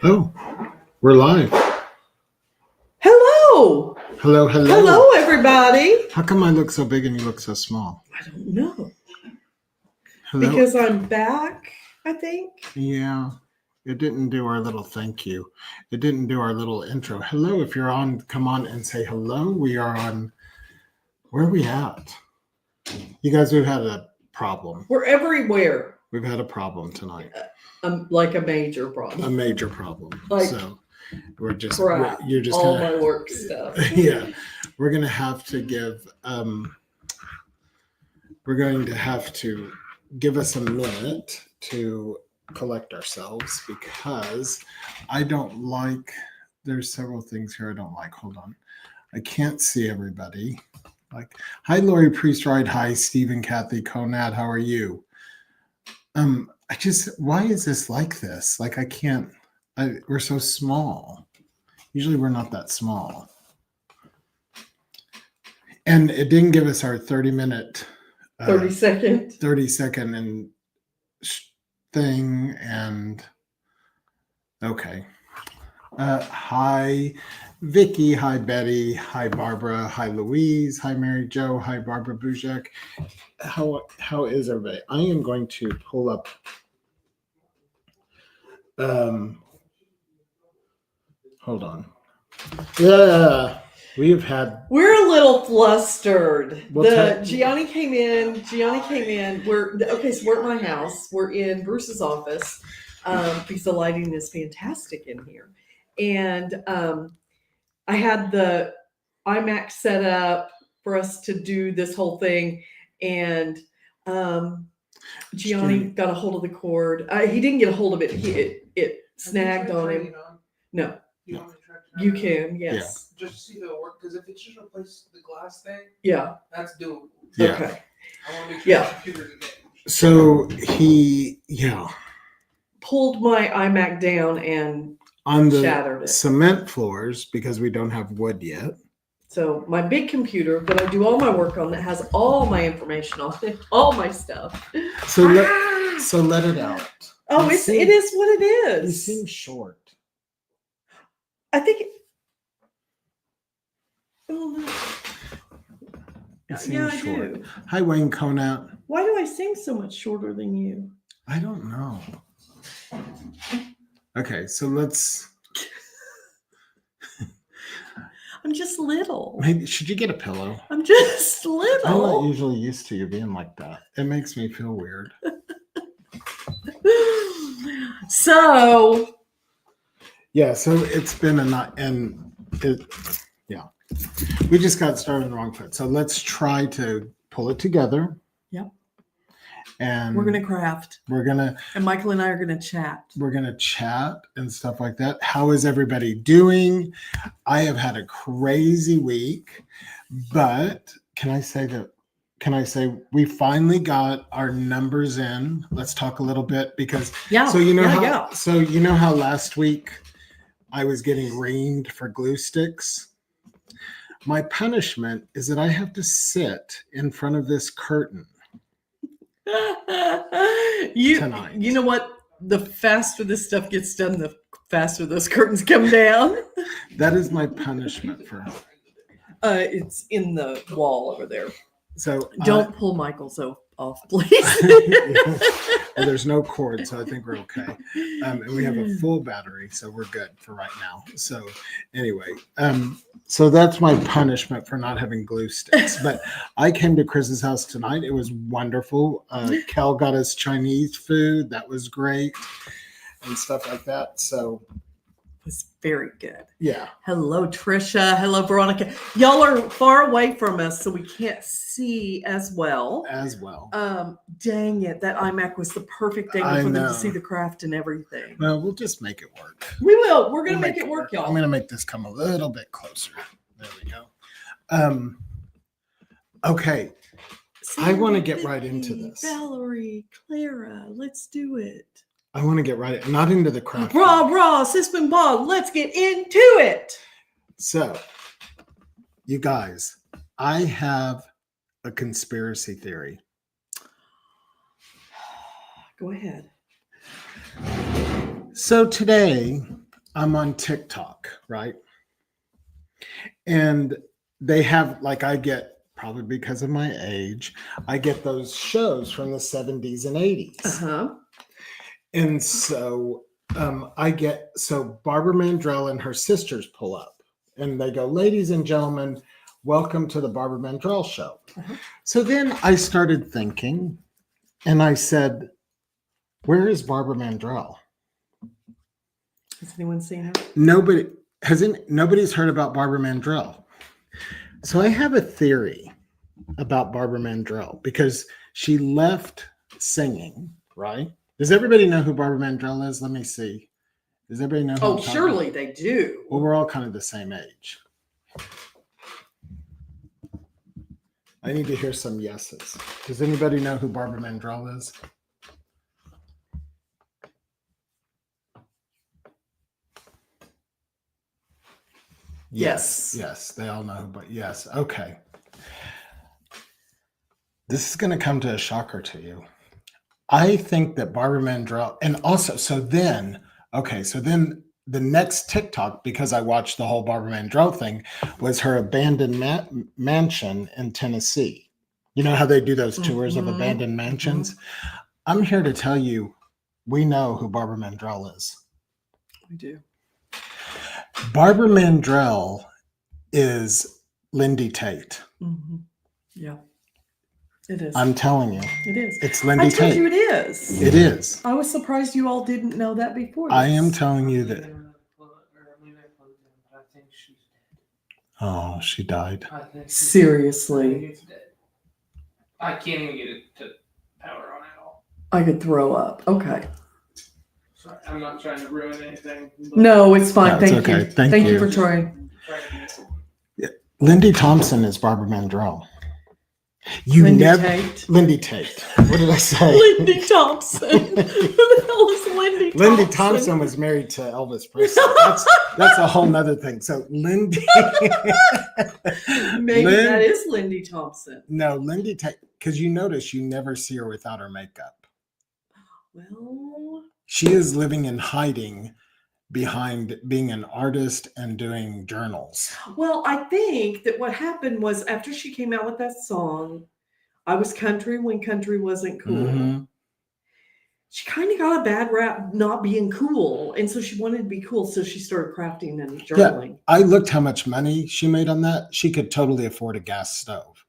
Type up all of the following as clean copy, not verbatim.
Oh, we're live. Hello. Hello, hello. Hello, everybody. How come I look so big and you look so small? I don't know. Hello? Because I'm back, I think. Yeah. It didn't do our little thank you. It didn't do our little intro. Hello, if you're on, come on and say hello. We are on, where are we at? You guys, we've had a problem. We're everywhere. We've had a problem tonight. Like a major problem. A major problem. Like, so we're just, crap. you're just all gonna, my work stuff. Yeah. We're going to have to give us a minute to collect ourselves because I don't like, there's several things here I don't like. Hold on. I can't see everybody. Like, hi, Lori Priest-Ride. Hi, Stephen, Kathy, Conad. How are you? Why is this like this? Like, we're so small. Usually we're not that small. And it didn't give us our 30-minute 30 second and thing. And okay. Hi, Vicky. Hi, Betty. Hi, Barbara. Hi, Louise. Hi, Mary Jo. Hi, Barbara Bujek. How is everybody? I am going to pull up. Hold on. Yeah. We're a little flustered. Gianni came in. We're at my house. We're in Bruce's office because the lighting is fantastic in here. And I had the iMac set up for us to do this whole thing. And Gianni got a hold of the cord. He didn't get a hold of it. It snagged on him. No. You can, yes. Yeah. Just see the work, because if it's just replace the glass thing, that's doable. Yeah. Okay. I want to make sure the computer's again. So he, pulled my iMac down and on the shattered it. Cement floors because we don't have wood yet. So my big computer that I do all my work on, that has all my information on it, all my stuff. So let it out. Oh, it is what it is. You seem short. I think. Oh no. Yeah, I do. Hi, Wayne Conant. Why do I sing so much shorter than you? I don't know. Okay, so let's. I'm just little. Maybe should you get a pillow? I'm just little. I'm not usually used to you being like that. It makes me feel weird. So. Yeah, so it's been we just got started on the wrong foot. So let's try to pull it together. Yep. And we're going to craft. And Michael and I are going to chat. We're going to chat and stuff like that. How is everybody doing? I have had a crazy week, but can I say we finally got our numbers in? Let's talk a little bit because so you know how last week I was getting reamed for glue sticks. My punishment is that I have to sit in front of this curtain tonight. You know what? The faster this stuff gets done, the faster those curtains come down. That is my punishment for. It's in the wall over there. So don't pull Michael's off, please. Well, there's no cord, so I think we're okay. And we have a full battery, so we're good for right now. So anyway, so that's my punishment for not having glue sticks. But I came to Kris's house tonight. It was wonderful. Kel got us Chinese food. That was great and stuff like that. So was very good. Yeah. Hello, Trisha. Hello, Veronica. Y'all are far away from us, so we can't see as well. Dang it. That iMac was the perfect angle for them to see the craft and everything. Well, we'll just make it work. We will. We're going to make it work, y'all. I'm going to make this come a little bit closer. There we go. Okay. I want to get right into this. Valerie, Clara, let's do it. I want to get not into the craft. Rah, Sisman Ball, let's get into it. So, you guys, I have a conspiracy theory. Go ahead. So today I'm on TikTok, right? And they have, like, I get, probably because of my age, I get those shows from the 70s and 80s. Uh-huh. And so so Barbara Mandrell and her sisters pull up and they go, ladies and gentlemen, welcome to the Barbara Mandrell show. Uh-huh. So then I started thinking and I said, where is Barbara Mandrell? Has anyone seen her? Nobody's heard about Barbara Mandrell. So I have a theory about Barbara Mandrell because she left singing, right? Does everybody know who Barbara Mandrell is? Let me see. Does everybody know who Oh, I'm talking surely about? they do. Well, we're all kind of the same age. I need to hear some yeses. Does anybody know who Barbara Mandrell is? Yes. Yes, they all know, but yes. Okay. This is going to come to a shocker to you. I think that Barbara Mandrell, and also, so then the next TikTok, because I watched the whole Barbara Mandrell thing, was her abandoned mansion in Tennessee. You know how they do those tours of abandoned mansions? I'm here to tell you, we know who Barbara Mandrell is. We do. Barbara Mandrell is Lindy Tate. Mm-hmm. Yeah, it is. I'm telling you. It is. It's Lindy I Tate. told you it is. It is. I was surprised you all didn't know that before. I am telling you that. I think she's dead. Oh, she died. I think Seriously. it's dead. I can't even get it to power on at all. I could throw up. Okay. Sorry, I'm not trying to ruin anything. No, it's fine. No, it's Thank okay. you. Thank you you. for trying. Lindy Thompson is Barbara Mandrell. You Lindy never Tate. Lindy Tate. What did I say? Lindy Thompson. Who the hell is Lindy Thompson? Lindy Thompson was married to Elvis Presley. That's a whole nother thing. So Lindy. Maybe that is Lindy Thompson. No, Lindy Tate. Because you notice you never see her without her makeup. Well, She is living in hiding behind being an artist and doing journals. Well, I think that what happened was after she came out with that song, I Was Country When Country Wasn't Cool. Mm-hmm. She kind of got a bad rap not being cool. And so she wanted to be cool. So she started crafting and journaling. Yeah, I looked how much money she made on that. She could totally afford a gas stove.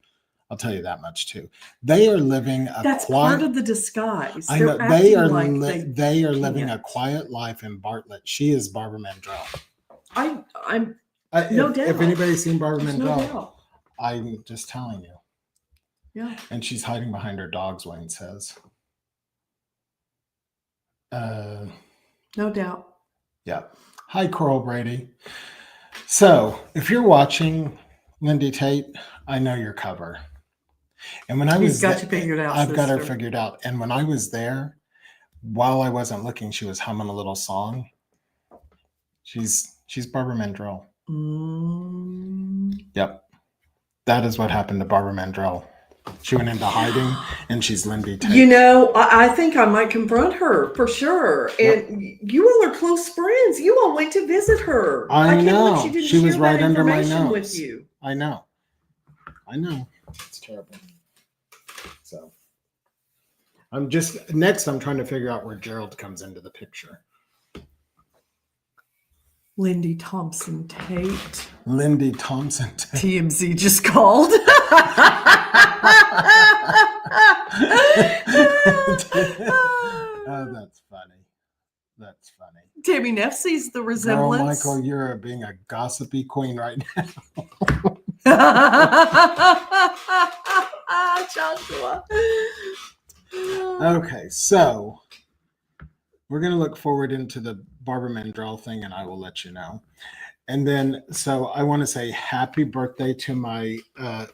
I'll tell you that much too. They are living a That's part of the disguise. I know they are living can't. a quiet life in Bartlett. She is Barbara Mandrell. I'm no doubt. If anybody's seen Barbara There's no Mandrell, doubt. I'm just telling you. Yeah. And she's hiding behind her dogs, Wayne says. No doubt. Yeah. Hi, Coral Brady. So if you're watching Lindy Tate, I know your cover. And when I was got you figured out. I've got her sister. figured out. And when I was there, while I wasn't looking, she was humming a little song. She's Barbara Mandrell. Yep. That is what happened to Barbara Mandrell. She went into hiding and she's Lindy Tate. You know, I think I might confront her for sure. And you all are close friends. You all went to visit her. I know. Can't believe She was share right that under my information nose. with you. I know. It's terrible. So I'm trying to figure out where Gerald comes into the picture. Lindy Thompson Tate. Lindy Thompson Tate. TMZ just called. Oh, that's funny. That's funny. Tammy Neff sees the Girl, resemblance. Michael, you're being a gossipy queen right now. Joshua. Okay, so we're going to look forward into the Barbara Mandrell thing, and I will let you know. And then, so I want to say happy birthday to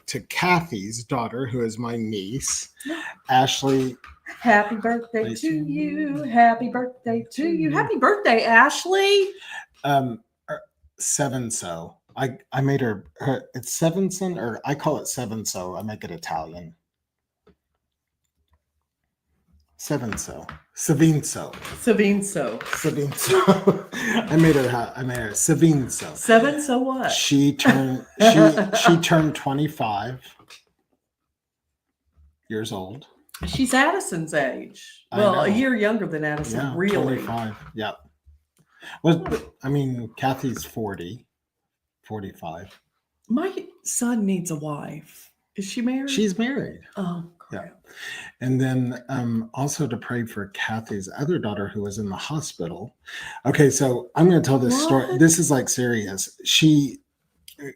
to Kathy's daughter, who is my niece, Ashley. Happy birthday to you. Happy birthday to you. Happy birthday, Ashley. Seven so. I made her it's seven son, or I call it seven so. I make it Italian. Savinso. Savinso. I made her Savinso. Seven, so what? She turned 25 years old. She's Addison's age. Well, a year younger than Addison, yeah, really. 25. Yeah. Well, I mean, Kathy's 40, 45. My son needs a wife. Is she married? She's married. Oh, crap. Yeah. And then also to pray for Kathy's other daughter who was in the hospital. Okay, so I'm going to tell this story. This is like serious.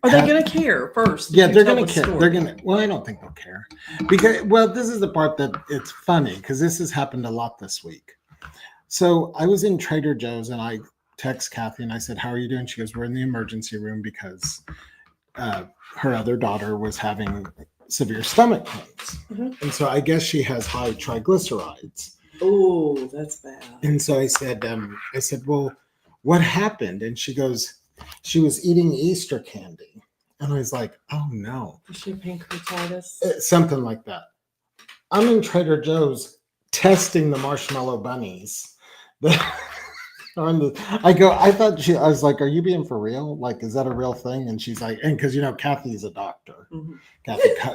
Are they going to care first? Yeah, they're going to care. They're going to. Well, I don't think they'll care because. Well, this is the part that it's funny because this has happened a lot this week. So I was in Trader Joe's and I text Kathy and I said, "How are you doing?" She goes, "We're in the emergency room because her other daughter was having severe stomach pains, and so I guess she has high triglycerides." Oh, that's bad. And so I said, "Well, what happened?" And she goes, "She was eating Easter candy." And I was like, "Oh no." Is she pancreatitis? Something like that. I'm in Trader Joe's testing the marshmallow bunnies. I was like, "Are you being for real? Like, is that a real thing?" And she's like, and because Kathy's a doctor. Mm-hmm.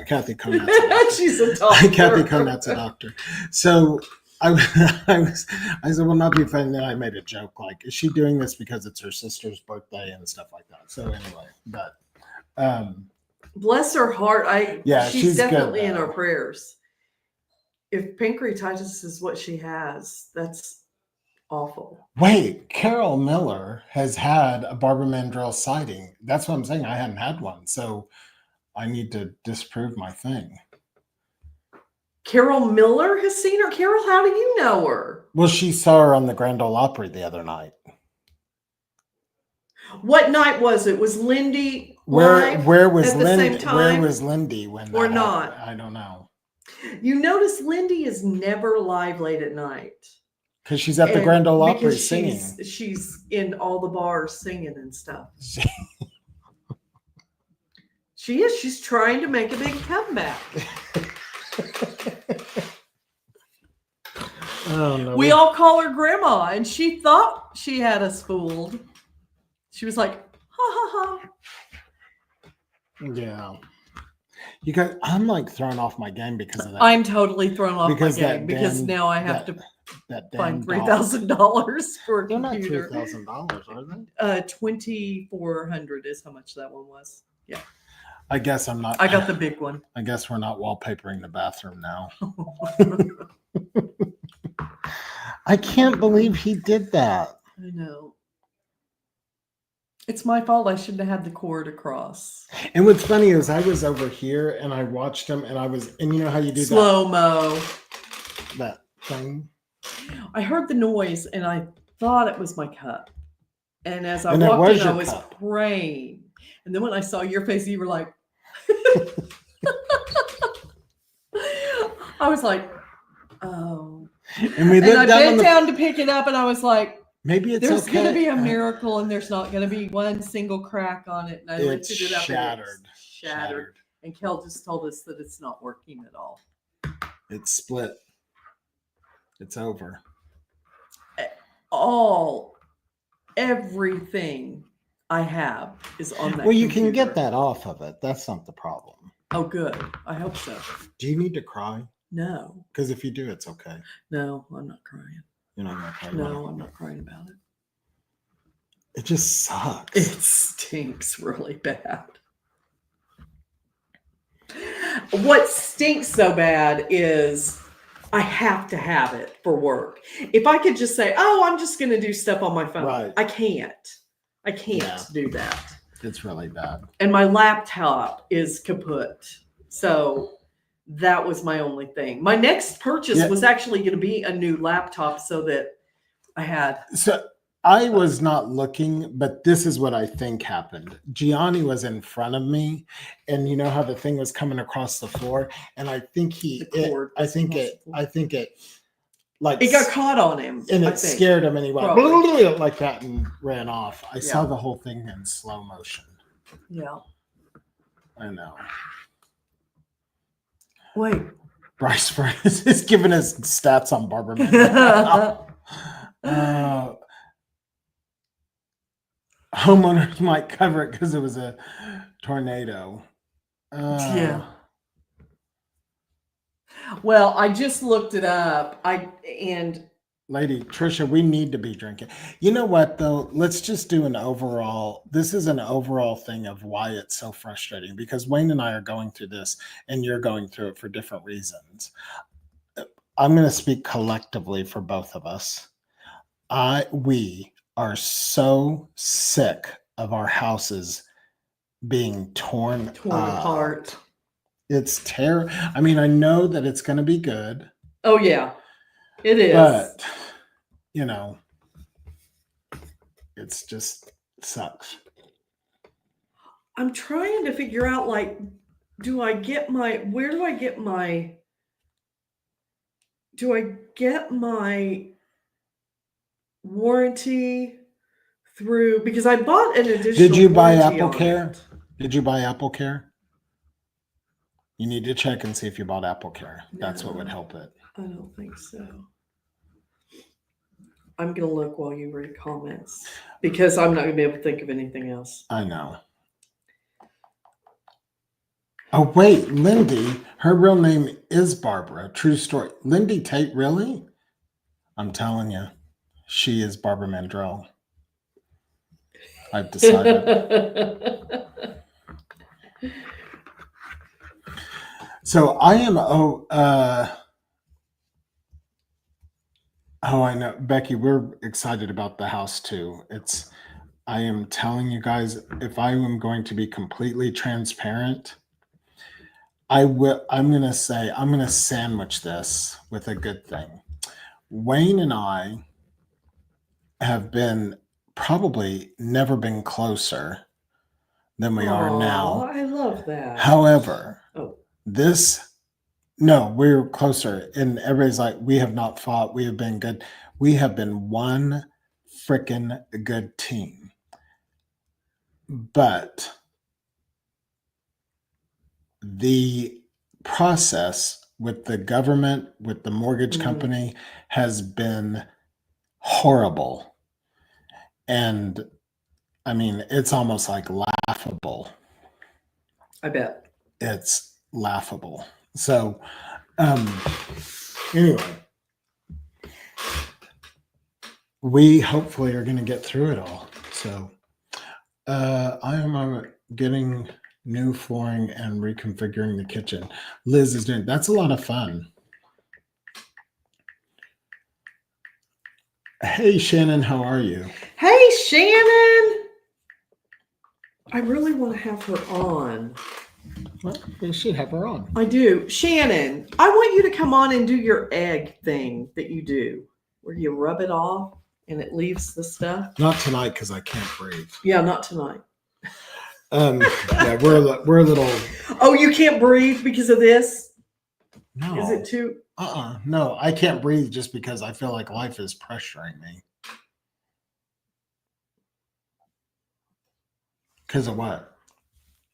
Kathy Conat's a doctor. She's a doctor. Kathy Conat's a doctor. So I said, "Well, not be funny." Then I made a joke like, "Is she doing this because it's her sister's birthday and stuff like that?" So anyway, but bless her heart. She's definitely good, in our prayers. If pancreatitis is what she has, that's awful. Wait, Carol Miller has had a Barbara Mandrell sighting. That's what I'm saying. I hadn't had one, so I need to disprove my thing. Carol Miller has seen her? Carol, how do you know her? Well, she saw her on the Grand Ole Opry the other night. What night was it? Was Lindy where was at the Lindy? same time? Where was Lindy when or that not? Happened? I don't know. You notice Lindy is never live late at night. Because she's at the Grand Ole Opry singing. She's in all the bars singing and stuff. She is. She's trying to make a big comeback. Oh, no. We all call her Grandma, and she thought she had us fooled. She was like, "Ha ha ha." Yeah. You guys, I'm like thrown off my game because of that. I'm totally thrown off my game because now I have to find $3,000 for a computer. They're not $3,000, are they? $2,400 is how much that one was. Yeah. I guess I'm not. I got the big one. I guess we're not wallpapering the bathroom now. I can't believe he did that. I know. It's my fault. I shouldn't have had the cord across. And what's funny is I was over here and I watched him and you know how you do slow-mo. That thing? I heard the noise and I thought it was my cup. And as I walked in, I was praying. And then when I saw your face, you were like, I was like, oh. And I bent down to pick it up and I was like, maybe it's there's going to be a miracle and there's not going to be one single crack on it. And I lifted it up shattered. And it's shattered. And Kel just told us that it's not working at all. It's split. It's over. Everything I have is on that. Well, you can get that off of it. That's not the problem. Oh, good. I hope so. Do you need to cry? No. Because if you do, it's okay. No, I'm not crying. You're not going to cry? No, I'm not crying about it. It just sucks. It stinks really bad. What stinks so bad is I have to have it for work. If I could just say, "Oh, I'm just going to do stuff on my phone," right. I can't do that. It's really bad. And my laptop is kaput. So that was my only thing. My next purchase was actually going to be a new laptop so that I had. So I was not looking, but this is what I think happened. Gianni was in front of me, and you know how the thing was coming across the floor, and I think I think it like it got caught on him, and it scared him, and he went like that and ran off. I saw the whole thing in slow motion. Yeah, I know. Wait, Bryce Furnace is giving us stats on Barbara Mandrell. Homeowners might cover it because it was a tornado. Yeah. Well, I just looked it up. Lady Trisha, we need to be drinking. You know what, though? Let's just do an overall. This is an overall thing of why it's so frustrating, because Wayne and I are going through this and you're going through it for different reasons. I'm going to speak collectively for both of us. We are so sick of our houses being torn apart. It's terrible. I mean, I know that it's going to be good. Oh, yeah. It is. But, it's just sucks. I'm trying to figure out, where do I get my warranty through, because I bought an additional. Did you buy Apple Care? Did you buy Apple Care? You need to check and see if you bought Apple Care. That's what would help it. I don't think so. I'm going to look while you read comments, because I'm not going to be able to think of anything else. I know. Oh, wait, Lindy. Her real name is Barbara. True story. Lindy Tate, really? I'm telling you, she is Barbara Mandrell. I've decided. So I am. I know, Becky. We're excited about the house too. I am telling you guys, if I am going to be completely transparent, I'm going to sandwich this with a good thing. Wayne and I have probably never been closer than we are now. I love that. However, we're closer, and everybody's like, we have not fought. We have been good. We have been one freaking good team. But the process with the government, with the mortgage company, has been horrible. And I mean, it's almost like laughable. I bet. It's laughable. So, anyway, we hopefully are going to get through it all. So, I am getting new flooring and reconfiguring the kitchen. Liz is doing. That's a lot of fun. Hey, Shannon, how are you? Hey, Shannon. I really want to have her on. Well, we should have her on. I do. Shannon, I want you to come on and do your egg thing that you do, where you rub it off and it leaves the stuff. Not tonight, because I can't breathe. Yeah, not tonight. Yeah, we're a little. Oh, you can't breathe because of this? No. Is it too? No, I can't breathe just because I feel like life is pressuring me. Because of what?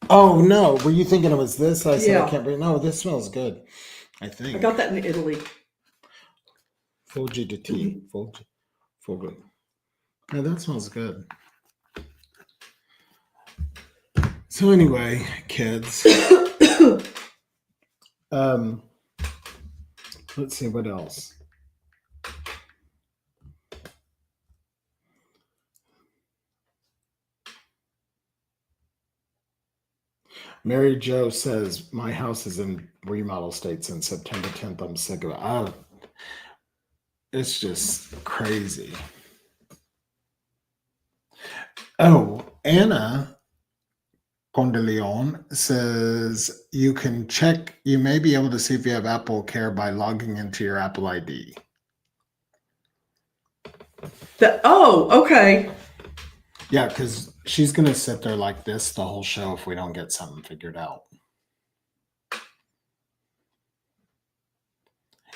Oh, no. Were you thinking it was this? I said I can't breathe. No, this smells good, I think. I got that in Italy. Fulgi de tea. Fulgi. Yeah, that smells good. So anyway, kids. Let's see what else. Mary Jo says, my house is in remodel state since September 10th. I'm sick of it. It's just crazy. Oh, Anna Condeleon says you may be able to see if you have Apple Care by logging into your Apple ID. Okay. Yeah, because she's going to sit there like this the whole show if we don't get something figured out.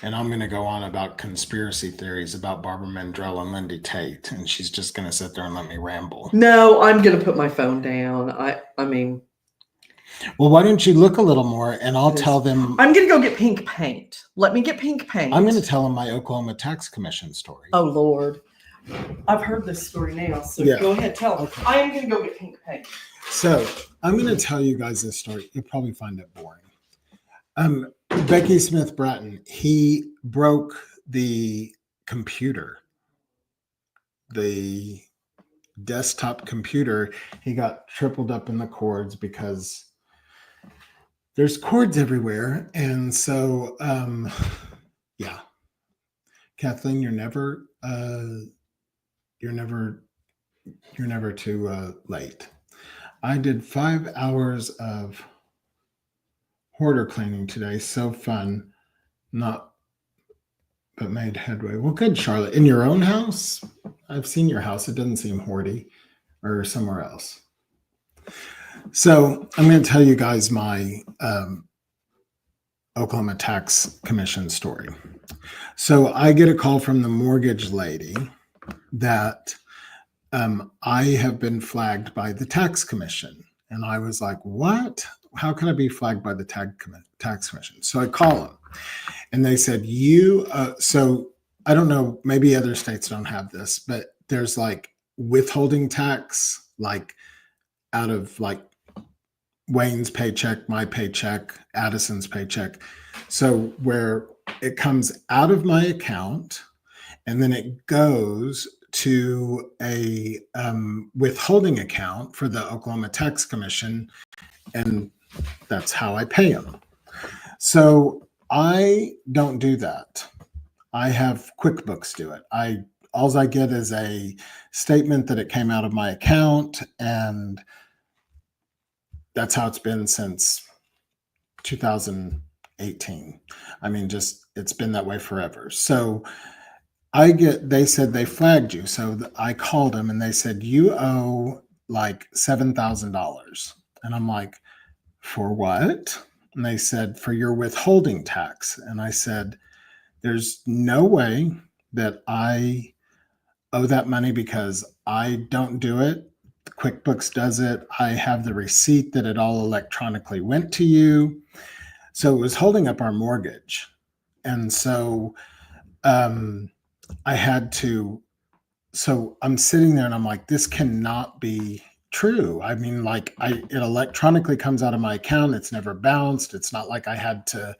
And I'm going to go on about conspiracy theories about Barbara Mandrell and Lindy Tate, and she's just going to sit there and let me ramble. No, I'm going to put my phone down. I mean, Well, why don't you look a little more and I'll tell them. I'm going to go get pink paint. Let me get pink paint. I'm going to tell them my Oklahoma Tax Commission story. Oh, Lord. I've heard this story now, so go ahead, tell them. Okay. I am going to go get pink paint. So I'm going to tell you guys this story. You'll probably find it boring. Becky Smith Bratton, he broke the computer, the desktop computer. He got tripled up in the cords because there's cords everywhere. And so, yeah, Kathleen, you're never too late. I did 5 hours of hoarder cleaning today. So fun. But made headway. Well, good, Charlotte. In your own house? I've seen your house. It doesn't seem hoardy, or somewhere else. So I'm going to tell you guys my Oklahoma Tax Commission story. So I get a call from the mortgage lady that I have been flagged by the tax commission. And I was like, what? How can I be flagged by the tax commission? So I call them and they said, so I don't know, maybe other states don't have this, but there's like withholding tax, like out of like Wayne's paycheck, my paycheck, Addison's paycheck. So where it comes out of my account and then it goes to a withholding account for the Oklahoma Tax Commission, and that's how I pay them. So I don't do that. I have QuickBooks do it. All I get is a statement that it came out of my account, and that's how it's been since 2018. I mean, it's been that way forever. So they said they flagged you. So I called them and they said, you owe like $7,000. And I'm like, for what? And they said, for your withholding tax. And I said, there's no way that I owe that money because I don't do it. QuickBooks does it. I have the receipt that it all electronically went to you. So it was holding up our mortgage. And so so I'm sitting there and I'm like, this cannot be true. I mean, like it electronically comes out of my account. It's never bounced. It's not like I had to,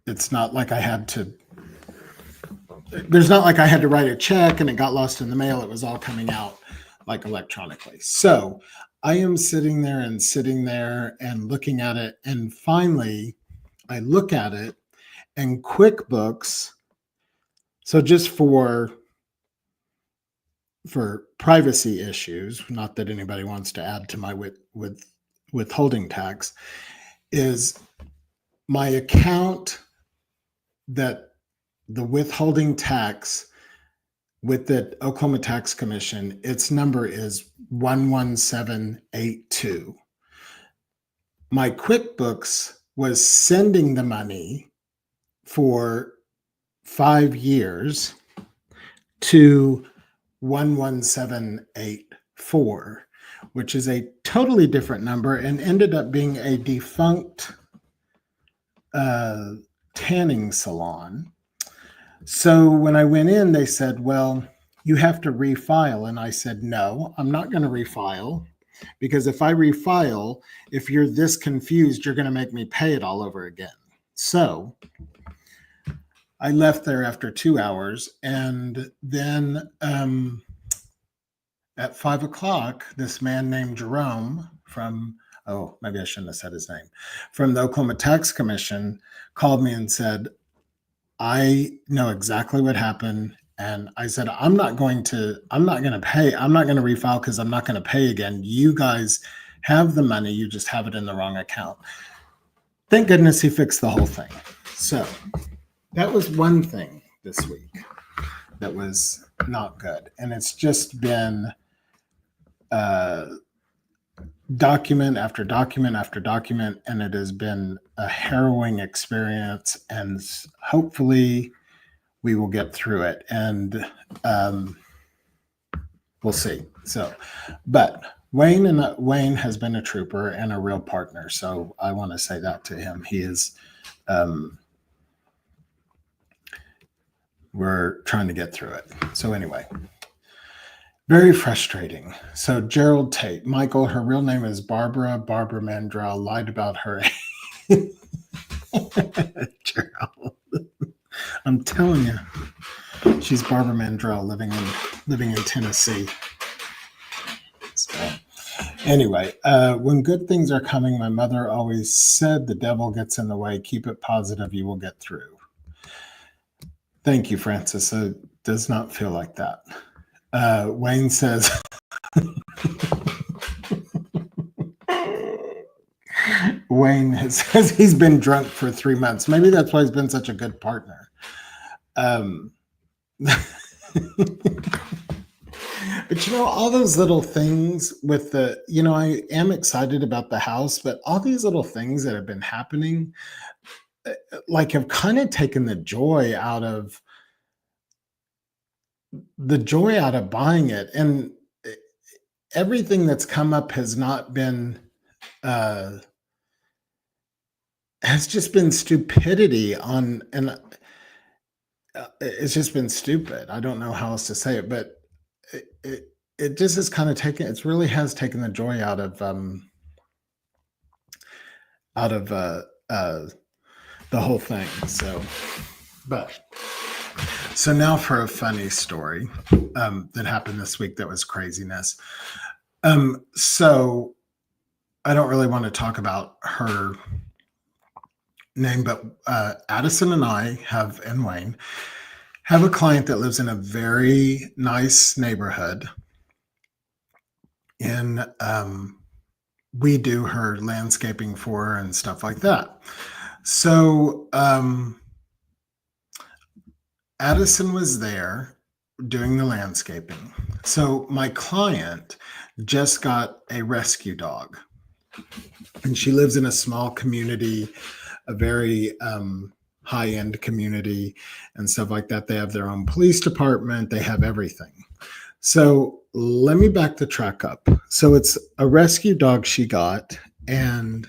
it's not like I had to, there's not like I had to write a check and it got lost in the mail. It was all coming out like electronically. So I am sitting there and looking at it. And finally I look at it and QuickBooks. So just for privacy issues, not that anybody wants to add to my withholding tax, is my account that the withholding tax with the Oklahoma Tax Commission, its number is 11782. My QuickBooks was sending the money for 5 years to 11784, which is a totally different number and ended up being a defunct tanning salon. So when I went in, they said, well, you have to refile. And I said, no, I'm not going to refile, because if I refile, if you're this confused, you're going to make me pay it all over again. So I left there after 2 hours. And then at 5 o'clock, this man named Jerome from, maybe I shouldn't have said his name, from the Oklahoma Tax Commission called me and said, I know exactly what happened. And I said, I'm not going to pay. I'm not going to refile because I'm not going to pay again. You guys have the money. You just have it in the wrong account. Thank goodness he fixed the whole thing. So that was one thing this week that was not good. And it's just been document after document after document, and it has been a harrowing experience, and hopefully we will get through it. And we'll see. So, but Wayne has been a trooper and a real partner. So I want to say that to him. He is, we're trying to get through it. So anyway, very frustrating. So Gerald Tate, Michael, her real name is Barbara Mandrell, lied about her. Gerald, I'm telling you, she's Barbara Mandrell living in Tennessee. So, anyway, when good things are coming, my mother always said the devil gets in the way. Keep it positive, you will get through. Thank you, Francis. It does not feel like that. Wayne says, Wayne says he's been drunk for 3 months. Maybe that's why he's been such a good partner. But all those little things with the, I am excited about the house, but all these little things that have been happening, like, have kind of taken the joy out of buying it. And everything that's come up has not been, has just been stupidity and it's just been stupid. I don't know how else to say it, but it just has kind of it really has taken the joy out of the whole thing. So now for a funny story that happened this week that was craziness. So I don't really want to talk about her name, but Addison and I and Wayne have a client that lives in a very nice neighborhood, and we do her landscaping for her and stuff like that. So Addison was there doing the landscaping. So my client just got a rescue dog, and she lives in a small community, a very high-end community and stuff like that. They have their own police department. They have everything. So let me back the track up. So it's a rescue dog she got, and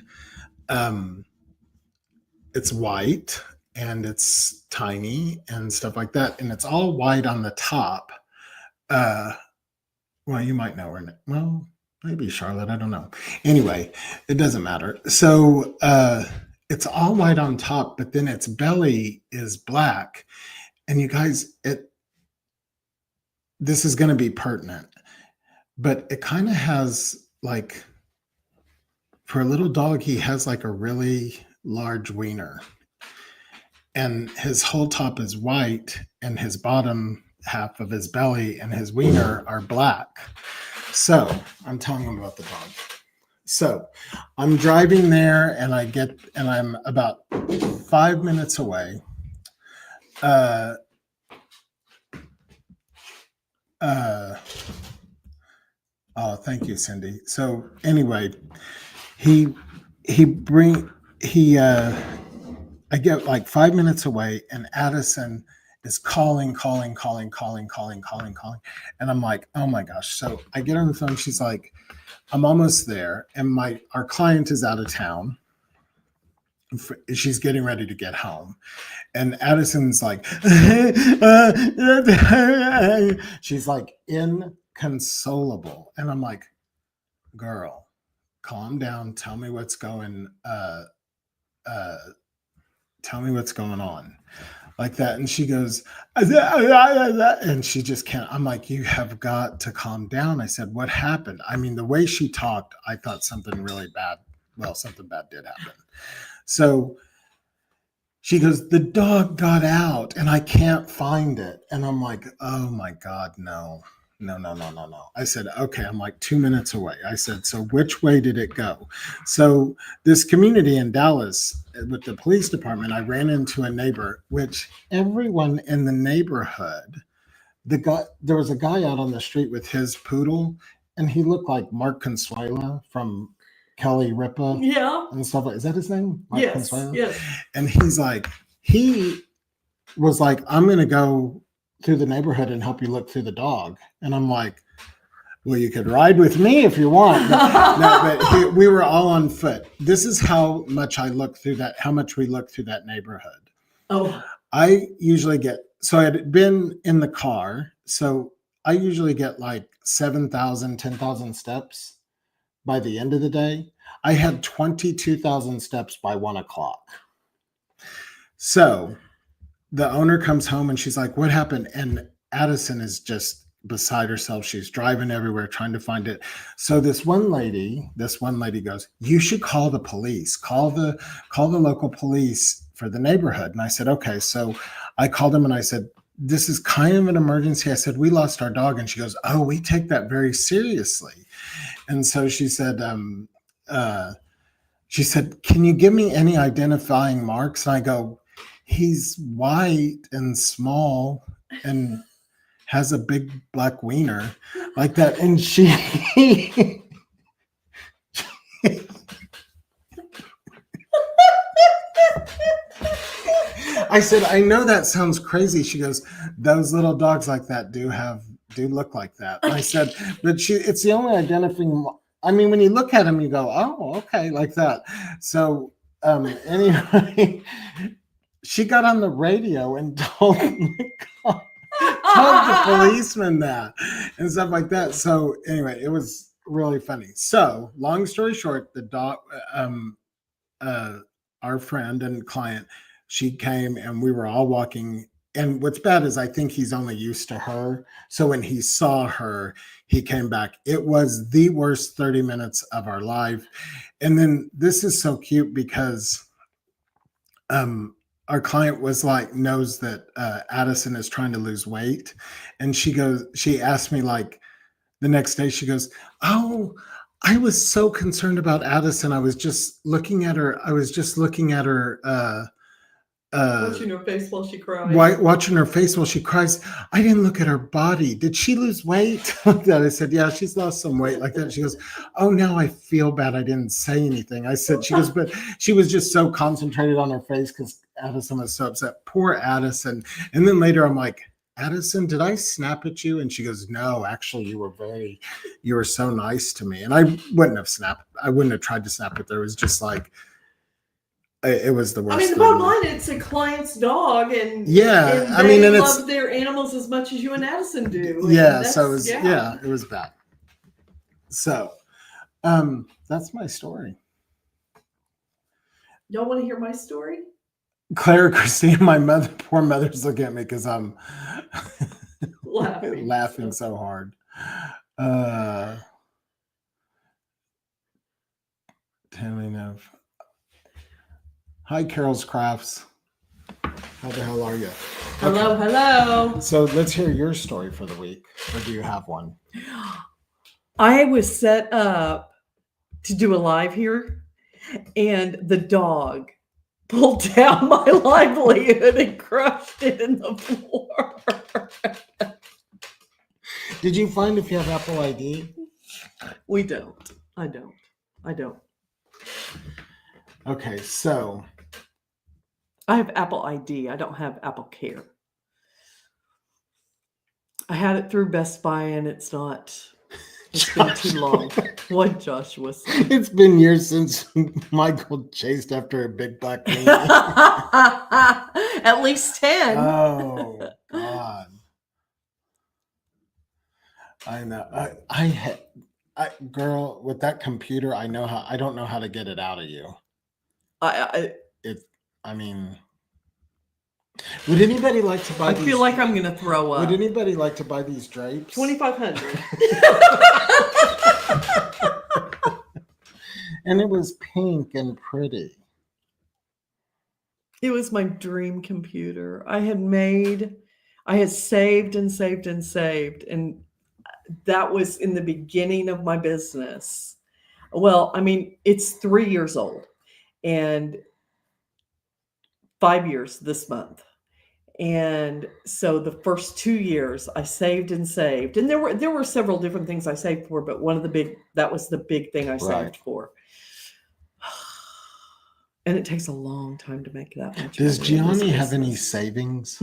it's white and it's tiny and stuff like that. And it's all white on the top. Well, you might know her. Well, maybe Charlotte. I don't know. Anyway, it doesn't matter. So it's all white on top, but then its belly is black. And you guys, this is going to be pertinent, but it kind of has, like, for a little dog, he has like a really large wiener, and his whole top is white and his bottom half of his belly and his wiener are black. So I'm telling him about the dog. So I'm driving there, and I'm about 5 minutes away. Oh, thank you, Cindy. So anyway, I get like 5 minutes away, and Addison is calling. And I'm like, oh my gosh. So I get on the phone. She's like, I'm almost there. And our client is out of town. She's getting ready to get home. And Addison's like, she's like inconsolable. And I'm like, girl, calm down. Tell me what's going on. Like that. And she goes, and she just can't. I'm like, you have got to calm down. I said, what happened? I mean, the way she talked, I thought something really bad. Well, something bad did happen. So she goes, the dog got out and I can't find it. And I'm like, oh my God, no. I said, okay, I'm like 2 minutes away. I said, so which way did it go? So this community in Dallas with the police department, I ran into a neighbor, which everyone in the neighborhood, there was a guy out on the street with his poodle, and he looked like Mark Consuela from Kelly Ripa. Yeah. And stuff like, is that his name? Mark Yes. Consuela? Yes. And he was like, I'm going to go through the neighborhood and help you look through the dog. And I'm like, Well, you could ride with me if you want. But we were all on foot. This is how much I look through that, how much we look through that neighborhood. Oh, I usually get, so I had been in the car. So I usually get like 7,000, 10,000 steps by the end of the day. I had 22,000 steps by 1:00. So the owner comes home and she's like, what happened? And Addison is just beside herself. She's driving everywhere trying to find it. So this one lady goes, you should call the police, call the local police for the neighborhood. And I said, okay. So I called them and I said, this is kind of an emergency. I said, we lost our dog. And she goes, oh, we take that very seriously. And so she said, can you give me any identifying marks? And I go, he's white and small and has a big black wiener like that. And she I said, I know that sounds crazy. She goes, those little dogs like that do look like that. And I said, but it's the only identifying. I mean, when you look at him, you go, oh, okay, like that. So anyway, she got on the radio and told the policeman that and stuff like that. So anyway, it was really funny. So long story short, the dog, our friend and client, she came and we were all walking. And what's bad is I think he's only used to her. So when he saw her, he came back. It was the worst 30 minutes of our life. And then this is so cute because our client was like, knows that Addison is trying to lose weight. And she asked me like the next day, she goes, oh, I was so concerned about Addison. I was just looking at her. watching her face while she cries. Watching her face while she cries. I didn't look at her body. Did she lose weight? Like that. I said, yeah, she's lost some weight like that. She goes, oh, now I feel bad. I didn't say anything. I said, she goes, but she was just so concentrated on her face because Addison was so upset. Poor Addison. And then later I'm like, Addison, did I snap at you? And she goes, no, actually you were so nice to me. And I wouldn't have snapped. I wouldn't have tried to snap with her. It was just like, it was the worst. I mean, the bottom line, it's a client's dog, and yeah, and they love their animals as much as you and Addison do. Yeah, so it was, it was bad. So, that's my story. Y'all want to hear my story? Claire, Christine, my poor mother's looking at me because I'm laughing so hard. Telling of. Hi, Carol's Crafts. How the hell are you? Hello, okay. Hello. So let's hear your story for the week. Or do you have one? I was set up to do a live here, and the dog pulled down my livelihood and crushed it in the floor. Did you find if you have Apple ID? We don't. I don't. Okay, so I have Apple ID. I don't have Apple Care. I had it through Best Buy, and it's been too long. What Joshua said. It's been years since Michael chased after a big black baby. At least 10. Oh, God. I know. I girl, with that computer, I don't know how to get it out of you. I mean, would anybody like to buy I feel like I'm going to throw up. Would anybody like to buy these drapes? $2,500. And it was pink and pretty. It was my dream computer. I had saved and saved and saved. And that was in the beginning of my business. Well, I mean, it's 3 years old and 5 years this month. And so the first 2 years I saved and saved. And there were several different things I saved for, but that was the big thing I saved for. And it takes a long time to make that much. Does money in this Gianni have any business. savings?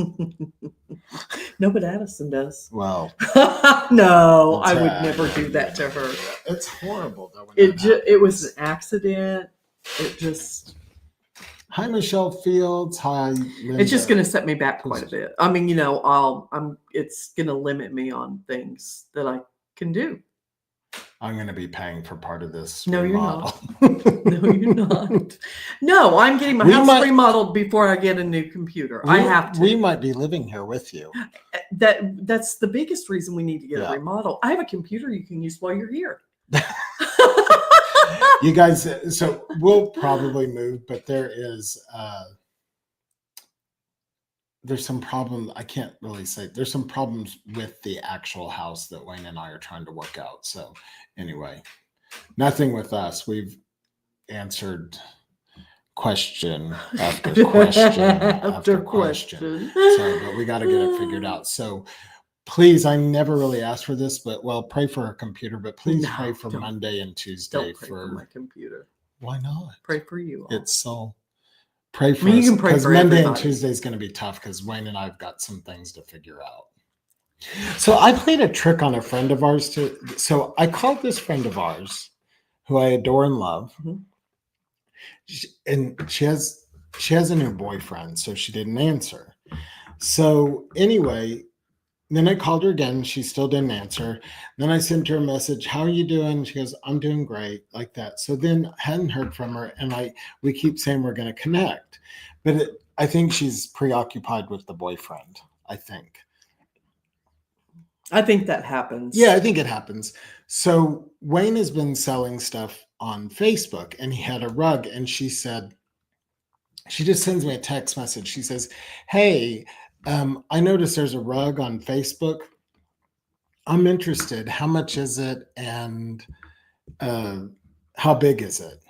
No, but Addison does. Well, no, I That's would right. never do that to her. it's horrible though. When It was an accident. It just. Hi, Michelle Fields. Hi, Linda. It's just going to set me back quite a bit. I mean, it's going to limit me on things that I can do. I'm going to be paying for part of this. No, remodel. you're not. No, you're not. No, I'm getting my house remodeled before I get a new computer. I have to. We might be living here with you. That's the biggest reason we need to get a remodel. I have a computer you can use while you're here. You guys, so we'll probably move, but there's some problem. I can't really say. There's some problems with the actual house that Wayne and I are trying to work out. So anyway, nothing with us. We've answered question after question after question. So, but we got to get it figured out. So please, I never really asked for this, but pray for our computer, but please pray for Monday and Tuesday. Don't pray for my computer. Why not? Pray for you all. It's so. Pray for us, because Monday and Tuesday is going to be tough because Wayne and I've got some things to figure out. So I played a trick on a friend of ours too. So I called this friend of ours who I adore and love. Mm-hmm. And she has a new boyfriend, so she didn't answer. So anyway, then I called her again. She still didn't answer. Then I sent her a message. How are you doing? She goes, I'm doing great, like that. So then I hadn't heard from her, and we keep saying we're going to connect. But I think she's preoccupied with the boyfriend, I think. I think that happens. Yeah, I think it happens. So Wayne has been selling stuff on Facebook, and he had a rug, and she said, she just sends me a text message. She says, hey, I noticed there's a rug on Facebook. I'm interested. How much is it? And how big is it?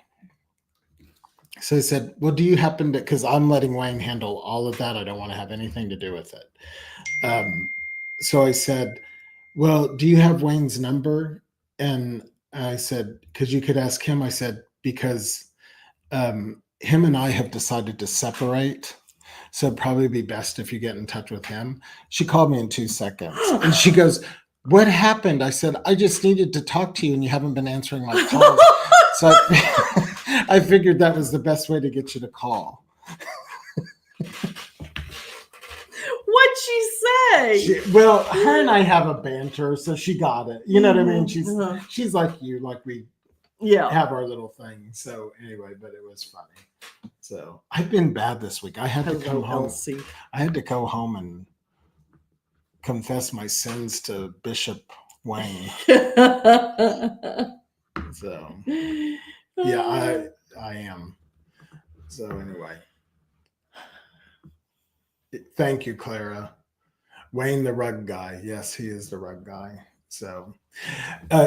So I said, well, do you happen to, because I'm letting Wayne handle all of that. I don't want to have anything to do with it. So I said, well, do you have Wayne's number? And I said, because you could ask him. I said, because him and I have decided to separate. So it'd probably be best if you get in touch with him. She called me in 2 seconds and she goes, what happened? I said, I just needed to talk to you and you haven't been answering my calls. So I figured that was the best way to get you to call. What'd she say? Well, her and I have a banter, so she got it. You know what I mean? She's like you, like we have our little thing. So anyway, but it was funny. So I've been bad this week. I had to come home. Elsie. I had to go home and confess my sins to Bishop Wayne. So yeah, I am. So anyway. Thank you, Clara. Wayne, the rug guy. Yes, he is the rug guy. So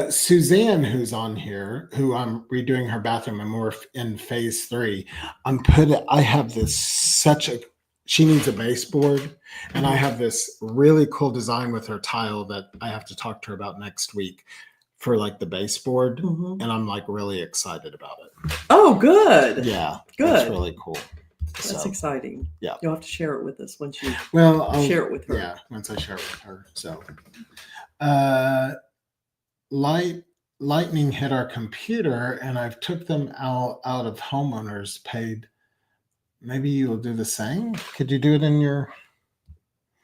Suzanne, who's on here, who I'm redoing her bathroom, and we're in phase 3. I have she needs a baseboard, and I have this really cool design with her tile that I have to talk to her about next week for like the baseboard. Mm-hmm. And I'm like really excited about it. Oh, good. Yeah. Good. That's really cool. That's exciting. Yeah. You'll have to share it with us once you share it with her. Yeah, once I share it with her. So lightning hit our computer and I've took them out of homeowners paid. Maybe you'll do the same. Could you do it in your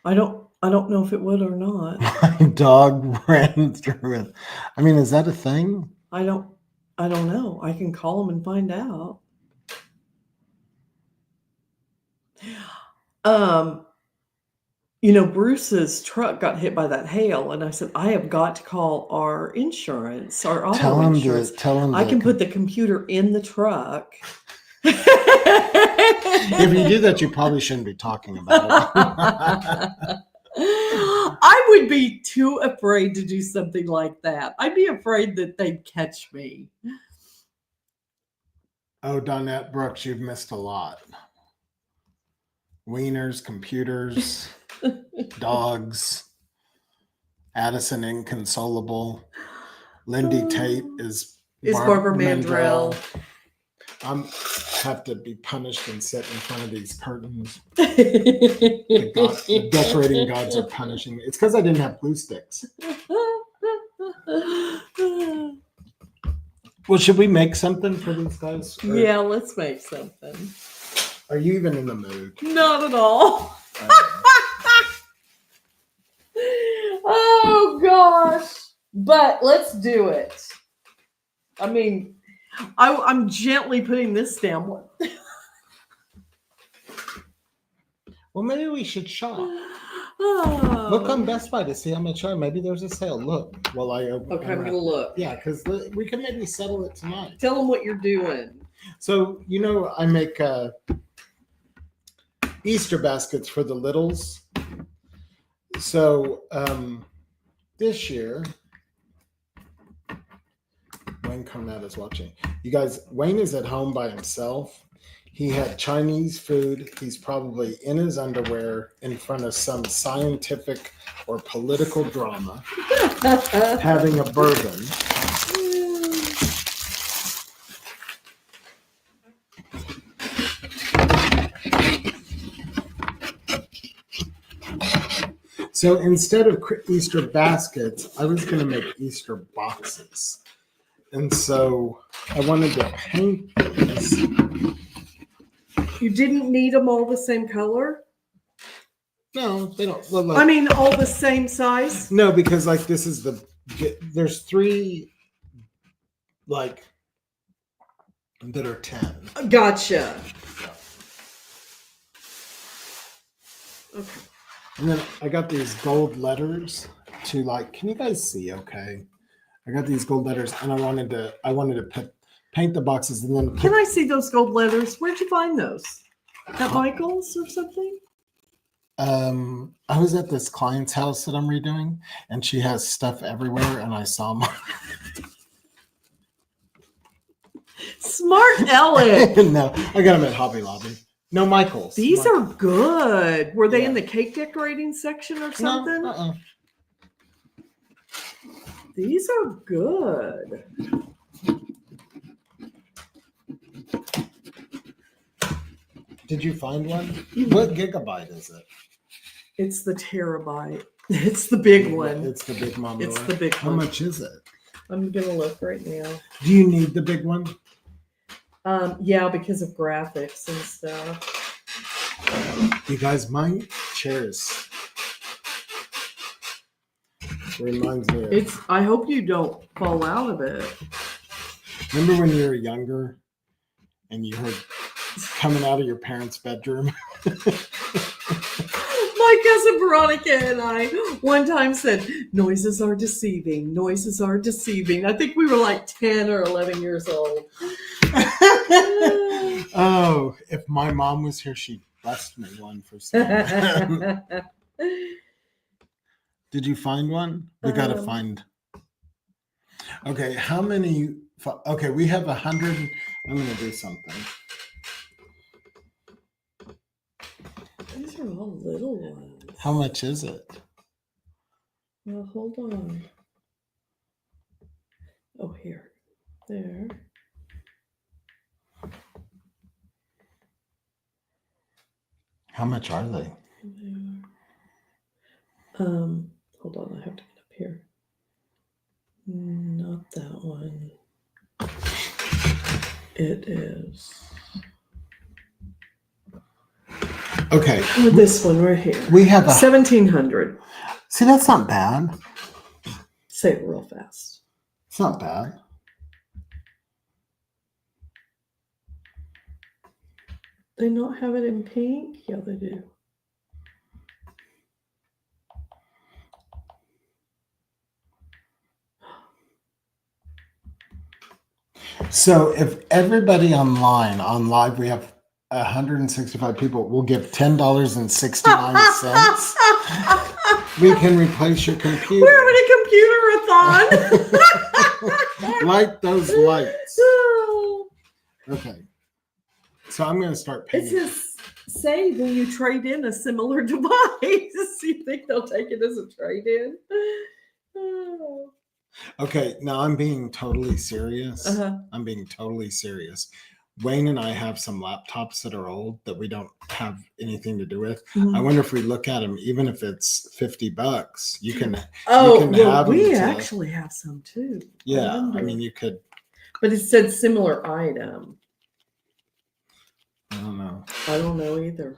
I don't know if it would or not. My dog ran through it. I mean, is that a thing? I don't know. I can call them and find out. Bruce's truck got hit by that hail, and I said, I have got to call our insurance, our auto insurance. Tell him I can put the computer in the truck. If you do that, you probably shouldn't be talking about it. I would be too afraid to do something like that. I'd be afraid that they'd catch me. Oh, Donette Brooks, you've missed a lot. Wieners, computers, dogs, Addison Inconsolable, Lindy Tate is Barbara Mandrell. I'm have to be punished and sit in front of these curtains. The decorating gods are punishing me. It's because I didn't have glue sticks. Well, should we make something for these guys? Or Yeah, let's make something. are you even in the mood? Not at all. Oh gosh. But let's do it. I mean, I'm gently putting this down. Well, maybe we should shop. Oh. Look on Best Buy to see how much are. Maybe there's a sale. Look, while I open. Okay, I'm gonna look. Yeah, because we can maybe settle it tonight. Tell them what you're doing. So I make Easter baskets for the littles. So this year, Wayne Conrad is watching. You guys, Wayne is at home by himself. He had Chinese food. He's probably in his underwear in front of some scientific or political drama, having a bourbon. So instead of Easter baskets, I was going to make Easter boxes. And so I wanted to paint these. You didn't need them all the same color? No, they don't. Well, I mean, all the same size? No, because like this is there's 3 like that are 10. Gotcha. Okay. And then I got these gold letters to can you guys see okay? I got these gold letters and I wanted to paint the boxes and then Can I see those gold letters? Where'd you find those? At Michael's or something? I was at this client's house that I'm redoing and she has stuff everywhere and I saw them. Smart Alec. No, I got them at Hobby Lobby. No, Michael's. These are good. Were they in the cake decorating section or something? No, These are good. Did you find one? What gigabyte is it? It's the terabyte. It's the big one. It's the big mama. It's the big How one. much is it? I'm going to look right now. Do you need the big one? Yeah, because of graphics and stuff. You guys, my chairs reminds me of. I hope you don't fall out of it. Remember when you were younger and you heard coming out of your parents' bedroom? My cousin Veronica and I one time said, noises are deceiving. Noises are deceiving. I think we were like 10 or 11 years old. Oh, if my mom was here, she'd bust me one for saying that. Did you find one? We got to find. Okay, how many? Okay, we have 100. I'm going to do something. These are all little ones. How much is it? Well, hold on. Oh, here. There. How much are they? There. Hold on, I have to get up here. Not that one. It is. Okay. This one right here. We have 1,700. See, that's not bad. Say it real fast. It's not bad. They not have it in pink? Yeah, they do. So if everybody on live, we have 165 people, will give $10.69. We can replace your computer. We're having a computer-a-thon. Light those lights. Okay. So I'm going to start It painting. says, say when you trade in a similar device. You think they'll take it as a trade-in? Oh. Okay, now I'm being totally serious. Uh-huh. I'm being totally serious. Wayne and I have some laptops that are old that we don't have anything to do with. Mhm. I wonder if we look at them, even if it's $50, you can. Oh, you can well, have we them actually have some too. Yeah, I mean, you could. But it said similar item. I don't know. I don't know either.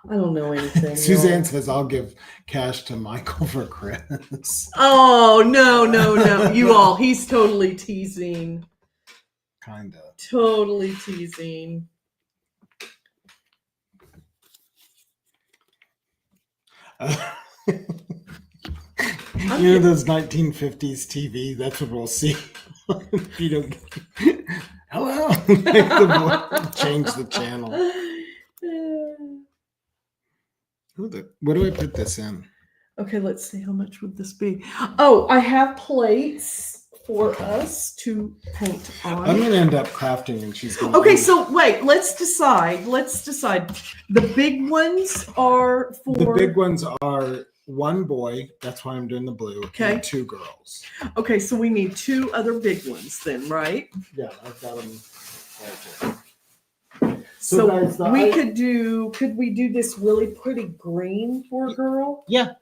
I don't know anything. Suzanne says, "I'll give cash to Michael for Kris." Oh, no. You all, he's totally teasing. Kinda. Totally teasing. You know those 1950s TV? That's what we'll see. You don't. Hello. Change the channel. What do I put this in? Okay, let's see. How much would this be? Oh, I have plates for us to paint on. I'm going to end up crafting, and she's going. Okay, so wait. Let's decide. The big ones are for. The big ones are one boy. That's why I'm doing the blue. Okay. And 2 girls. Okay, so we need 2 other big ones then, right? Yeah, I've got them. So guys, could we do this really pretty green for a girl? Yeah.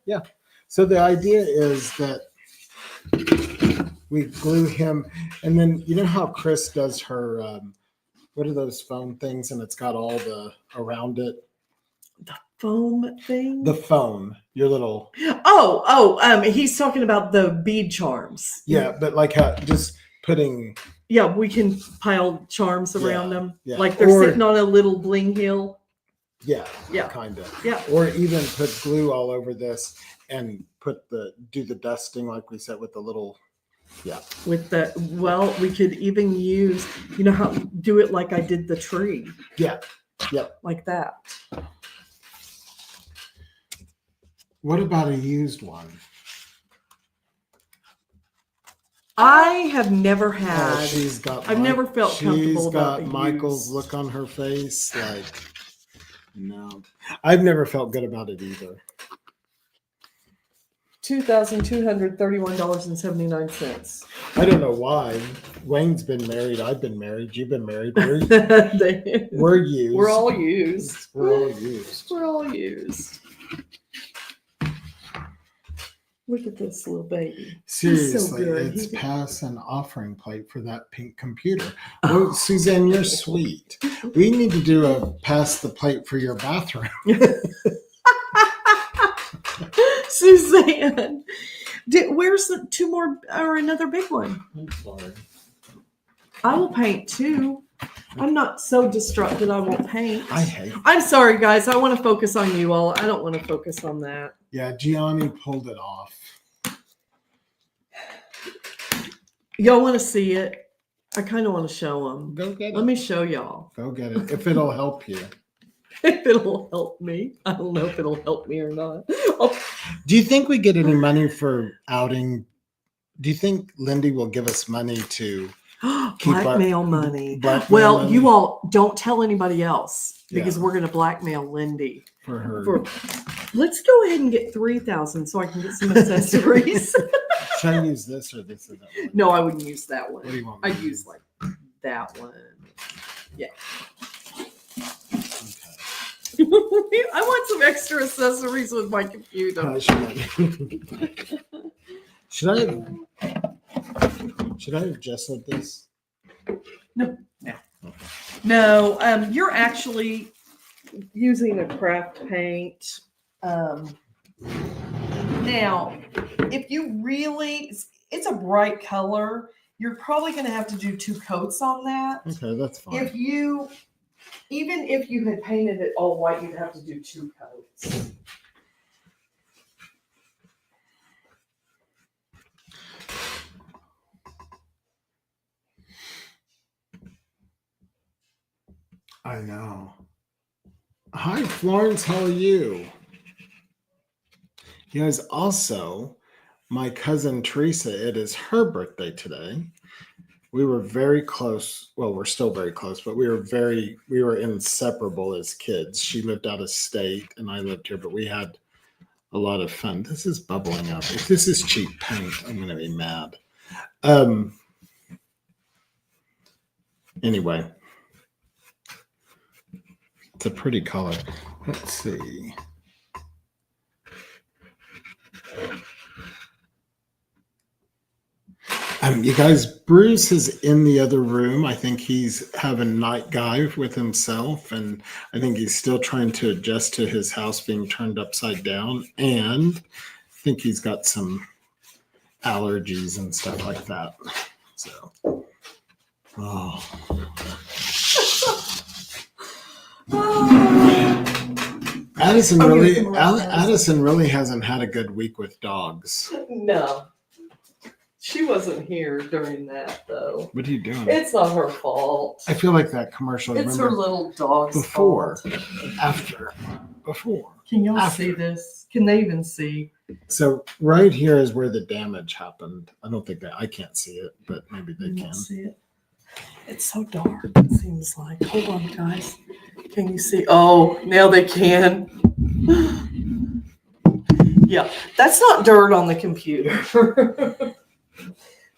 So the idea is that we glue him, and then you know how Kris does her, what are those foam things, and it's got all the around it? The foam thing? The foam, your little. He's talking about the bead charms. Yeah, but like just putting. Yeah, we can pile charms around them. Yeah. Like they're sitting on a little bling hill. Yeah. Yeah. Kind of. Yeah. Or even put glue all over this and do the dusting like we said with the little. Yeah. We could even use, do it like I did the tree. Yeah. Yep. Like that. What about a used one? I have never had. I've never felt comfortable about She's got Michael's look on her face. Like, no, I've never felt good about it either. $2,231.79. I don't know why. Wayne's been married. I've been married. You've been married. We're used. We're all used. We're all used. We're all used. Look at this little baby. Seriously, so good. It's pass an offering plate for that pink computer. Oh, Suzanne, you're sweet. We need to do a pass the plate for your bathroom. Suzanne, where's the 2 more or another big one? I'm sorry. I will paint 2. I'm not so distraught that I won't paint. I'm sorry, guys. I want to focus on you all. I don't want to focus on that. Yeah, Gianni pulled it off. Y'all want to see it? I kind of want to show them. Go get it. Let me show y'all. Go get it. If it'll help you. If it'll help me. I don't know if it'll help me or not. Do you think we get any money for outing? Do you think Lindy will give us money to blackmail money? Blackmail money? You all don't tell anybody else because Yeah. we're going to blackmail Lindy. For her. Let's go ahead and get 3,000 so I can get some accessories. Should I use this or this or that one? No, I wouldn't use that one. What do you want? I'd use like that one. Yeah. Okay. I want some extra accessories with my computer. Should I have gessoed this? No, you're actually using a craft paint. Now, if you really, it's a bright color, you're probably going to have to do 2 coats on that. Okay, that's fine. Even if you had painted it all white, you'd have to do 2 coats. I know. Hi, Florence. How are you? You guys, also, my cousin Teresa, it is her birthday today. We were very close. Well, we're still very close, but we were inseparable as kids. She lived out of state and I lived here, but we had a lot of fun. This is bubbling up. If this is cheap paint, I'm going to be mad. Anyway, It's a pretty color. Let's see. You guys, Bruce is in the other room. I think he's having night guy with himself, and I think he's still trying to adjust to his house being turned upside down. And I think he's got some allergies and stuff like that. So, Addison really hasn't had a good week with dogs. No. She wasn't here during that, though. What are you doing? It's not her fault. I feel like that commercial. It's her little dog's fault. After. Before. Can y'all see this? Can they even see? So right here is where the damage happened. I don't think I can't see it, but maybe they can. See it. It's so dark, it seems like. Hold on, guys. Can you see? Oh, now they can. Yeah, that's not dirt on the computer.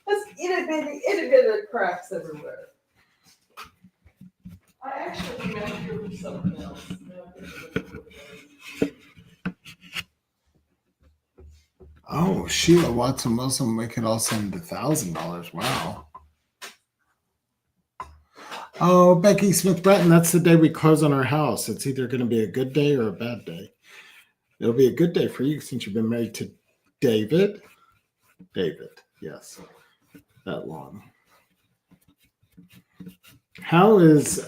That's itty bitty cracks everywhere. I actually measured something else. Oh, Sheila Watson Wilson, we could all send $1,000. Wow. Oh, Becky Smith Bratton, that's the day we close on our house. It's either going to be a good day or a bad day. It'll be a good day for you since you've been married to David. David, yes. That long. How is,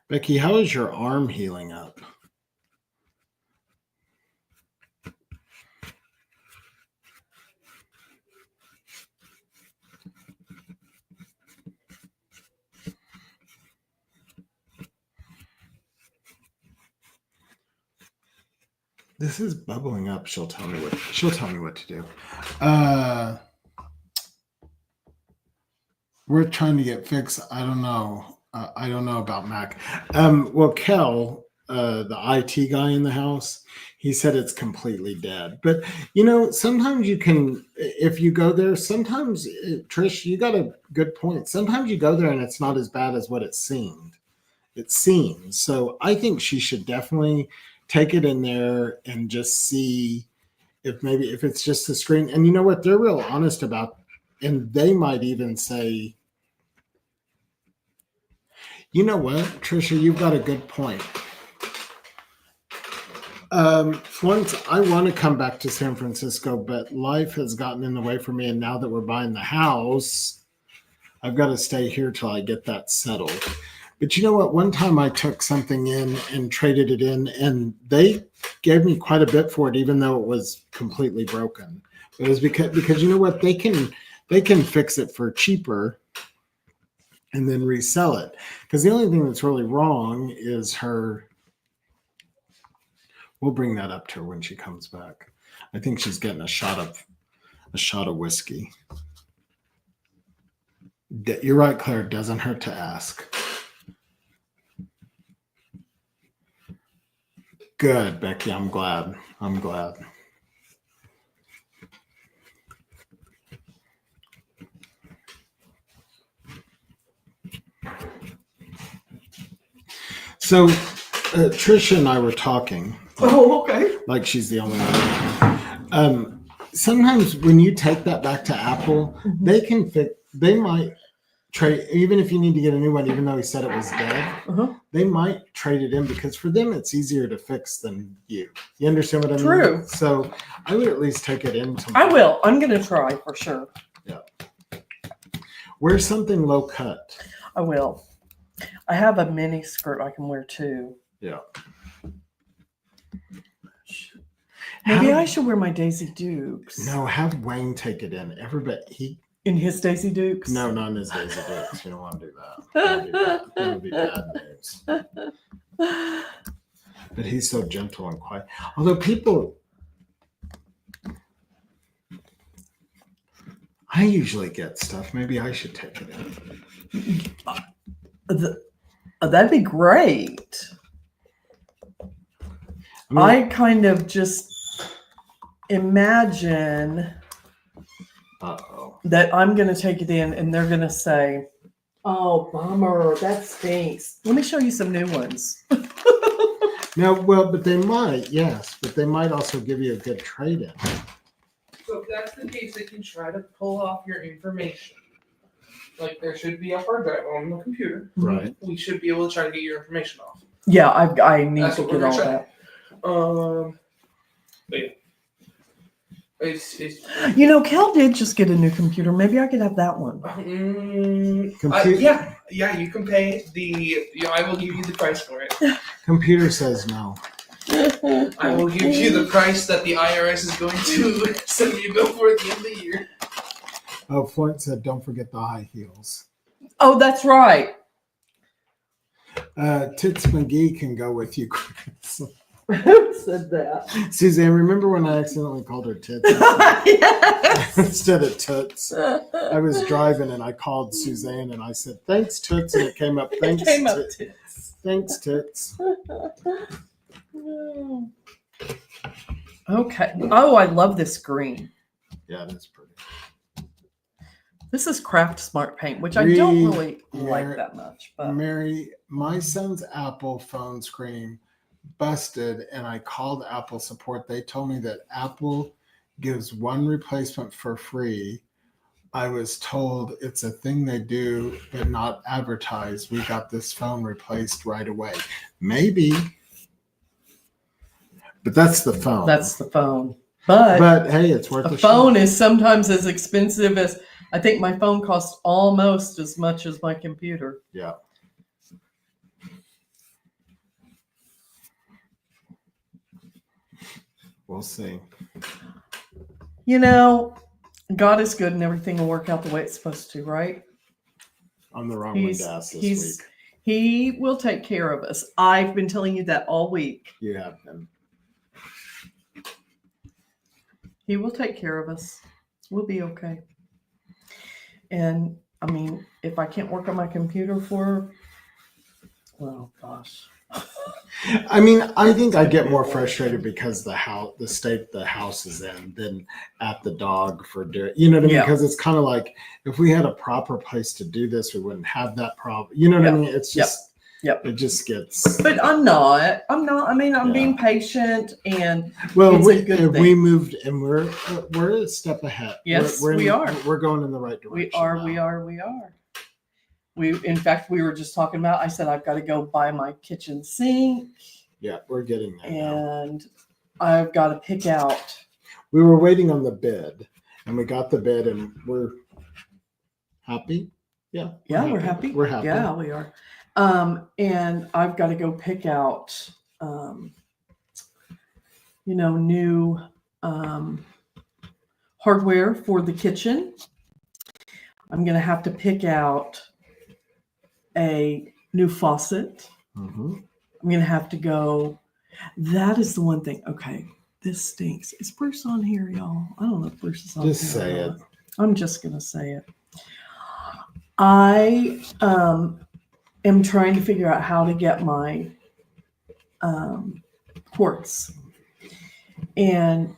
Becky, how is your arm healing up? This is bubbling up. She'll tell me what to do. We're trying to get fixed. I don't know. I don't know about Mac. Well, Kel, the IT guy in the house, he said it's completely dead. But sometimes you can, if you go there. Sometimes, Trish, you got a good point. Sometimes you go there and it's not as bad as what it seemed. It seems. So I think she should definitely take it in there and just see if it's just the screen. And you know what? They're real honest about, and they might even say, you know what, Trisha, you've got a good point. Once I want to come back to San Francisco, but life has gotten in the way for me. And now that we're buying the house, I've got to stay here till I get that settled. But you know what? One time I took something in and traded it in, and they gave me quite a bit for it, even though it was completely broken. It was because you know what? They can fix it for cheaper and then resell it. Because the only thing that's really wrong is her. We'll bring that up to her when she comes back. I think she's getting a shot of whiskey. You're right, Claire. It doesn't hurt to ask. Good, Becky. I'm glad. So, Trisha and I were talking. Oh, okay. Like she's the only one. Sometimes when you take that back to Apple, they can fix. They might trade, even if you need to get a new one, even though he said it was dead. They might trade it in because for them it's easier to fix than you. You understand what I mean? True. So I would at least take it in. I will. I'm going to try for sure. Yeah. Wear something low cut. I will. I have a mini skirt I can wear too. Yeah. Maybe I should wear my Daisy Dukes. No, have Wayne take it in. Everybody, in his Daisy Dukes? No, not in his Daisy Dukes. You don't want to do that. That would be bad news. But he's so gentle and quiet. Although people, I usually get stuff. Maybe I should take it in. That'd be great. I kind of just imagine that I'm going to take it in and they're going to say, Oh, bummer. That stinks. Let me show you some new ones. No, well, but they might, yes, but they might also give you a good trade-in. So if that's the case, they can try to pull off your information. Like there should be a hard drive on the computer. Right. We should be able to try to get your information off. Yeah, I need That's to what get we're all gonna that. But yeah. It's Kel did just get a new computer. Maybe I could have that one. yeah, you can pay I will give you the price for it. Computer says no. I will give you the price that the IRS is going to send me a bill for at the end of the year. Oh, Flint said, don't forget the high heels. Oh, that's right. Tits McGee can go with you, Kris. Who said that? Suzanne, remember when I accidentally called her tits Yes. instead of toots? I was driving and I called Suzanne and I said, thanks, toots, and it came up, thanks, tits. Thanks, tits. Okay. Oh, I love this green. Yeah, that's pretty. This is Craft Smart Paint, which I don't really like that much. But Mary, my son's Apple phone screen busted and I called Apple support. They told me that Apple gives one replacement for free. I was told it's a thing they do, but not advertised. We got this phone replaced right away. Maybe. But that's the phone. That's the phone. But hey, it's worth a phone is sometimes as expensive as, I think my phone costs almost as much as my computer. Yeah. We'll see. God is good and everything will work out the way it's supposed to, right? I'm the wrong one to ask this week. He will take care of us. I've been telling you that all week. You have been. He will take care of us. We'll be okay. And I mean, if I can't work on my computer well, gosh. I mean, I think I get more frustrated because the state the house is in than at the dog for doing. You know what I mean? Yeah. Because it's kind of like if we had a proper place to do this, we wouldn't have that problem. You know what I mean? It's just, it just gets. But I'm not. I mean, I'm being patient and. Well, it's we moved and we're a step ahead. Yes, we are. We're going in the right direction. We are. In fact, we were just talking about, I said, I've got to go buy my kitchen sink. Yeah, we're getting there. And I've got to pick out. We were waiting on the bid and we got the bid and we're happy. Yeah. We're happy. We're happy. Yeah, we are. And I've got to go pick out, new hardware for the kitchen. I'm going to have to pick out a new faucet. Mm-hmm. I'm going to have to go. That is the one thing. Okay, this stinks. Is Bruce on here, y'all? I don't know if Bruce is on here. Just say it. I'm just going to say it. I am trying to figure out how to get my quartz. And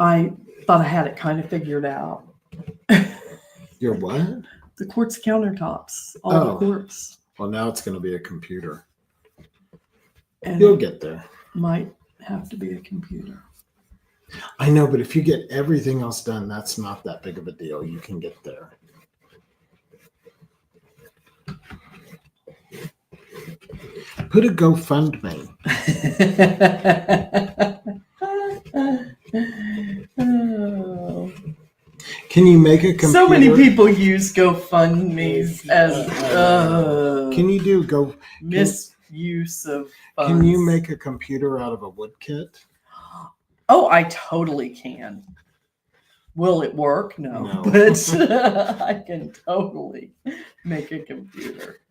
I thought I had it kind of figured out. Your what? The quartz countertops, all the quartz. Well, now it's going to be a computer. And you'll get there. Might have to be a computer. I know, but if you get everything else done, that's not that big of a deal. You can get there. Put a GoFundMe. Oh. Can you make a computer? So many people use GoFundMe's as Can you do misuse of funds. Can you make a computer out of a wood kit? Oh, I totally can. Will it work? No. But I can totally make a computer.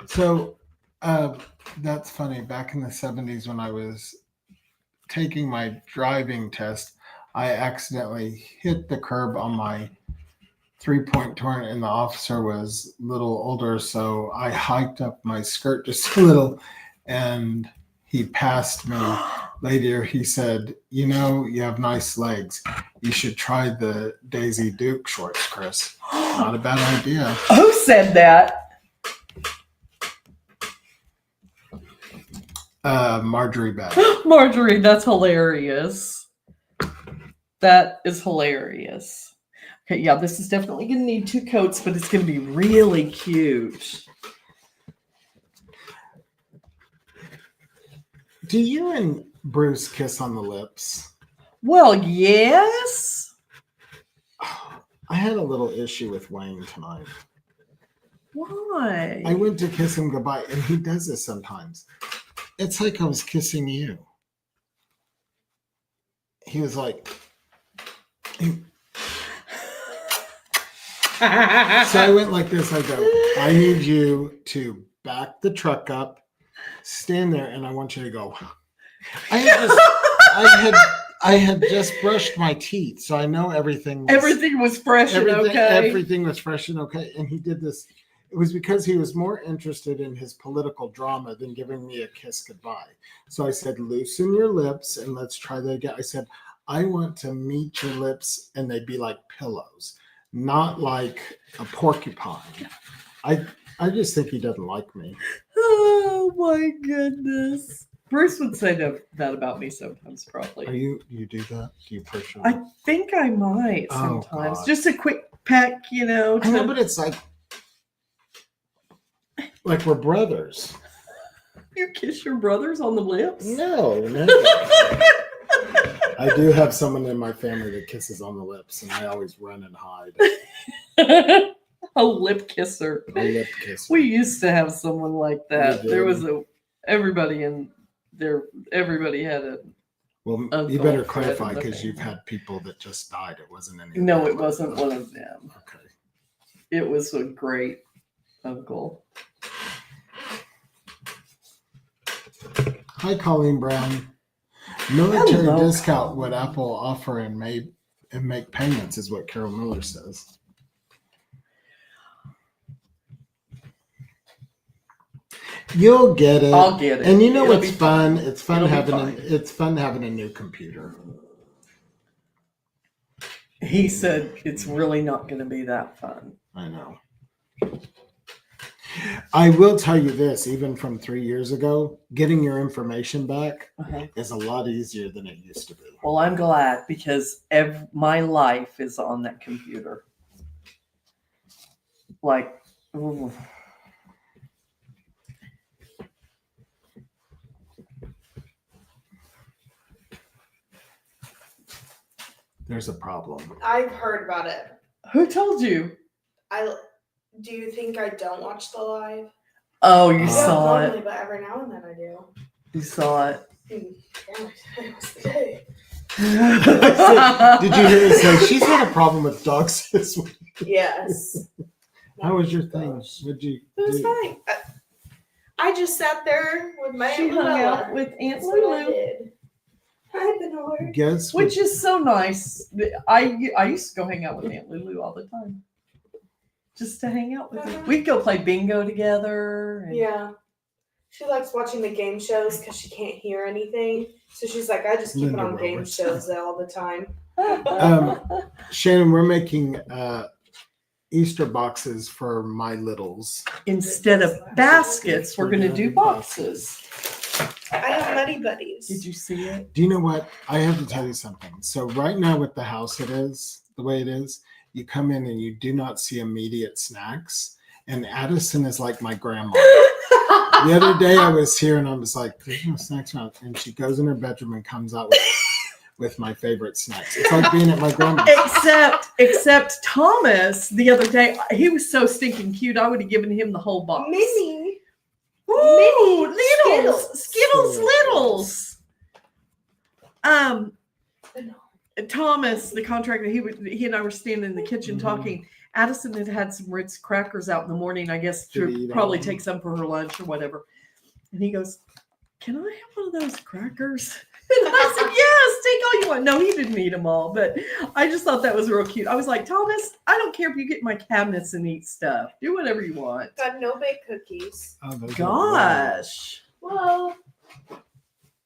So that's funny. Back in the 70s when I was taking my driving test, I accidentally hit the curb on my 3-point turn and the officer was a little older. So I hiked up my skirt just a little and he passed me. Later, he said, you have nice legs. You should try the Daisy Duke shorts, Kris. Not a bad idea. Who said that? Marjorie Beth. Marjorie, that's hilarious. That is hilarious. Okay, yeah, this is definitely going to need 2 coats, but it's going to be really cute. Do you and Bruce kiss on the lips? Well, yes. I had a little issue with Wayne tonight. Why? I went to kiss him goodbye, and he does this sometimes. It's like I was kissing you. He was like... So I went like this. I go, I need you to back the truck up, stand there, and I want you to go. I had just brushed my teeth, so I know everything was fresh and okay. Everything was fresh and okay. And he did this. It was because he was more interested in his political drama than giving me a kiss goodbye. So I said, loosen your lips and let's try that again. I said, I want to meet your lips and they'd be like pillows, not like a porcupine. I just think he doesn't like me. Oh my goodness. Bruce would say that about me sometimes, probably. You do that? Do you push it? I think I might sometimes. God. Just a quick peck, I know, but it's like we're brothers. You kiss your brothers on the lips? No, never. I do have someone in my family that kisses on the lips, and I always run and hide. A lip kisser. A lip kisser. We used to have someone like that. We There did. was everybody had a. Well, you better clarify because you've had people that just died. It wasn't any. No, it wasn't one of them. Okay. It was a great uncle. Hi, Colleen Brown. Military Hello, discount would Apple offer and make payments is what Carol Miller says. You'll get it. I'll get it. And you know It'll what's be fun? fine. It's fun It'll be it's fun having a new computer. He said it's really not going to be that fun. I know. I will tell you this, even from 3 years ago, getting your information back is a lot easier than it used to be. Well, I'm glad because my life is on that computer. Like, ooh. There's a problem. I've heard about it. Who told you? Do you think I don't watch the live? Oh, you Yeah, saw normally, it. but every now and then I do. You saw it. Damn, today was the day. Did you hear me say she's had a problem with dogs this week? Yes. How was your thing? What'd you It was do? fine. I just sat there with my She Aunt hung Luella. out with Aunt That's what I Lulu, did. Hi, Benor. Guess what? which is so nice. I used to go hang out with Aunt Lulu all the time, just to hang out with her. We'd go play bingo together. And Yeah. She likes watching the game shows because she can't hear anything. So she's like, I just keep Linda it on game Roberts. shows all the time. Shannon, we're making Easter boxes for my littles. Instead of baskets, we're going to do boxes. I have Muddy Buddies. Did you see it? Do you know what? I have to tell you something. So right now with the house it is, the way it is, you come in and you do not see immediate snacks. And Addison is like my grandma. The other day I was here and I was like, there's no snacks around. And she goes in her bedroom and comes out with my favorite snacks. It's like being at my grandma's. Except Thomas, the other day, he was so stinking cute. I would have given him the whole box. Mini. Ooh, Mini Skittles, Littles. Thomas, the contractor, he and I were standing in the kitchen talking. Addison had some Ritz crackers out in the morning, I guess, to probably take some for her lunch or whatever. And he goes, "Can I have one of those crackers?" And I said, "Yes, take all you want." No, he didn't eat them all, but I just thought that was real cute. I was like, "Thomas, I don't care if you get in my cabinets and eat stuff. Do whatever you want." Got no baked cookies. Oh, those are Gosh. Well,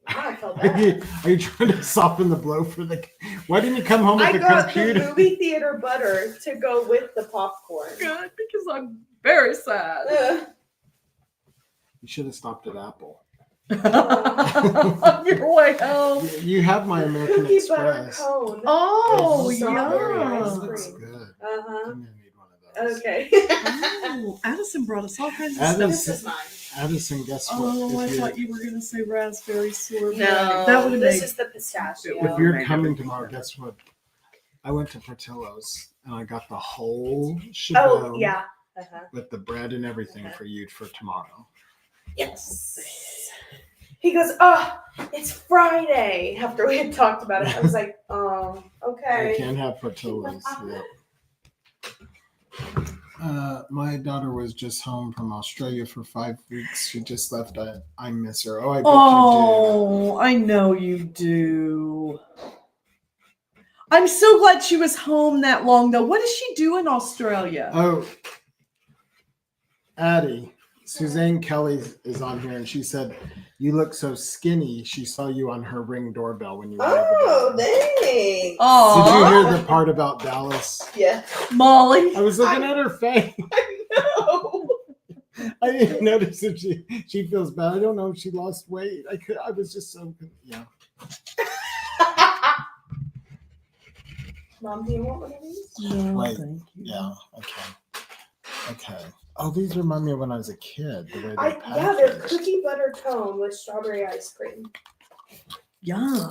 I felt great. bad. Are you trying to soften the blow for the Why didn't you come home with I the got computer? the movie theater butter to go with the popcorn. Good, because I'm very sad. You should have stopped at Apple. On your way home. You have my American Cookie butter Express. cone. Oh, Strawberry yeah. ice That looks cream. good. Uh-huh. I'm gonna need one of those. Okay. Oh, Addison brought us all kinds of Addison- This stuff. is mine. Addison, guess what? Oh, I If you're- thought you were going to say raspberry sorbet. No, that would have this made. is the pistachio. It If you're Maybe coming everything tomorrow, better. guess what? I went to Portillo's and I got the whole Oh, shebang yeah. Uh-huh. with the bread and everything for you for tomorrow. Yes. He goes, oh, it's Friday. After we had talked about it, I was like, oh, I okay. can't have Portillo's. Yep. My daughter was just home from Australia for 5 weeks. She just left. I miss her. Oh, I bet Oh, I know you do. I'm so glad she was home that long, though. What does she do in Australia? you do. Oh, Addie, Suzanne Kelly is on here, and she said, "You look so skinny." She saw you on her Ring doorbell when you were Oh, over there. thanks. Oh, Did you hear the part about Dallas? Yeah. Molly. I was looking at her face. No. I didn't notice if she feels bad. I don't know if she lost weight. I was just so yeah. Mom, do you want one of these? No, Wait, thank you. Yeah. Okay. Oh, these remind me of when I was a kid. The way they're Yeah, they're packaged. cookie butter cone with strawberry ice cream. Yum.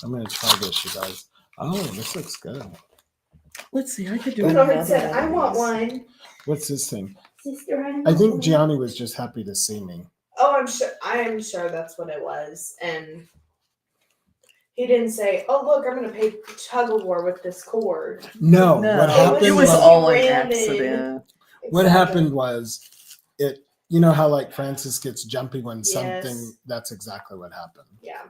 I'm gonna try this, you guys. Oh, this looks good. Let's see. I could do Bernard another said, one I of want these. one. What's this thing? Sister, I I want think one. Gianni was just happy to see me. Oh, I am sure that's what it was. And he didn't say, oh, look, I'm going to play tug of war with this cord. No, No, what happened it was was, all an Ran in. accident. what Exactly. happened was it. You know how like Francis gets jumpy when Yes. something. That's exactly what happened. Yeah.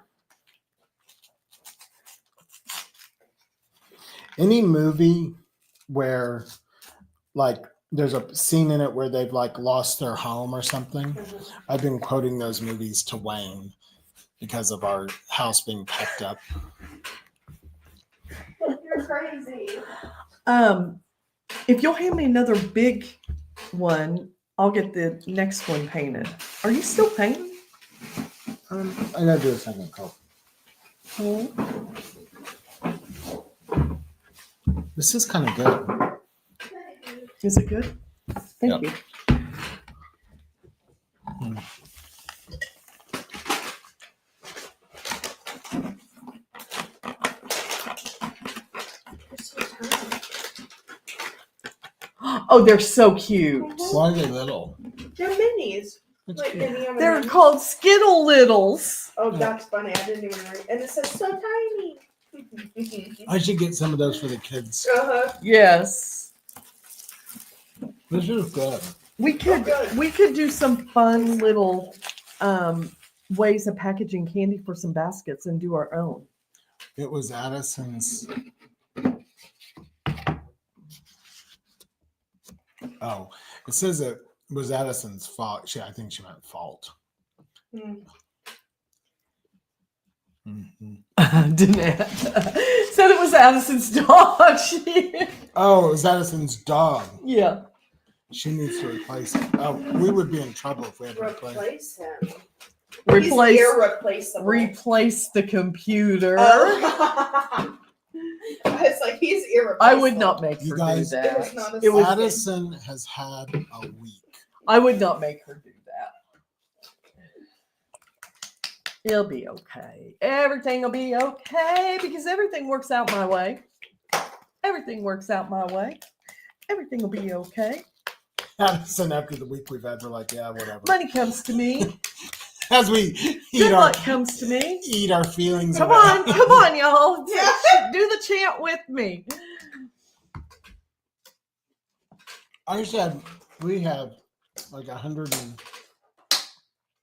Any movie where like there's a scene in it where they've like lost their home or something. I've been quoting those movies to Wayne because of our house being packed up. You're crazy. If you'll hand me another big one, I'll get the next one painted. Are you still painting? I gotta do a second coat. This is kind of good. Is it good? Thank you. You're so tiny. Oh, they're so cute. Why are they little? They're minis. That's Like cute. any other They're mini. called Skittle Littles. Oh, that's funny. I didn't even read. And it says so tiny. I should get some of those for the kids. Uh-huh. Yes. This is good. We could good. we could do some fun little ways of packaging candy for some baskets and do our own. It was Addison's. Oh, it says it was Addison's fault. I think she meant fault. Mm. Mhm. Didn't it? Said it was Addison's dog. Oh, it was Addison's dog. Yeah. She needs to replace it. Oh, we would be in trouble if we had to replace. Replace him. Replace He's irreplaceable. replace the computer. Oh. It's like he's irreplaceable. I would not make You her guys- do It that. was not a It was- Addison has had a week. I would not make her do that. It'll be okay. Everything will be okay because everything works out my way. Everything works out my way. Everything will be okay. Addison, after the week we've had, they're like, yeah, whatever. Money comes to me. As we Good luck comes to me. eat our feelings. Come away. on, come on, y'all. Do the chant with me. I said we have like 100 and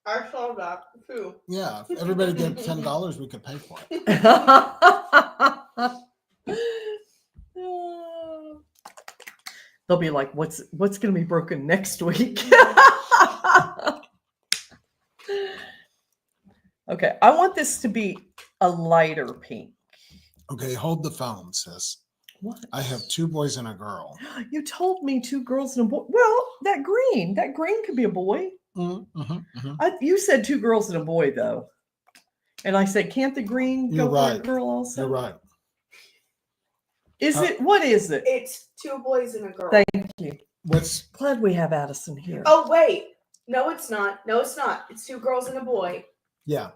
I saw that too. yeah. If everybody gave $10, we could pay for it. They'll be like, what's going to be broken next week? Okay, I want this to be a lighter pink. Okay, hold the phone, sis. What? I have 2 boys and a girl. You told me 2 girls and a boy. Well, that green could be a boy. You said 2 girls and a boy, though. And I said, can't the green You're go for right. a girl also? You're right. Is it? What is it? It's 2 boys and a girl. Thank you. What's Glad we have Addison here. Oh wait, no, it's not. No, it's not. It's 2 girls and a boy. yeah?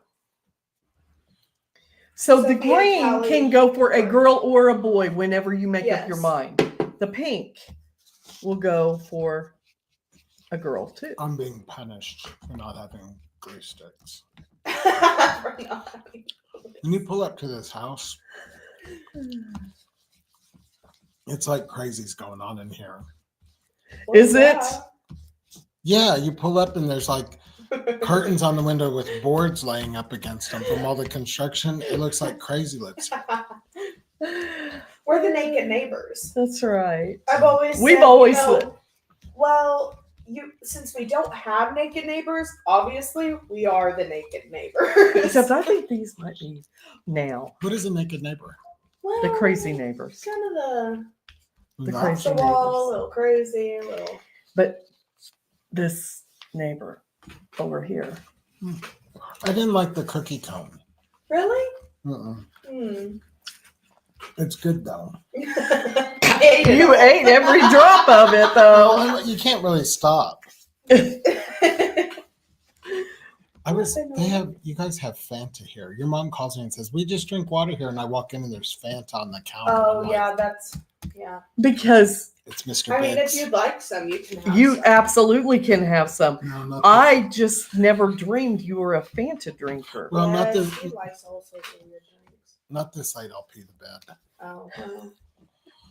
So the Sophia, green Callie, can go for a or- girl or a boy whenever you make up your Yes. mind. The pink will go for a girl too. I'm being punished for not having glue sticks. For not having- When you pull up to this house, it's like crazy's going on in here. Is it? Yeah, you pull up and there's like curtains on the window with boards laying up against them from all the construction. It looks like crazy lights. We're the naked neighbors. That's right. We've We've always said- well, since we don't have naked neighbors, obviously we are the naked neighbors. Except I think these might be now What is a naked neighbor? well, the crazy neighbors. kind of The Not- crazy the wall, a neighbors. little crazy, a little. But this neighbor over here. I didn't like the cookie cone. Really? Mm-mm. It's good though. I ate it You all. ate every drop of it though. Well, you can't really stop. You guys have Fanta here. Your mom calls me and says, we just drink water here. And I walk in and there's Fanta on the counter. Oh I'm yeah, like, yeah. Because It's Mr. I mean, if Biggs. you'd like some, you can have you some. absolutely can have some. No, not I just never dreamed you were a Fanta drinker. Well, not Yes, the- he likes all sorts of weird drinks. not this side. I'll pee the bed. Oh, well,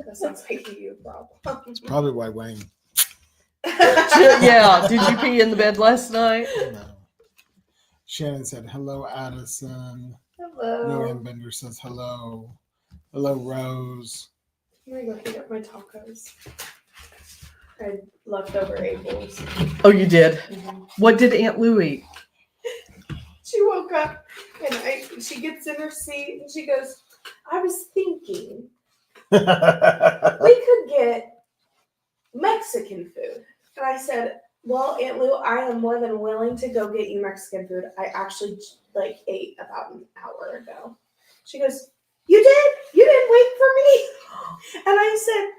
that sounds like a you problem. Probably why Wayne. Yeah. Did you pee in the bed last night? No. Shannon said, hello, Addison. Hello. Luann Bender says, hello. Hello, Rose. I'm gonna go heat up my tacos. I had leftover apples. Oh, you did. What did Aunt Lou eat? She woke up and she gets in her seat and she goes, I was thinking we could get Mexican food. And I said, well, Aunt Lou, I am more than willing to go get you Mexican food. I actually ate about an hour ago. She goes, you did? You didn't wait for me? And I said,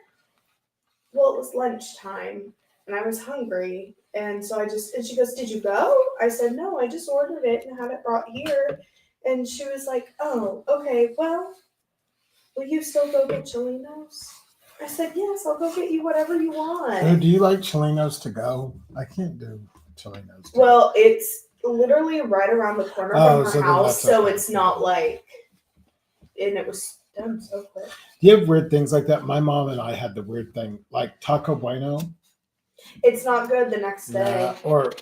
well, it was lunchtime and I was hungry. And so and she goes, did you go? I said, no, I just ordered it and had it brought here. And she was like, oh, okay, well, will you still go get Cholinos? I said, yes, I'll go get you whatever you want. Oh, do you like Cholinos to go? I can't do Cholinos. To Well, it's literally right around the corner Oh, from so her then house, that's so okay. it's not like, and it was done so quick. Do you have weird things like that? My mom and I had the weird thing, like Taco Bueno. It's not good the next day. Or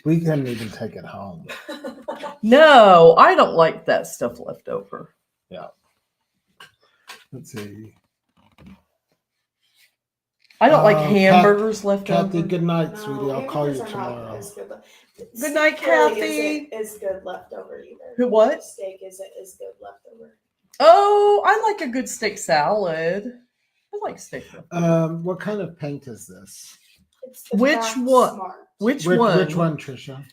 we couldn't even take it home. No, I don't like that stuff left over. Let's see. I don't like Oh, hamburgers left Kathy, over. good night, No, sweetie. I'll call you hamburgers are not tomorrow. as good. Good night, Steak really Kathy. isn't as good leftover either. Who, what? Steak isn't as good leftover. Oh, I like a good steak salad. I like steak. What kind of paint is this? It's the Which Kraft one? Smart. Which Which one? Which one, Trisha?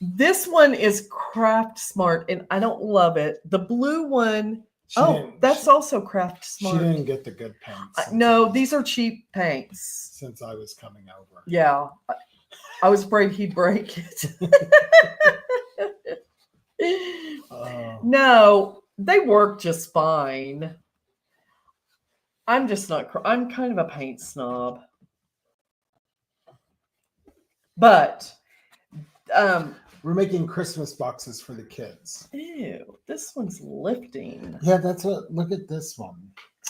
This one is Craft Smart, and I don't love it. The blue one, She oh, didn't- that's she, also Craft she Smart. didn't get the good paint. No, these are cheap paints. Since I was coming over. Yeah, I was afraid he'd break it. Oh. No, they work just fine. I'm just not. I'm kind of a paint snob. But, We're making Christmas boxes for the kids. ew, this one's lifting. Yeah, that's what. Look at this one.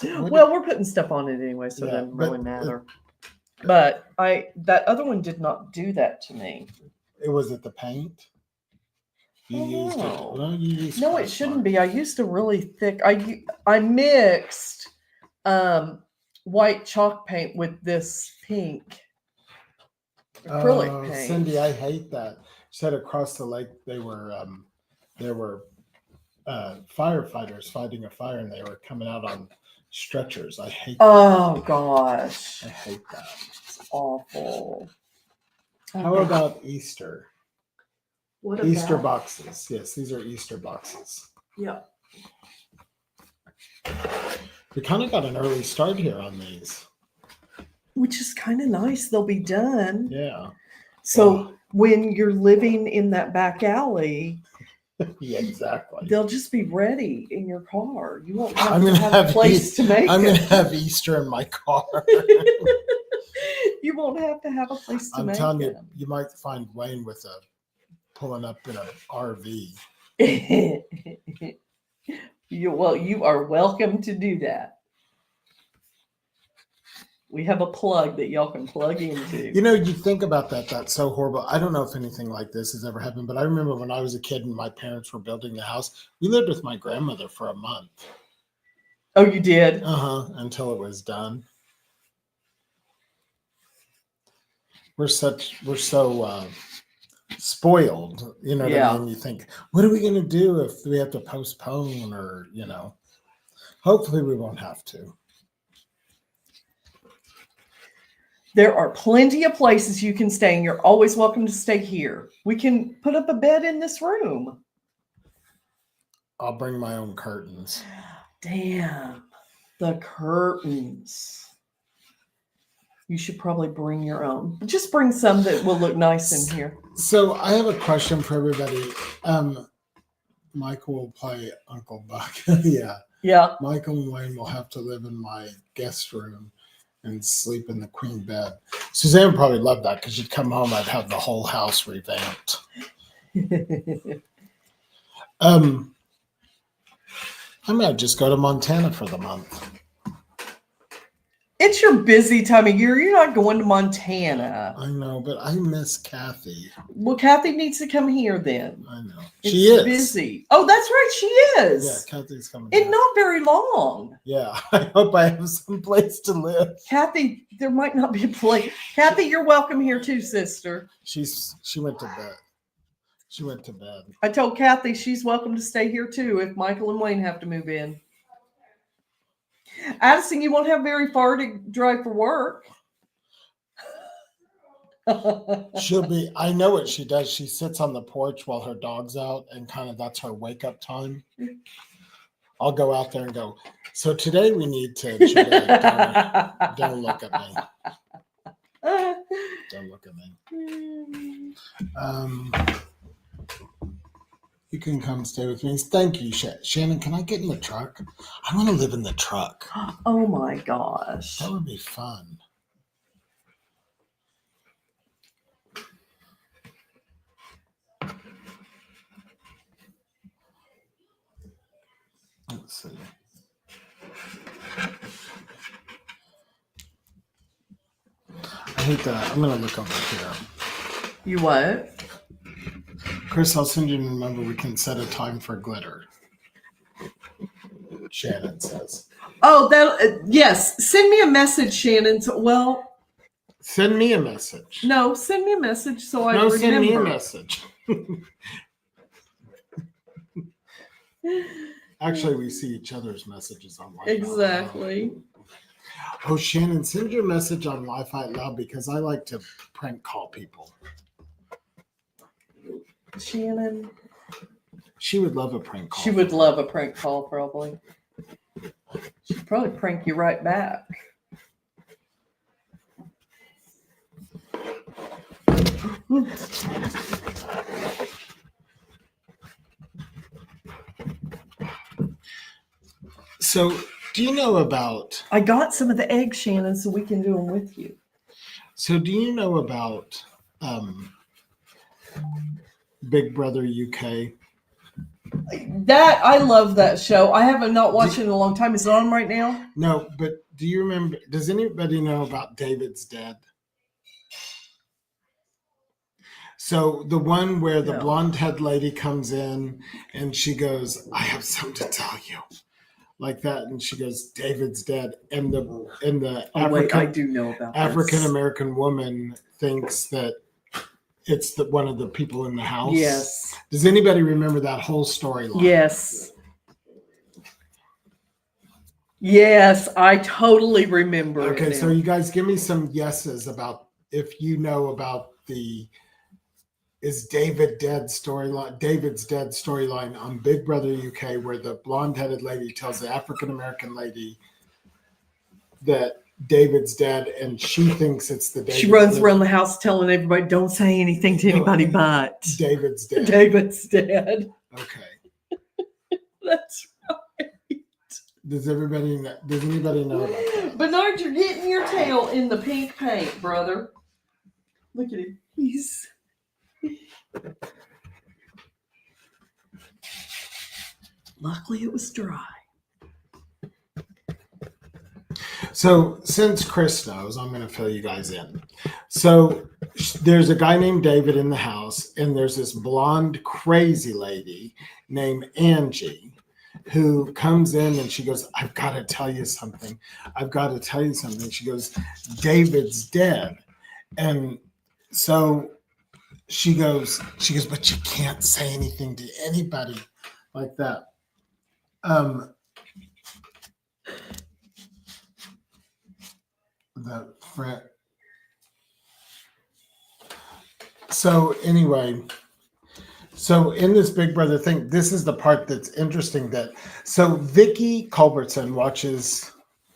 What Well, we're putting stuff on it anyway, so it Yeah, doesn't really but matter. But that other one did not do that to me. It was it the paint? You used it. No. Well, you used No, it Craft shouldn't Smart. be. I used a really thick. I mixed white chalk paint with this pink acrylic Oh, paint. Cindy, I hate that. She said across the lake they were firefighters fighting a fire, and they were coming out on stretchers. I hate that. Oh gosh, I hate that. it's awful. How about Easter? What Easter about? boxes. Yes, these are Easter boxes. Yeah. We kind of got an early start here on these. Which is kind of nice. They'll be done. Yeah. So when you're living in that back alley, Yeah, exactly. they'll just be ready in your car. You won't I'm have gonna to have a have place to make I'm it. going to have Easter in my car. You won't have to have a place to I'm make telling you, it. you might find Wayne with pulling up in an RV. You are welcome to do that. We have a plug that y'all can plug into. You know, you think about that. That's so horrible. I don't know if anything like this has ever happened, but I remember when I was a kid and my parents were building the house, we lived with my grandmother for a month. Oh, you did? Until it was done. We're so spoiled, you know what Yeah. I mean? You think, what are we going to do if we have to postpone or, hopefully we won't have to. There are plenty of places you can stay, and you're always welcome to stay here. We can put up a bed in this room. I'll bring my own curtains. Damn, the curtains. You should probably bring your own. Just bring some that will look nice in here. So I have a question for everybody. Michael will play Uncle Buck. Yeah. Yeah. Michael and Wayne will have to live in my guest room and sleep in the queen bed. Suzanne would probably love that because you'd come home, I'd have the whole house revamped. I might just go to Montana for the month. It's your busy time of year. You're not going to Montana. I know, but I miss Kathy. Well, Kathy needs to come here then. I know. It's She is busy. Oh, that's right. She is. Yeah, Kathy's coming. And back. not very long. Yeah, I hope I have some place to live. Kathy, there might not be a place. Kathy, you're welcome here too, sister. She went to bed. She went to bed. I told Kathy she's welcome to stay here too if Michael and Wayne have to move in. Addison, you won't have very far to drive for work. She'll be, I know what she does. She sits on the porch while her dog's out and that's her wake up time. I'll go out there and go, so today we need to, she'll be like, don't look at me. Don't look at me. You can come stay with me. Thank you, Shannon. Can I get in the truck? I want to live in the truck. Oh my gosh. That would be fun. Let's see. I hate that. I'm going to look over here. You what? Kris, I'll send you a number. We can set a time for glitter. Shannon says. Oh, yes. Send me a message, Shannon. Well, send me a message. No, send me a message so I remember. Send me a message. Actually, we see each other's messages on Wi-Fi. Exactly. Oh, Shannon, send your message on Wi-Fi loud because I like to prank call people. Shannon. She would love a prank call. She would love a prank call, probably. She'd probably prank you right back. So, do you know about... I got some of the eggs, Shannon, so we can do them with you. So, do you know about Big Brother UK? I love that show. I haven't not watched it in a long time. Is it on right now? No, but do you remember? Does anybody know about David's Dead? So the one where the blonde head lady comes in and she goes, "I have something to tell you," like that, and she goes, "David's dead," and the I do know about African American woman thinks that it's one of the people in the house. Yes. Does anybody remember that whole storyline? Yes. Yes, I totally remember. Okay, it so now. you guys give me some yeses about if you know about the is David's dead storyline on Big Brother UK, where the blonde-headed lady tells the African American lady that David's dead, and she thinks it's the David. She runs around the house telling everybody, "Don't say anything to anybody, but David's dead. David's dead." Okay. That's Does anybody know about that? Bernard, you're getting your tail in the pink paint, brother. Look at him. He's luckily it was dry. So since Kris knows, I'm going to fill you guys in. So there's a guy named David in the house, and there's this blonde crazy lady named Angie who comes in and she goes, I've got to tell you something. I've got to tell you something. She goes, David's dead. And so she goes, but you can't say anything to anybody like that. The friend. So anyway, so in this Big Brother thing, this is the part that's interesting. So Vicky Culbertson watches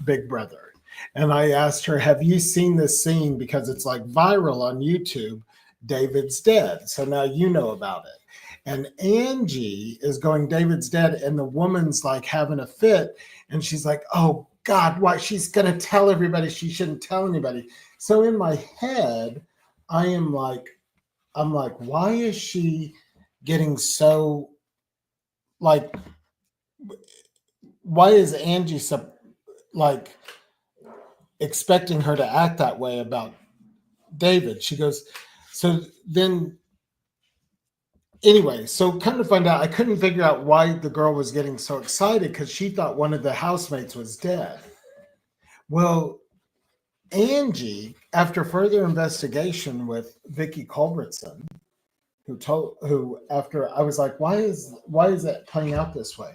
Big Brother, and I asked her, "Have you seen this scene? Because it's like viral on YouTube. David's dead, so now you know about it." And Angie is going, "David's dead," and the woman's like having a fit, and she's like, "Oh God, why she's gonna tell everybody she shouldn't tell anybody." So in my head, I'm like, why is she getting so like? Why is Angie so like expecting her to act that way about David? She goes, so then. Anyway, so come to find out, I couldn't figure out why the girl was getting so excited because she thought one of the housemates was dead. Well, Angie, after further investigation with Vicky Culbertson, who after I was like, why is that playing out this way?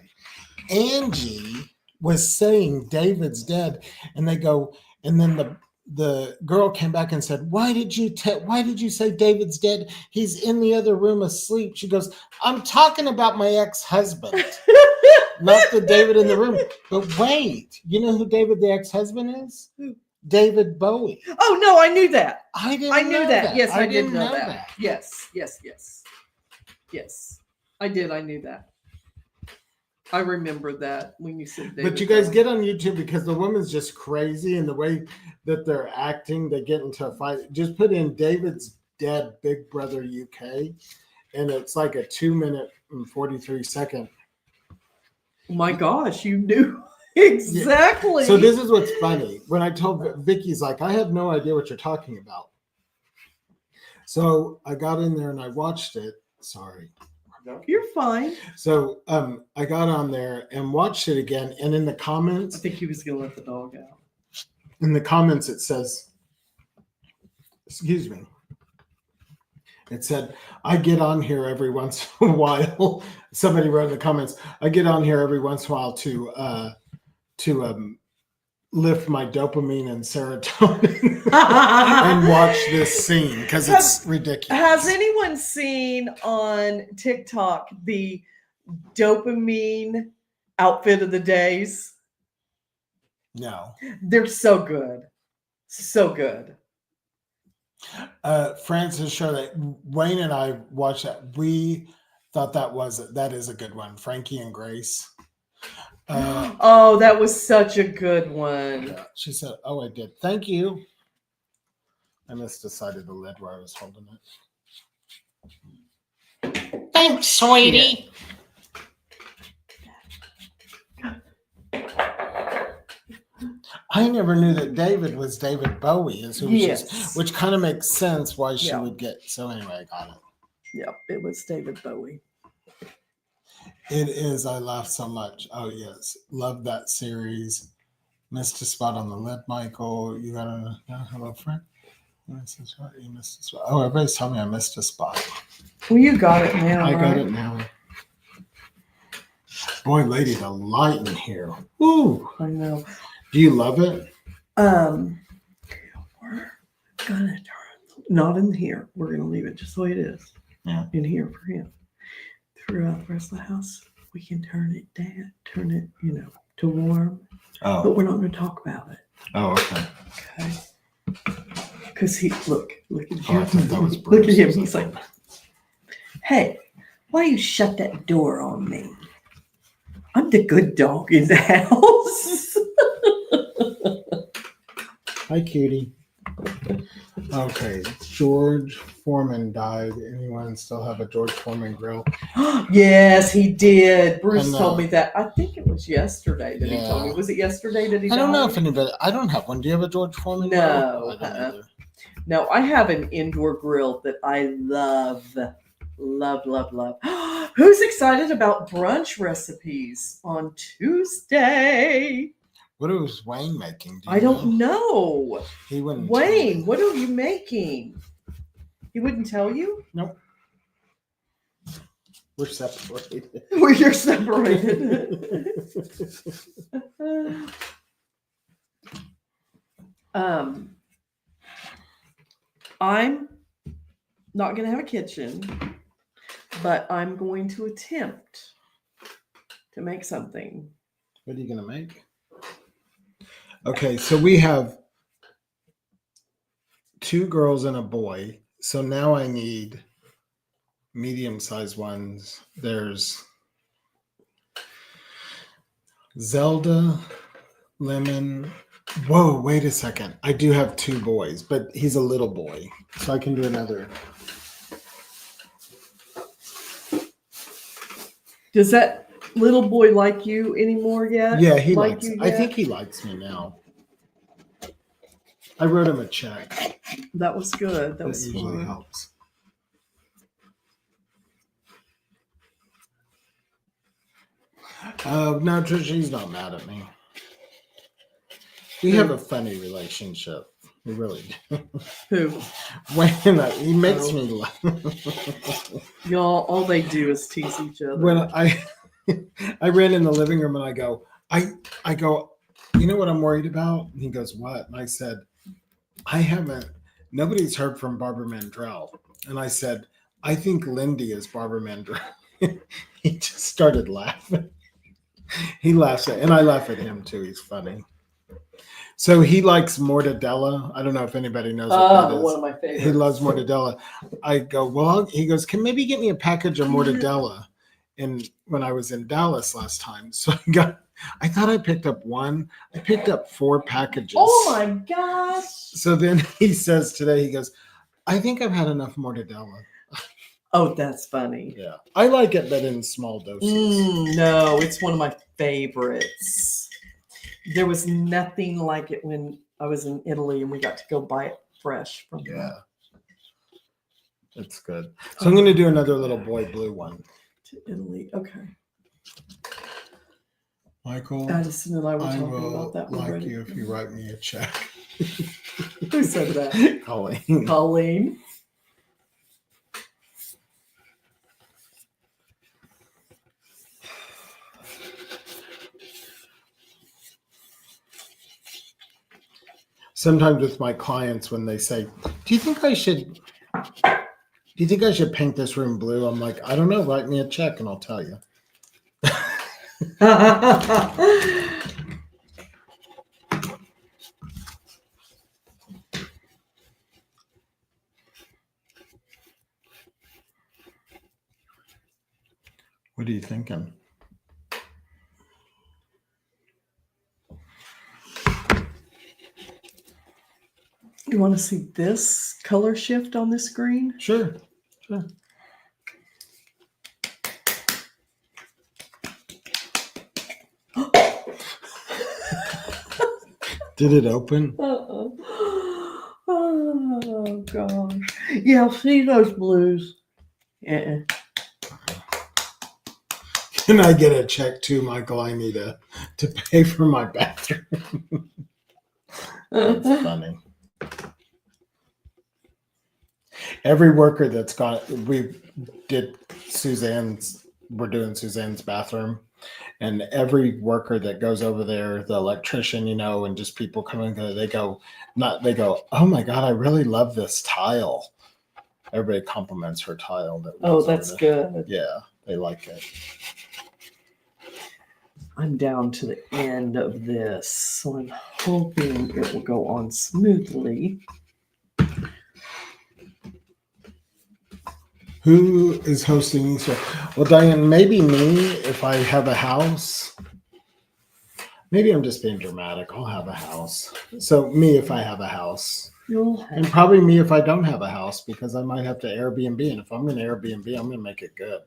Angie was saying David's dead, and they go, and then the girl came back and said, why did you say David's dead? He's in the other room asleep. She goes, I'm talking about my ex-husband, not the David in the room. But wait, you know who David the ex-husband is? Who? David Bowie. Oh no, I knew that. I knew that. Yes, I did didn't know that. Yes. I did. I knew that. I remember that when you said David. But you guys get on YouTube because the woman's just crazy, and the way that they're acting, they get into a fight. Just put in David's dead Big Brother UK, and it's like a 2-minute and 43-second. Oh my gosh, you knew exactly. So this is what's funny. When I told Vicky's like, I have no idea what you're talking about. So I got in there and I watched it. Sorry. You're fine. So I got on there and watched it again, and in the comments, I think he was going to let the dog out. In the comments, it says, excuse me. It said, I get on here every once in a while. Somebody wrote in the comments, I get on here every once in a while to lift my dopamine and serotonin and watch this scene because it's ridiculous. Has anyone seen on TikTok the dopamine outfit of the days? No. They're so good. So good. Francis showed that Wayne and I watched that. We thought that is a good one. Frankie and Grace. Oh, that was such a good one. She said, oh, I did. Thank you. I misdecided the lid where I was holding it. Thanks, sweetie. I never knew that David was David Bowie, Yes. which kind of makes sense why she Yeah. would get. So anyway, I got it. Yep, it was David Bowie. It is. I laughed so much. Oh, yes. Love that series. Missed a spot on the lid, Michael. You got a hello, friend? You missed a spot. Oh, everybody's telling me I missed a spot. Well, you got it now. I got right? it now. Boy, lady, the light in here. Ooh. I know. Do you love it? We're gonna turn not in here. We're gonna leave it just the way it is. Yeah. In here for him. Throughout the rest of the house, we can turn it down, turn it, to warm. But Oh. we're not gonna talk about it. Oh, okay. Okay. Because look at Oh, I him. thought that was Look at him. Bruce. He's like, hey, why you shut that door on me? I'm the good dog in the house. Hi, cutie. Okay. George Foreman died. Anyone still have a George Foreman grill? Yes, he did. Bruce I know. told me that. I think it was yesterday that he told me. Yeah. Was it yesterday that he died? I don't know if anybody. I don't have one. Do you have a George Foreman grill? No, I don't either. No, I have an indoor grill that I love. Love, love, love. Who's excited about brunch recipes on Tuesday? What was Wayne making? Do you I don't know. He wouldn't. tell Wayne, me. what are you making? He wouldn't tell you? Nope. We're separated. You're separated. I'm not going to have a kitchen, but I'm going to attempt to make something. What are you gonna make? Okay, so we have 2 girls and a boy. So now I need medium-sized ones. There's Zelda, Lemon. Whoa, wait a second. I do have 2 boys, but he's a little boy. So I can do another. Does that little boy like you anymore yet? Yeah, he Like likes you I yet? think he likes me now. I wrote him a check. That was good. That That was usually fun. helps. No, Trisha, he's not mad at me. We have a funny relationship. We really do. Who? When he makes Oh. me laugh. Y'all, all they do is tease each other. When I ran in the living room and I go, you know what I'm worried about? And he goes, what? And I said, nobody's heard from Barbara Mandrell. And I said, I think Lindy is Barbara Mandrell. He just started laughing. He laughs and I laugh at him too. He's funny. So he likes mortadella. I don't know if anybody knows what that is. One of my favorites. He loves mortadella. I go, well, he goes, can maybe get me a package of mortadella? And when I was in Dallas last time, so I thought I picked up one. I picked up 4 packages. Oh my gosh. So then he says today, he goes, I think I've had enough mortadella. Oh, that's funny. Yeah. I like it, but in small doses. No, it's one of my favorites. There was nothing like it when I was in Italy and we got to go buy it fresh from them. Yeah. It's good. So I'm going to do another little boy blue one. To Italy. Okay. Michael, Addison and I were I talking will about that like already. you if you write me a check. Who said that? Colleen. Colleen. Sometimes with my clients when they say, do you think I should paint this room blue? I'm like, I don't know, write me a check and I'll tell you. What are you thinking? You want to see this color shift on the screen? Sure. Sure. Did it open? Oh gosh. Yeah, see those blues. Yeah. Can I get a check too, Michael? I need to pay for my bathroom. That's funny. Every worker that's got, we did Suzanne's we're doing Suzanne's bathroom, and every worker that goes over there, the electrician, and just people coming there, they go, oh my God, I really love this tile. Everybody compliments her tile. That's good. Yeah, they like it. I'm down to the end of this, so I'm hoping it will go on smoothly. Who is hosting Easter? Well, Diane, maybe me if I have a house. Maybe I'm just being dramatic. I'll have a house. So me if I have a house. And probably me if I don't have a house, because I might have to Airbnb. And if I'm going to Airbnb, I'm going to make it good.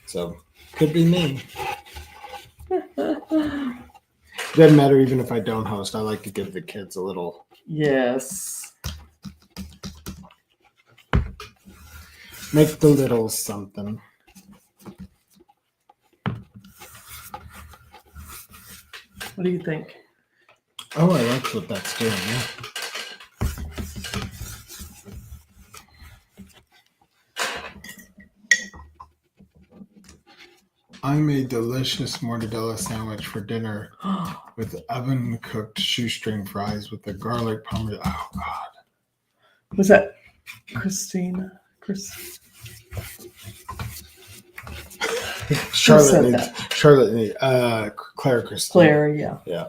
So could be me. Doesn't matter even if I don't host. I like to give the kids a little. Yes. Make the little something. What do you think? Oh, I like what that's doing. Yeah. I made delicious mortadella sandwich for dinner with oven cooked shoestring fries with the garlic pomegranate. Oh God! Was that Christina? Chris? Charlotte needs Claire Christine. Claire, yeah. Yeah.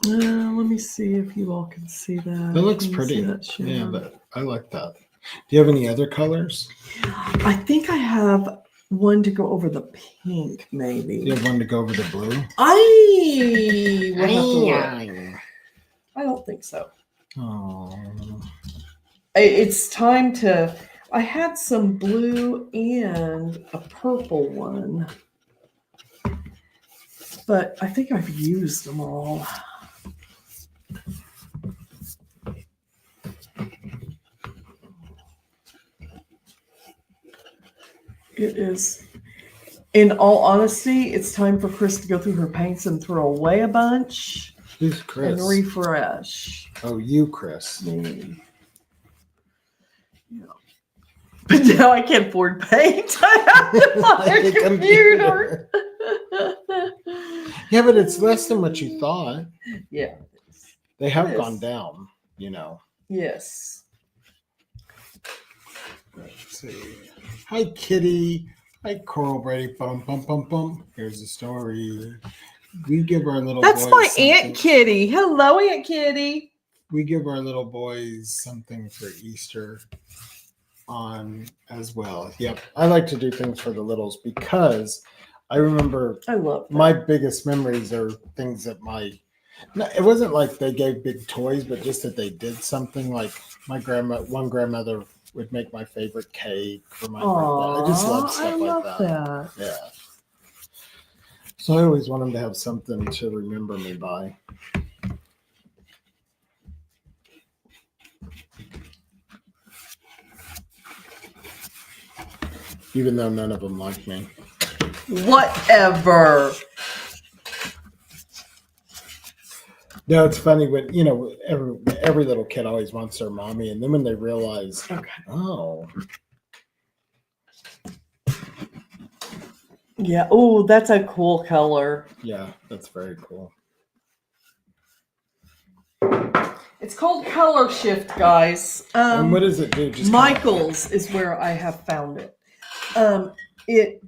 Let me see if you all can see that. That looks Can you pretty. see that shimmer? Yeah, but I like that. Do you have any other colors? I think I have one to go over the pink, maybe. Do you have one to go over the blue? I will have to look. I don't think so. Oh. It's time to. I had some blue and a purple one, but I think I've used them all. It is. In all honesty, it's time for Kris to go through her paints and throw away a bunch. Who's Kris? And refresh. Oh, you, Kris. Me. Yeah. But now I can't afford paint. I have to buy a computer. Yeah, but it's less than what you thought. Yeah. They have Yes. gone down, Yes. Let's see. Hi, Kitty. Hi, Coral Brady. Bum, bum, bum, bum. Here's the story. We give our little That's boys my something. Aunt Kitty. Hello, Aunt Kitty. We give our little boys something for Easter on as well. Yep. I like to do things for the littles because I remember I love that. my biggest memories are things that it wasn't like they gave big toys, but just that they did something. Like one grandmother would make my favorite cake for my birthday. I just love stuff like that. Yeah. So I always want them to have something to remember me by. Even though none of them like me. Whatever. No, it's funny when, every little kid always wants their mommy. And then when they realize, oh. Yeah. Oh, that's a cool color. Yeah, that's very cool. It's called Color Shift, guys. And what does it do? Just Michael's is where I have found it. It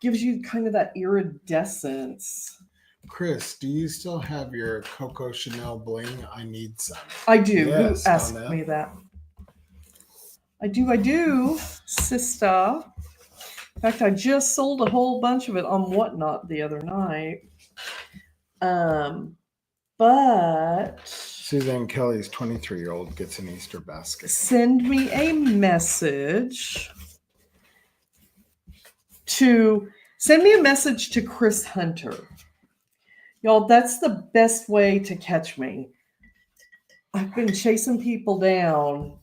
gives you kind of that iridescence. Kris, do you still have your Coco Chanel bling? I need some. I do. Yes, Who asked me that? I do, sister. In fact, I just sold a whole bunch of it on Whatnot the other night. But Suzanne Kelly's 23-year-old gets an Easter basket. send me a message to Kris Hunter. Y'all, that's the best way to catch me. I've been chasing people down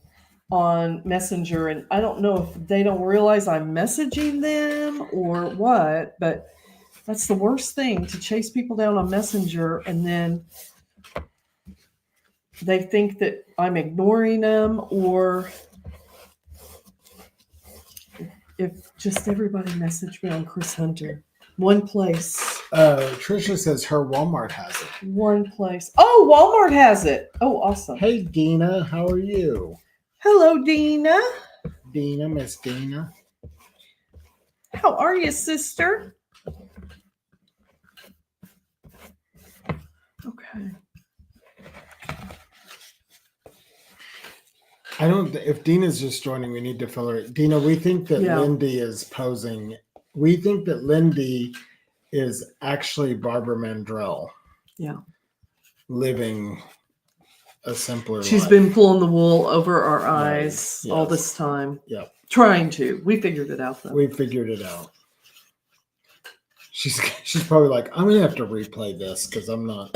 on Messenger, and I don't know if they don't realize I'm messaging them or what, but That's the worst thing, to chase people down on Messenger and then they think that I'm ignoring them, or if just everybody message me on Kris Hunter. One place. Trisha says her Walmart has it. One place. Oh, Walmart has it. Oh, awesome. Hey, Dina, how are you? Hello, Dina. Dina, Miss Dina. How are you, sister? Okay. I don't. If Dina's just joining, we need to fill her. Dina, we think that Yeah. Lindy is posing. We think that Lindy is actually Barbara Mandrell. Yeah. Living a simpler She's life. been pulling the wool over our Right. eyes all Yes. this time. Yep. Trying to. We figured it out, though. We figured it out. She's probably like, I'm gonna have to replay this because I'm not.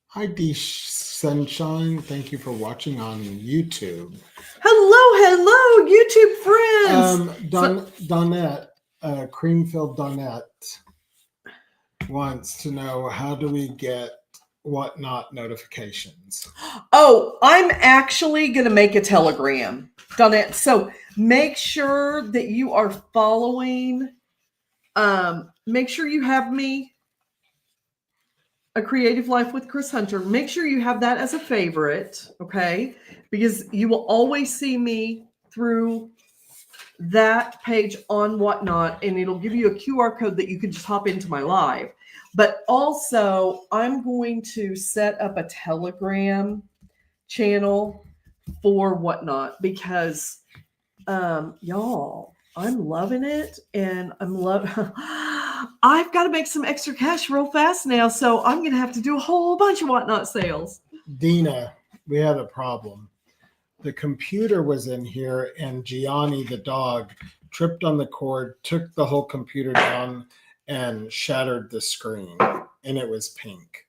Hi, D Sunshine. Thank you for watching on YouTube. Hello, YouTube friends. Donette, Creamfield Donette wants to know, how do we get whatnot notifications? Oh, I'm actually going to make a Telegram, Donette. So make sure that you are following. Make sure you have me, A Creative Life with Kris Hunter. Make sure you have that as a favorite, okay? Because you will always see me through that page on Whatnot, and it'll give you a QR code that you can just hop into my live. But also, I'm going to set up a Telegram channel for Whatnot because, y'all, I'm loving it, and I've got to make some extra cash real fast now, so I'm going to have to do a whole bunch of Whatnot sales. Dina, we had a problem. The computer was in here, and Gianni, the dog, tripped on the cord, took the whole computer down, and shattered the screen, and it was pink.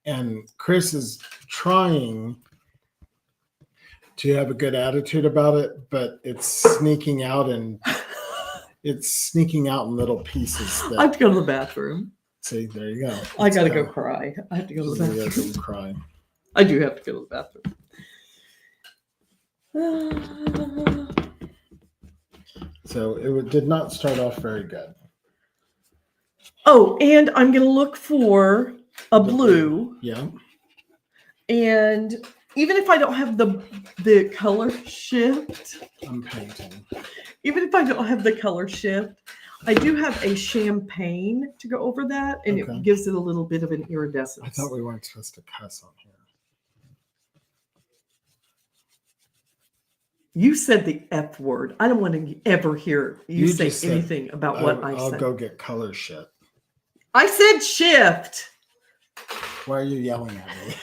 And Kris is trying to have a good attitude about it, but it's sneaking out in little pieces. I have to go to the bathroom. See, there you go. I got to go cry. I have to go to the You bathroom. guys will cry. I do have to go to the bathroom. So it did not start off very good. Oh, and I'm going to look for a blue. Yeah. And even if I don't have the color shift, I'm painting. even if I don't have the color shift, I do have a champagne to go over that, and Okay. it gives it a little bit of an iridescence. I thought we weren't supposed to cuss on here. You said the F word. I don't want to ever hear you say just said, anything about what I I'll said. go get color shit. I said shift. Why are you yelling at me?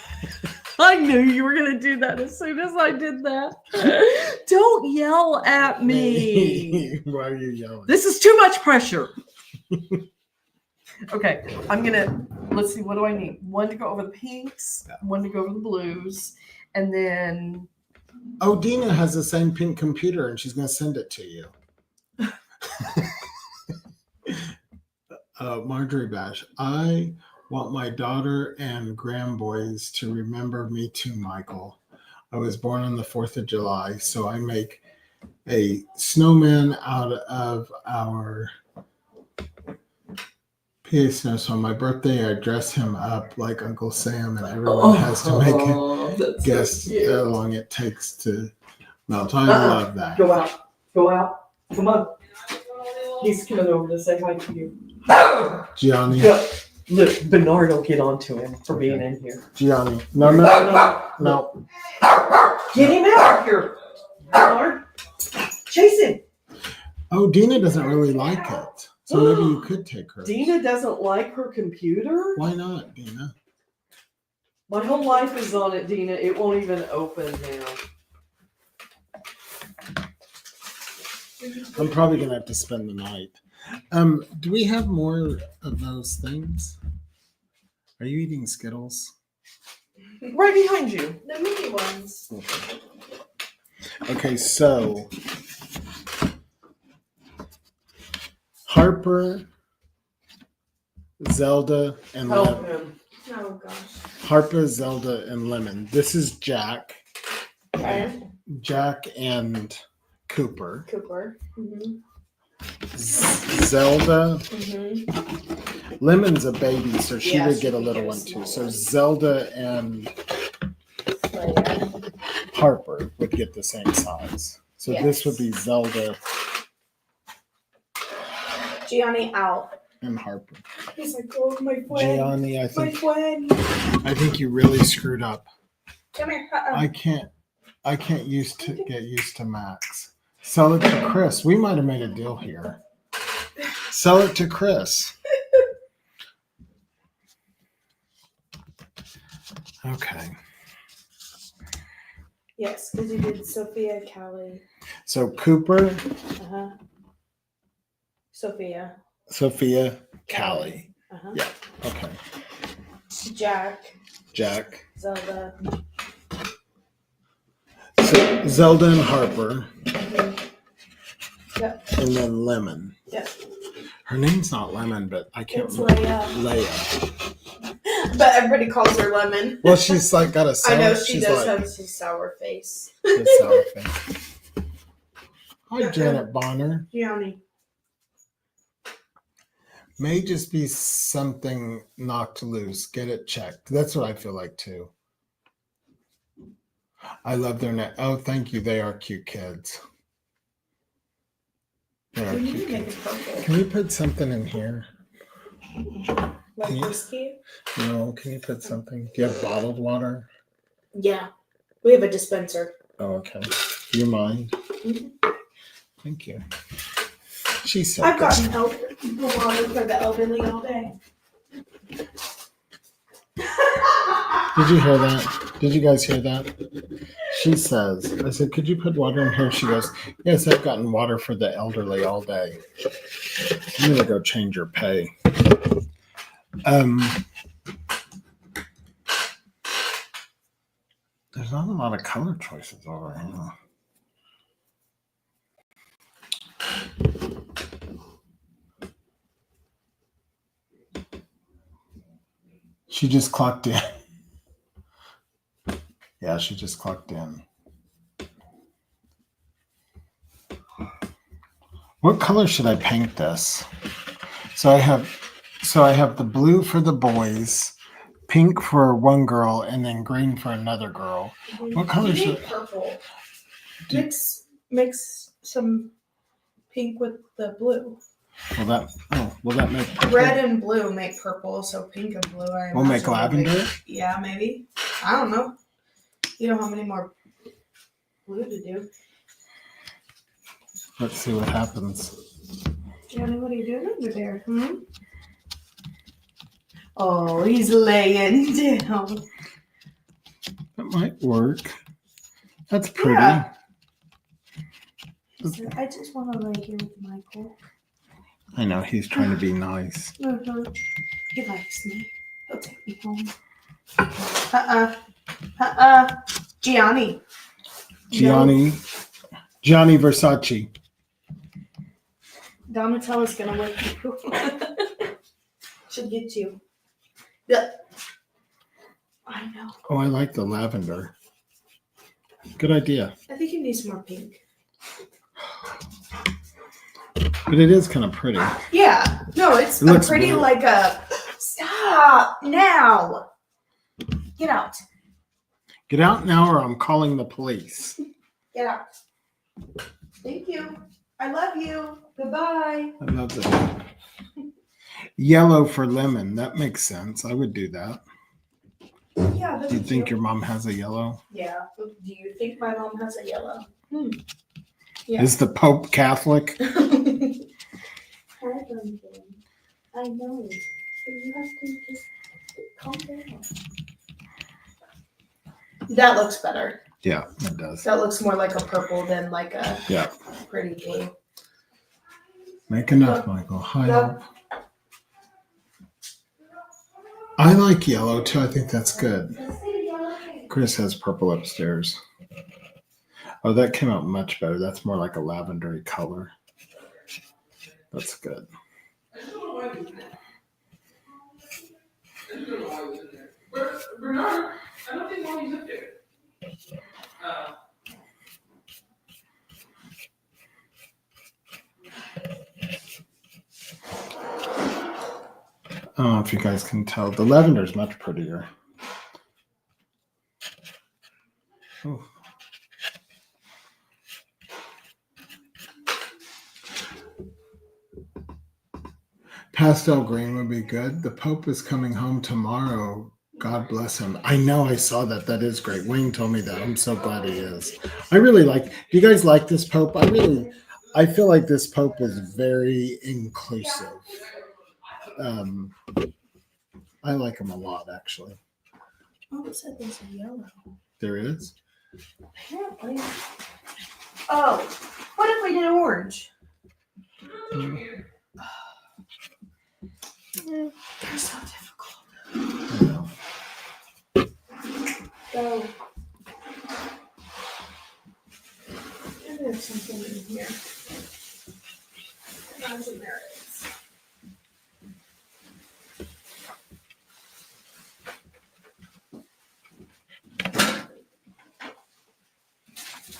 I knew you were going to do that as soon as I did that. Don't yell at me. Why are you yelling? This is too much pressure. Okay, let's see, what do I need? One to go over the pinks, one to go over the blues, and then... Oh, Dina has the same pink computer, and she's going to send it to you. Marjorie Bash, I want my daughter and grandboys to remember me too, Michael. I was born on the 4th of July, so I make a snowman out of our PA snow. So on my birthday, I dress him up like Uncle Sam, and everyone has to make a guess how long it takes to melt. I love that. Go out. Come on. He's coming over to say hi to you. Gianni. Look, Bernard will get onto him for being in here. Gianni. No. Get him out of here, Bernard. Chase him. Oh, Dina doesn't really like it. So maybe you could take her. Dina doesn't like her computer? Why not, Dina? My whole life is on it, Dina. It won't even open now. I'm probably going to have to spend the night. Do we have more of those things? Are you eating Skittles? Right behind you. The mini ones. Okay, so Harper, Zelda, and Help Lemon. him. Oh gosh. Harper, Zelda, and Lemon. This is Jack. Okay. Jack and Cooper. Cooper. Mm-hmm. Zelda. Mm-hmm. Lemon's a baby, so she Yeah, would she get a would little get a one too. small So one. Zelda and Leia. Harper would get the same size. So this would be Zelda Gianni out. and Harper. He's like, oh, my friend. Gianni, My friend. I think you really screwed up. Come here. I can't get used to Max. Sell it to Kris. We might have made a deal here. Sell it to Kris. Okay. Yes, because you did Sophia, Callie. So Cooper, Uh-huh. Sophia. Callie. Uh-huh. Yeah. Okay. Jack. Zelda. So Zelda and Harper. Yep. And then Lemon. Yep. Her name's not Lemon, but I can't It's remember. Leia. But everybody calls her Lemon. Well, she's like got a sour. I know she she's does like, have some sour face. a sour face. Hi, Janet Bonner. Gianni. May just be something knocked loose. Get it checked. That's what I feel like too. I love their net. Oh, thank you. They are cute kids. They are We need cute to make kids. it purple. Can you put something in here? Like Yeah. whiskey? No, can you put something? Do you have bottled water? Yeah. We have a dispenser. Oh, okay. Do you mind? Mhm. Thank you. She said I've that. gotten the water for the elderly all day. Did you hear that? Did you guys hear that? She says, I said, could you put water in here? She goes, yes, I've gotten water for the elderly all day. I'm going to go change your pay. There's not a lot of color choices over here. She just clocked in. Yeah, she just clocked in. What color should I paint this? So I have the blue for the boys, pink for one girl, and then green for another girl. What color You should need purple. Do- Mix some pink with the blue. will that make purple? Red and blue make purple, so pink and blue. We'll make lavender? Yeah, maybe. I don't know. You know how many more blue to do. Let's see what happens. Johnny, what are you doing over there? Oh, he's laying down. That might work. That's pretty. Yeah. So I just want to lay here with Michael. I know, he's trying to be nice. He likes me. He'll take me home. Gianni. Gianni Versace. Donatella's gonna wake you. She'll get you. Yeah. I know. Oh, I like the lavender. Good idea. I think you need some more pink. But it is kind of pretty. Yeah. No, it's It looks pretty blue. like a. Stop now. Get out. Get out now or I'm calling the police. Get out. Thank you. I love you. Goodbye. I love that. Yellow for lemon. That makes sense. I would do that. Yeah. Do you think your mom has a yellow? Yeah. Do you think my mom has a yellow? Yeah. Is the Pope Catholic? I know. But you have to just calm down. That looks better. Yeah, it does. That looks more like a purple than like a Yeah. pretty blue. Make enough, Michael. Hi. Yep. I like yellow too. I think that's good. Kris has purple upstairs. Oh, that came out much better. That's more like a lavendery color. That's good. I just don't know why it was in there. I just don't know why it was in there. Bernard, I don't think why he's up there. I don't know if you guys can tell. The lavender is much prettier. Oh. Pastel green would be good. The Pope is coming home tomorrow. God bless him. I know, I saw that. That is great. Wayne told me that. I'm so glad he is. I really like. Do you guys like this Pope? I feel like this Pope is very inclusive. I like him a lot, actually. Oh, it said there's a yellow. There is. Apparently. Oh, what if we did orange? They're so difficult. I know. Go. There's something in here. Imagine there is.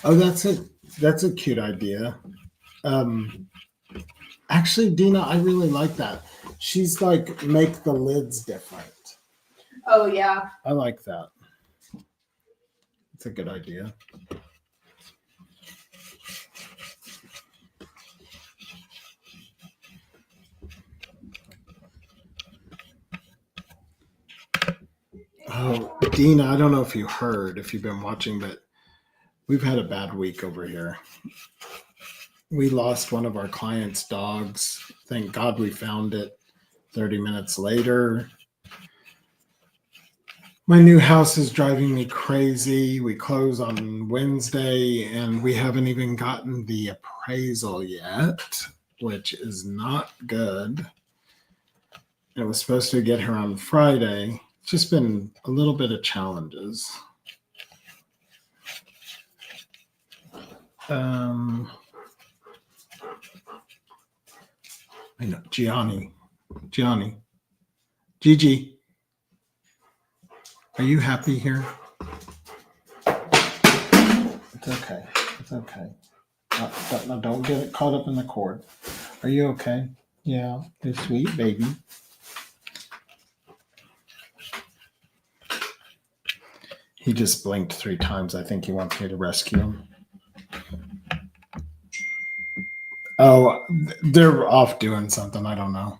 Oh, that's a cute idea. Actually, Dina, I really like that. She's like, make the lids different. Oh, yeah. I like that. It's a good idea. Oh, Dina, I don't know if you heard, if you've been watching, but we've had a bad week over here. We lost one of our clients' dogs. Thank God we found it 30 minutes later. My new house is driving me crazy. We close on Wednesday and we haven't even gotten the appraisal yet, which is not good. It was supposed to get here on Friday. It's just been a little bit of challenges. I know, Gianni, Gigi, are you happy here? It's okay. It's okay. No, don't get it caught up in the cord. Are you okay? Yeah, you're sweet, baby. He just blinked 3 times. I think he wants me to rescue him. Oh, they're off doing something. I don't know.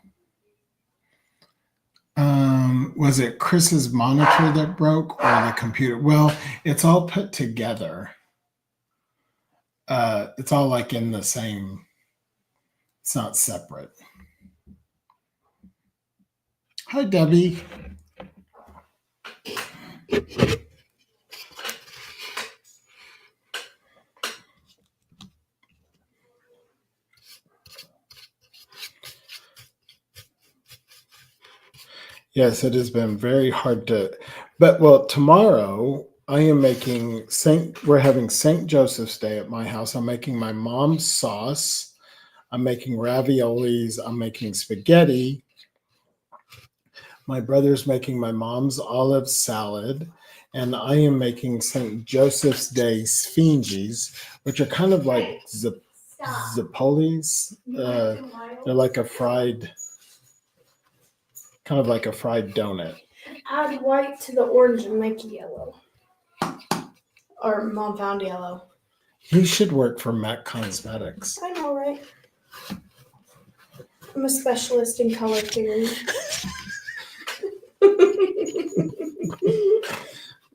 Was it Chris's monitor that broke or the computer? Well, it's all put together. It's all like in the same. It's not separate. Hi, Debbie. Yes, it has been very hard to, but well, tomorrow I am making we're having St. Joseph's Day at my house. I'm making my mom's sauce. I'm making raviolis. I'm making spaghetti. My brother's making my mom's olive salad. And I am making St. Joseph's Day sphinges, which are kind of like zapolis. They're like a fried, kind of like a fried donut. Add white to the orange and make it yellow. Or Mom found yellow. You should work for MAC Cosmetics. I know, right? I'm a specialist in color theory.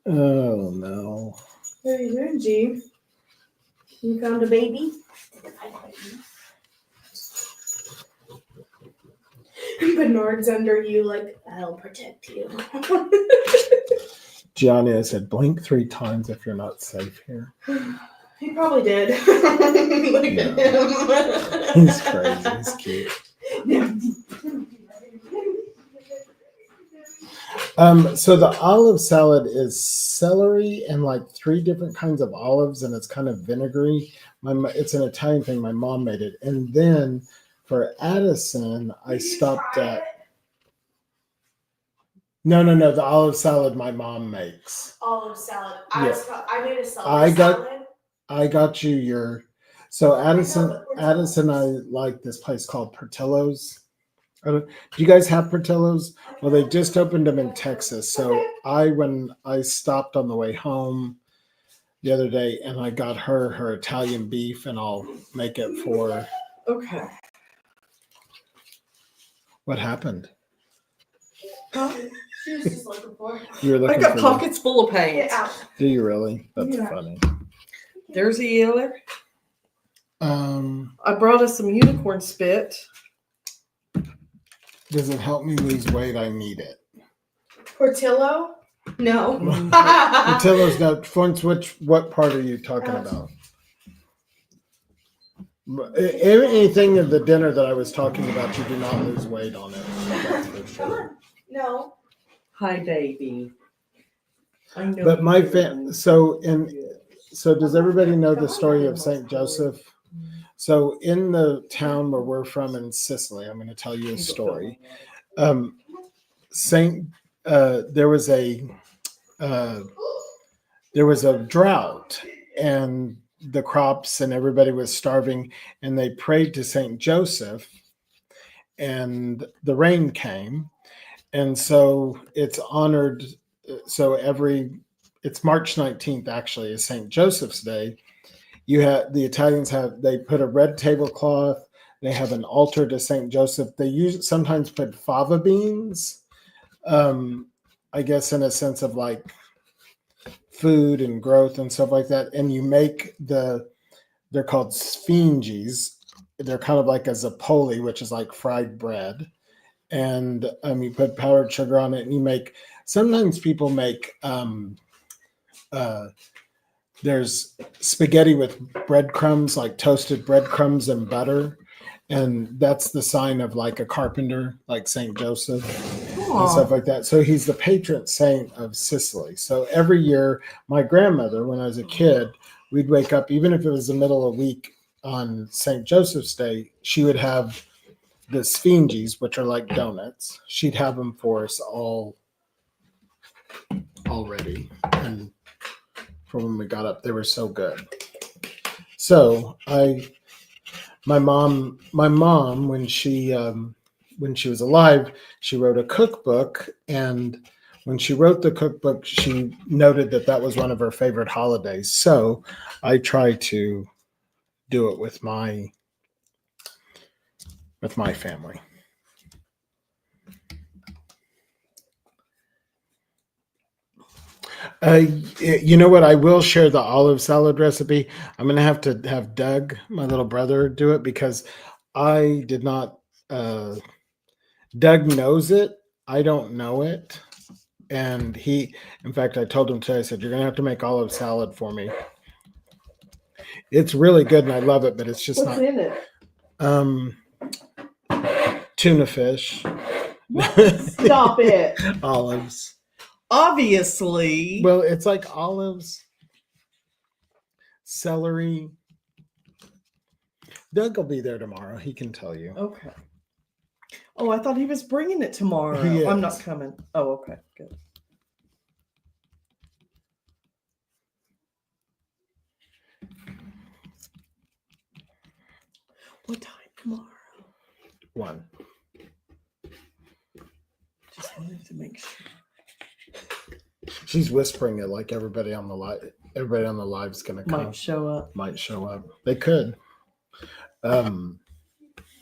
Oh, no. What are you doing, G? You found a baby? Bernard's under you, like, I'll protect you. Gianni, I said, blink 3 times if you're not safe here. He probably did. Look at him. He's crazy. He's cute. So the olive salad is celery and like 3 different kinds of olives, and it's kind of vinegary. It's an Italian thing. My mom made it, and then for Addison, I stopped at. No. The olive salad my mom makes. Olive salad. Yeah. I made a celery salad. I got you your. So Addison, I like this place called Portillo's. Do you guys have Portillo's? Well, they just opened them in Texas. So when I stopped on the way home the other day, and I got her Italian beef, and I'll make it for. Okay. What happened? Huh? She was just looking for it. You were looking I got for pockets full of paint. Get out. Do you really? That's Yeah. funny. There's a yellow. I brought us some unicorn spit. Does it help me lose weight? I need it. Portillo? No. Portillo's not. Florence, what part are you talking about? Anything of the dinner that I was talking about, you do not lose weight on it. That's for sure. No. Hi, baby. I know. But my so does everybody know the story of Saint Joseph? So in the town where we're from in Sicily, I'm going to tell you a story. There was a drought, and the crops and everybody was starving, and they prayed to Saint Joseph, and the rain came, and so it's honored. So it's March 19th actually is Saint Joseph's Day. The Italians they put a red tablecloth. They have an altar to Saint Joseph. They sometimes put fava beans, I guess in a sense of like food and growth and stuff like that. And you make they're called sfinges. They're kind of like a zappoli, which is like fried bread. And you put powdered sugar on it, and sometimes people make there's spaghetti with breadcrumbs, like toasted breadcrumbs and butter. And that's the sign of like a carpenter, like Saint Joseph and stuff like that. So he's the patron saint of Sicily. So every year, my grandmother, when I was a kid, we'd wake up, even if it was the middle of the week on Saint Joseph's Day, she would have the sfinges, which are like donuts. She'd have them for us all already. And for when we got up, they were so good. So my mom, when she was alive, she wrote a cookbook, and when she wrote the cookbook, she noted that was one of her favorite holidays. So I try to do it with my family. You know what? I will share the olive salad recipe. I'm going to have Doug, my little brother, do it because I did not. Doug knows it. I don't know it. And in fact, I told him today, I said, you're going to have to make olive salad for me. It's really good and I love it, but it's just What's in it? Tuna fish. Stop it. Olives. Obviously. Well, it's like olives, celery. Doug will be there tomorrow. He can tell you. Okay. Oh, I thought he was bringing it tomorrow. He I'm is. not coming. Oh, okay. Good. What time tomorrow? 1. Just wanted to make sure. She's whispering it like everybody on the live. Everybody on the live is going to come. Might show up. They could.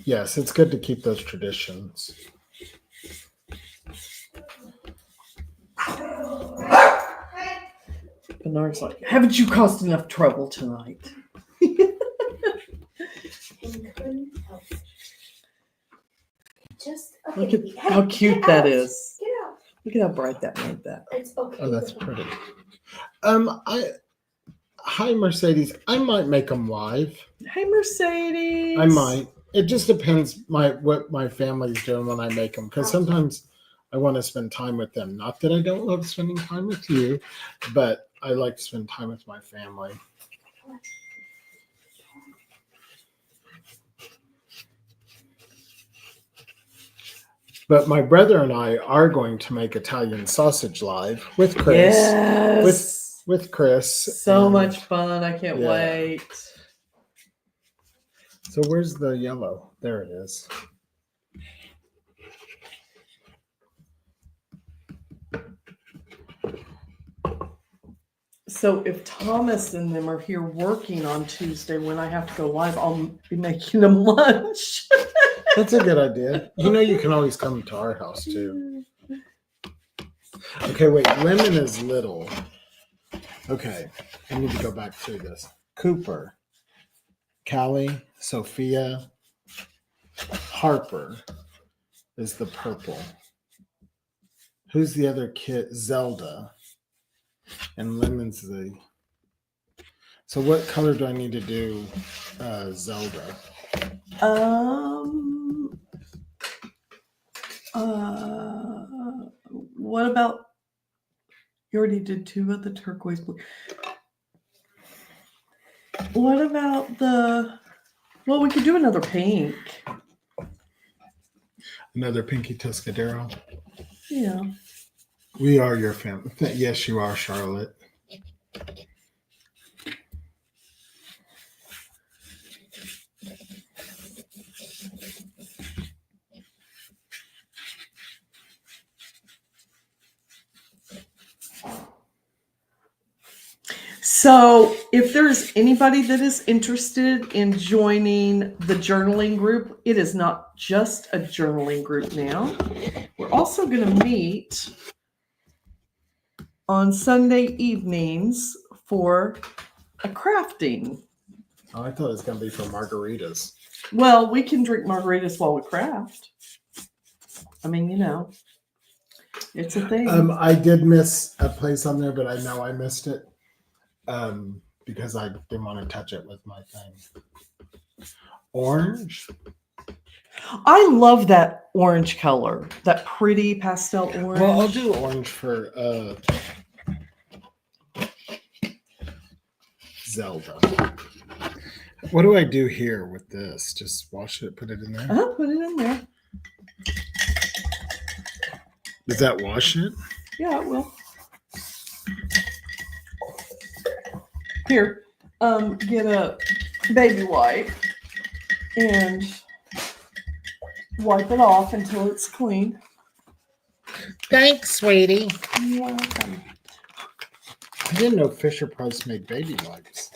Yes, it's good to keep those traditions. Bernard's like, haven't you caused enough trouble tonight? Just Look at how cute that is. Get out. Look at how bright that made that. It's okay. Oh, that's pretty. Hi Mercedes. I might make them live. Hey, Mercedes. I might. It just depends what my family's doing when I make them, because sometimes I want to spend time with them. Not that I don't love spending time with you, but I like to spend time with my family. But my brother and I are going to make Italian sausage live with Kris. Yes. With Kris. So and- much fun. I can't Yeah. wait. So where's the yellow? There it is. So if Thomas and them are here working on Tuesday when I have to go live, I'll be making them lunch. That's a good idea. You know, you can always come to our house too. Okay, wait. Lemon is little. Okay, I need to go back through this. Cooper, Callie, Sophia, Harper is the purple. Who's the other kid? Zelda. And Lemon's the. So what color do I need to do Zelda? What about, you already did 2 of the turquoise blue. What about we could do another pink. Another Pinky Tuscadero. Yeah. We are your family. Yes, you are, Charlotte. So if there's anybody that is interested in joining the journaling group, it is not just a journaling group now. We're also going to meet on Sunday evenings for a crafting. Oh, I thought it was going to be for margaritas. Well, we can drink margaritas while we craft. I mean, you know, it's a thing. I did miss a place on there, but I know I missed it because I didn't want to touch it with my thing. Orange. I love that orange color, that pretty pastel orange. Well, I'll do orange for Zelda. What do I do here with this? Just wash it, put it in there? Put it in there. Does that wash it? Yeah, it will. Here, get a baby wipe and wipe it off until it's clean. Thanks, sweetie. You're welcome. I didn't know Fisher Price made baby wipes.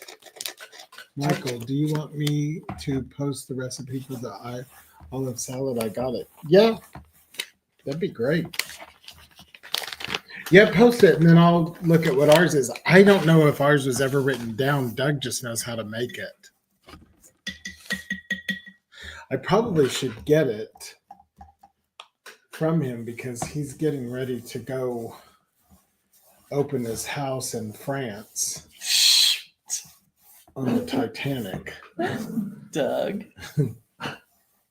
Michael, do you want me to post the recipe for the olive salad? I got it. Yeah, that'd be great. Yeah, post it, and then I'll look at what ours is. I don't know if ours was ever written down. Doug just knows how to make it. I probably should get it from him because he's getting ready to go open his house in France on the Titanic. Doug.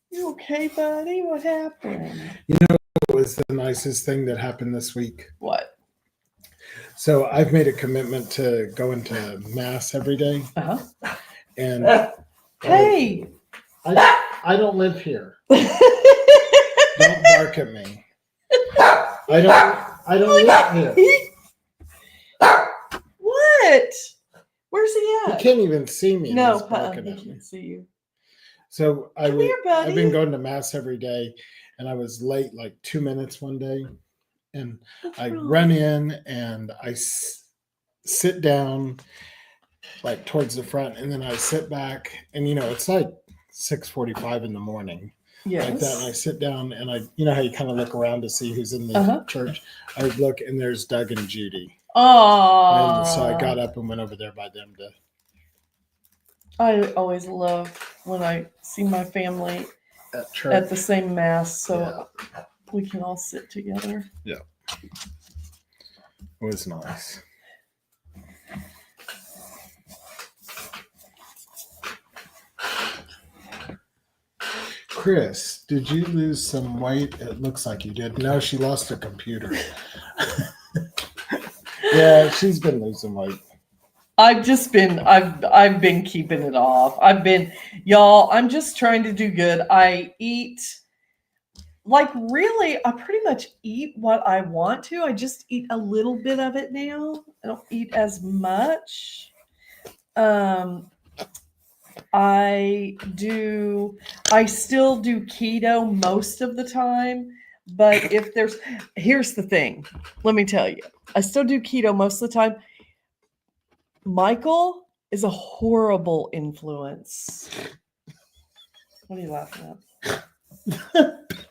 You okay, buddy? What happened? What was the nicest thing that happened this week? What? So I've made a commitment to go into mass every day. Uh-huh. And Hey! I don't live here. Don't bark at me. I don't live here. What? Where's he You at? can't even see me. and No, he's barking he at me. can't see you. So Come here, buddy. I've been going to mass every day, and I was late like 2 minutes one day, and I run in and I sit down like towards the front, and then I sit back, and it's like 6:45 in the morning. Yes. Like that, and I sit down, and how you kind of look around to see who's in the church. I look, and there's Doug and Judy. Oh. And so I got up and went over there by them to. I always love when I see my family At church. at the same mass, so we can all sit together. Yeah. It was nice. Kris, did you lose some weight? It looks like you did. No, she lost a computer. Yeah, she's been losing weight. I've been keeping it off. Y'all, I'm just trying to do good. I eat like really, I pretty much eat what I want to. I just eat a little bit of it now. I don't eat as much. I still do keto most of the time, but here's the thing. Let me tell you. I still do keto most of the time. Michael is a horrible influence. What are you laughing at?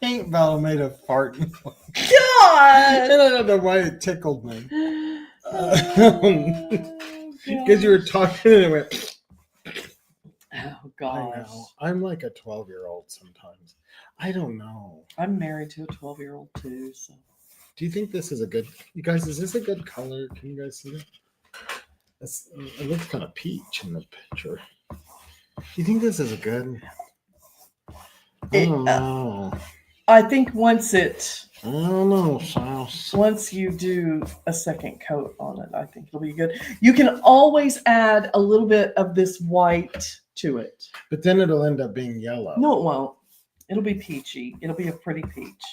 Paint bottle made a fart. God! I don't know why it tickled me. Because you were talking and it went. Oh, I gosh. know. I'm like a 12-year-old sometimes. I don't know. I'm married to a 12-year-old too, so. Do you think this is a good? You guys, is this a good color? Can you guys see that? It looks kind of peach in the picture. Do you think this is a good? I don't know. I think once I don't know, Sauce. once you do a second coat on it, I think it'll be good. You can always add a little bit of this white to it. But then it'll end up being yellow. No, it won't. It'll be peachy. It'll be a pretty peach.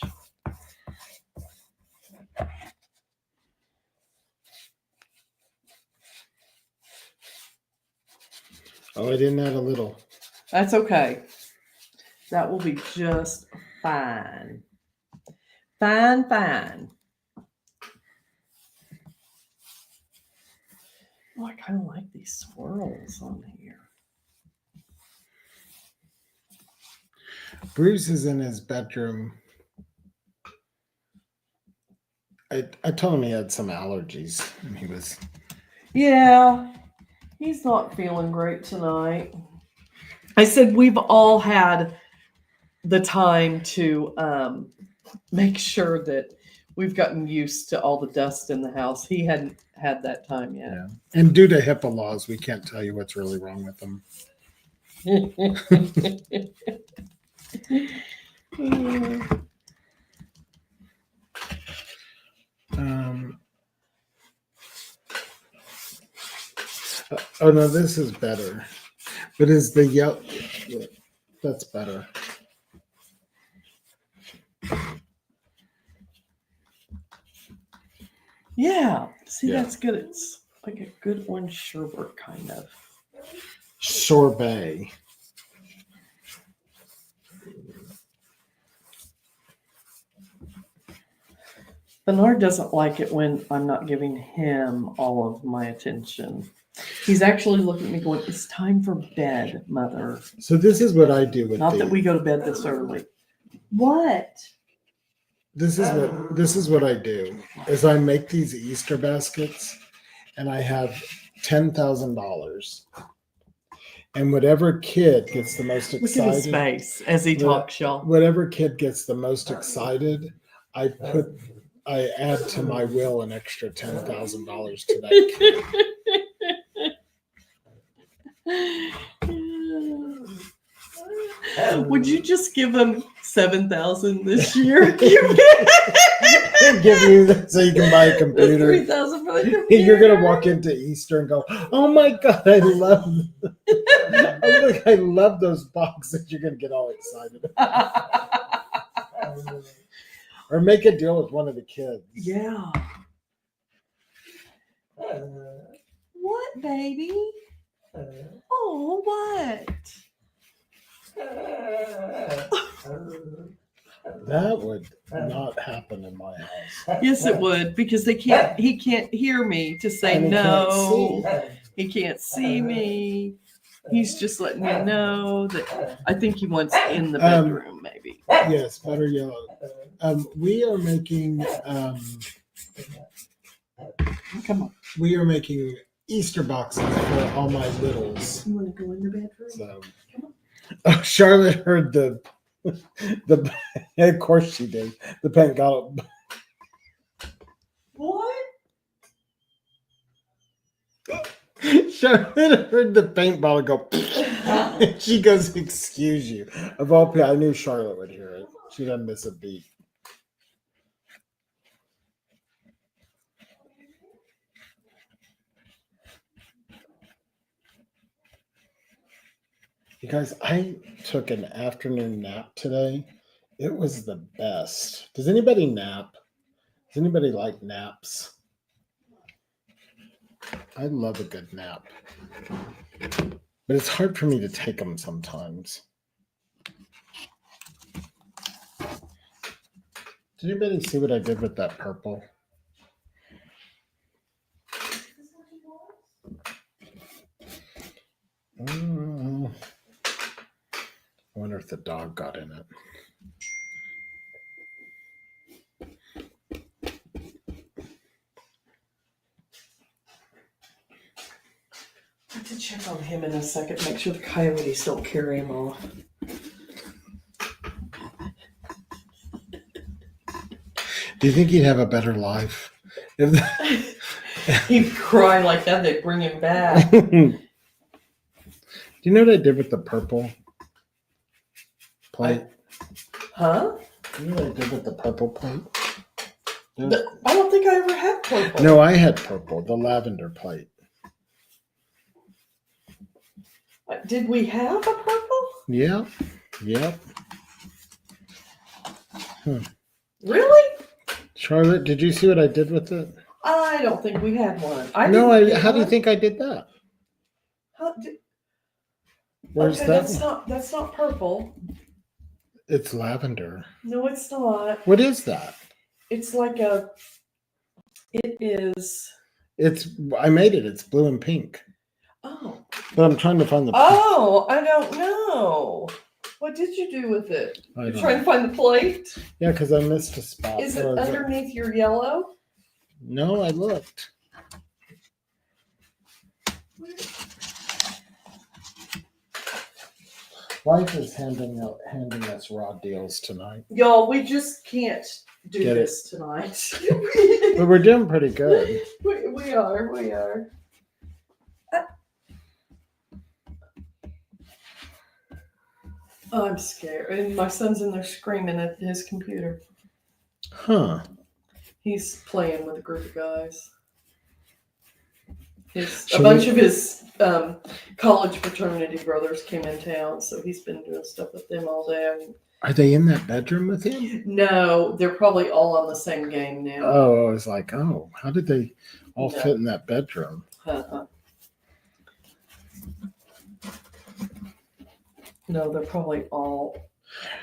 Oh, I didn't add a little. That's okay. That will be just fine. Fine. Oh, I kind of like these swirls on here. Bruce is in his bedroom. I told him he had some allergies, and he was. Yeah, he's not feeling great tonight. I said we've all had the time to make sure that we've gotten used to all the dust in the house. He hadn't had that time yet. Yeah. And due to HIPAA laws, we can't tell you what's really wrong with them. Oh no, this is better. But is the yellow? That's better. Yeah, see, Yeah. that's good. It's like a good orange sherbet kind of. Sorbet. Bernard doesn't like it when I'm not giving him all of my attention. He's actually looking at me going, "It's time for bed, Mother." So this is what I do with Not the. that we go to bed this early. What? This is what I do. Is I make these Easter baskets, and I have $10,000, and whatever kid gets the most Look at his excited, face as he talks, y'all. whatever kid gets the most excited, I add to my will an extra $10,000 to that kid. Would you just give him 7,000 this year? Give you so you can buy a computer. 3,000 for the computer. You're gonna walk into Easter and go, "Oh my God, I love those boxes." You're gonna get all excited. Or make a deal with one of the kids. Yeah. What, baby? Oh, what? That would not happen in my house. Yes, it would, because he can't hear me to say And he no. can't see. He can't see me. He's just letting me know that I think he wants in the bedroom, maybe. Yes, better yellow. We are making Come on. we are making Easter boxes for all my littles. You want to go in the bedroom? So, Charlotte heard the of course she did. The pen got What? Charlotte heard the paint bottle go She goes, excuse you. Of all people, I knew Charlotte would hear it. She doesn't miss a beat. You guys, I took an afternoon nap today. It was the best. Does anybody nap? Does anybody like naps? I love a good nap. But it's hard for me to take them sometimes. Did anybody see what I did with that purple? I wonder if the dog got in it. I have to check on him in a second, make sure the coyotes don't carry him off. Do you think he'd have a better life? He'd cry like that, they'd bring him back. Do you know what I did with the purple plate? Huh? Do you know what I did with the purple plate? I don't think I ever had purple. No, I had purple, the lavender plate. Did we have a purple? Yeah. Yep. Really? Charlotte, did you see what I did with it? I don't think we had one. How do you think I did that? Where's okay, that? That's not purple. It's lavender. No, it's not. What is that? It's like it is. I made it. It's blue and pink. Oh. But I'm trying to find the. Oh, I don't know. What did you do with it? You're trying to find the plate? Yeah, because I missed a spot. Is it underneath your yellow? No, I looked. Life is handing us raw deals tonight. Y'all, we just can't do this tonight. But we're doing pretty good. We are. I'm scared. And my son's in there screaming at his computer. Huh. He's playing with a group of guys. A bunch of his college fraternity brothers came in town, so he's been doing stuff with them all day. Are they in that bedroom with him? No, they're probably all on the same game now. Oh, I was like, how did they all fit in that bedroom? No, they're probably all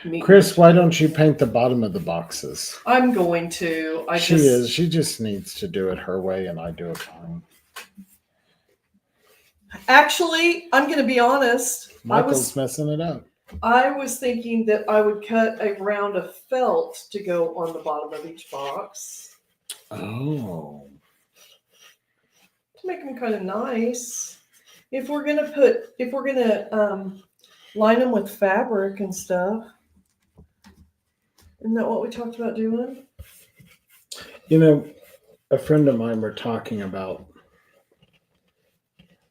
meeting. Kris, why don't you paint the bottom of the boxes? I'm going to. She just needs to do it her way, and I do it mine. Actually, I'm going to be honest. Michael's messing it up. I was thinking that I would cut a round of felt to go on the bottom of each box. Oh. To make them kind of nice. If we're going to line them with fabric and stuff. Isn't that what we talked about doing? You know, a friend of mine were talking about,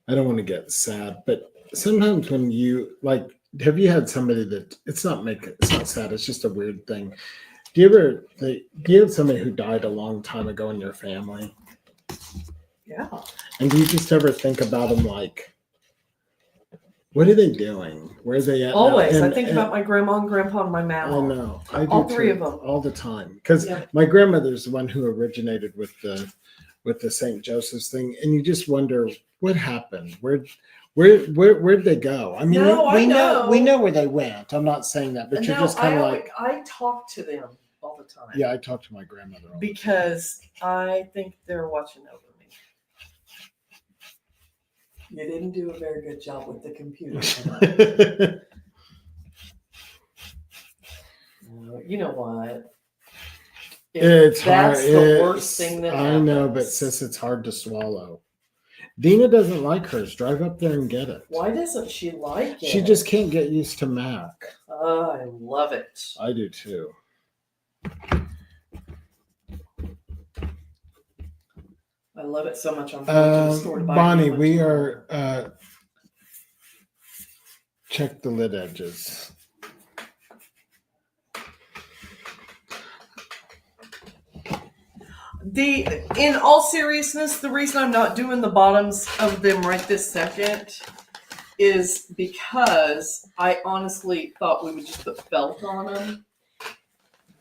I don't want to get sad, but sometimes when you, have you had somebody that, it's not sad, it's just a weird thing. Do you have somebody who died a long time ago in your family? Yeah. And do you just ever think about them like, what are they doing? Where are they at? Always. I think about my grandma and grandpa and my mama. I know. I do all three too, of them. all the time. Because my grandmother's the one who originated with the St. Joseph's thing. And you just wonder what happened. Where'd they go? I mean, we know where they went. I'm not saying that, but you're just kind of like. I talk to them all the time. Yeah, I talk to my grandmother all because the time. I think they're watching over me. You didn't do a very good job with the computer. You know what? It's that's hard. The worst thing that happens. I know, but sis, it's hard to swallow. Dina doesn't like hers. Drive up there and get it. Why doesn't she like it? She just can't get used to Mac. Oh, I love it. I do too. I love it so much. I'm going to the store to buy Bonnie, we are check the lid edges. In all seriousness, the reason I'm not doing the bottoms of them right this second is because I honestly thought we would just put felt on them.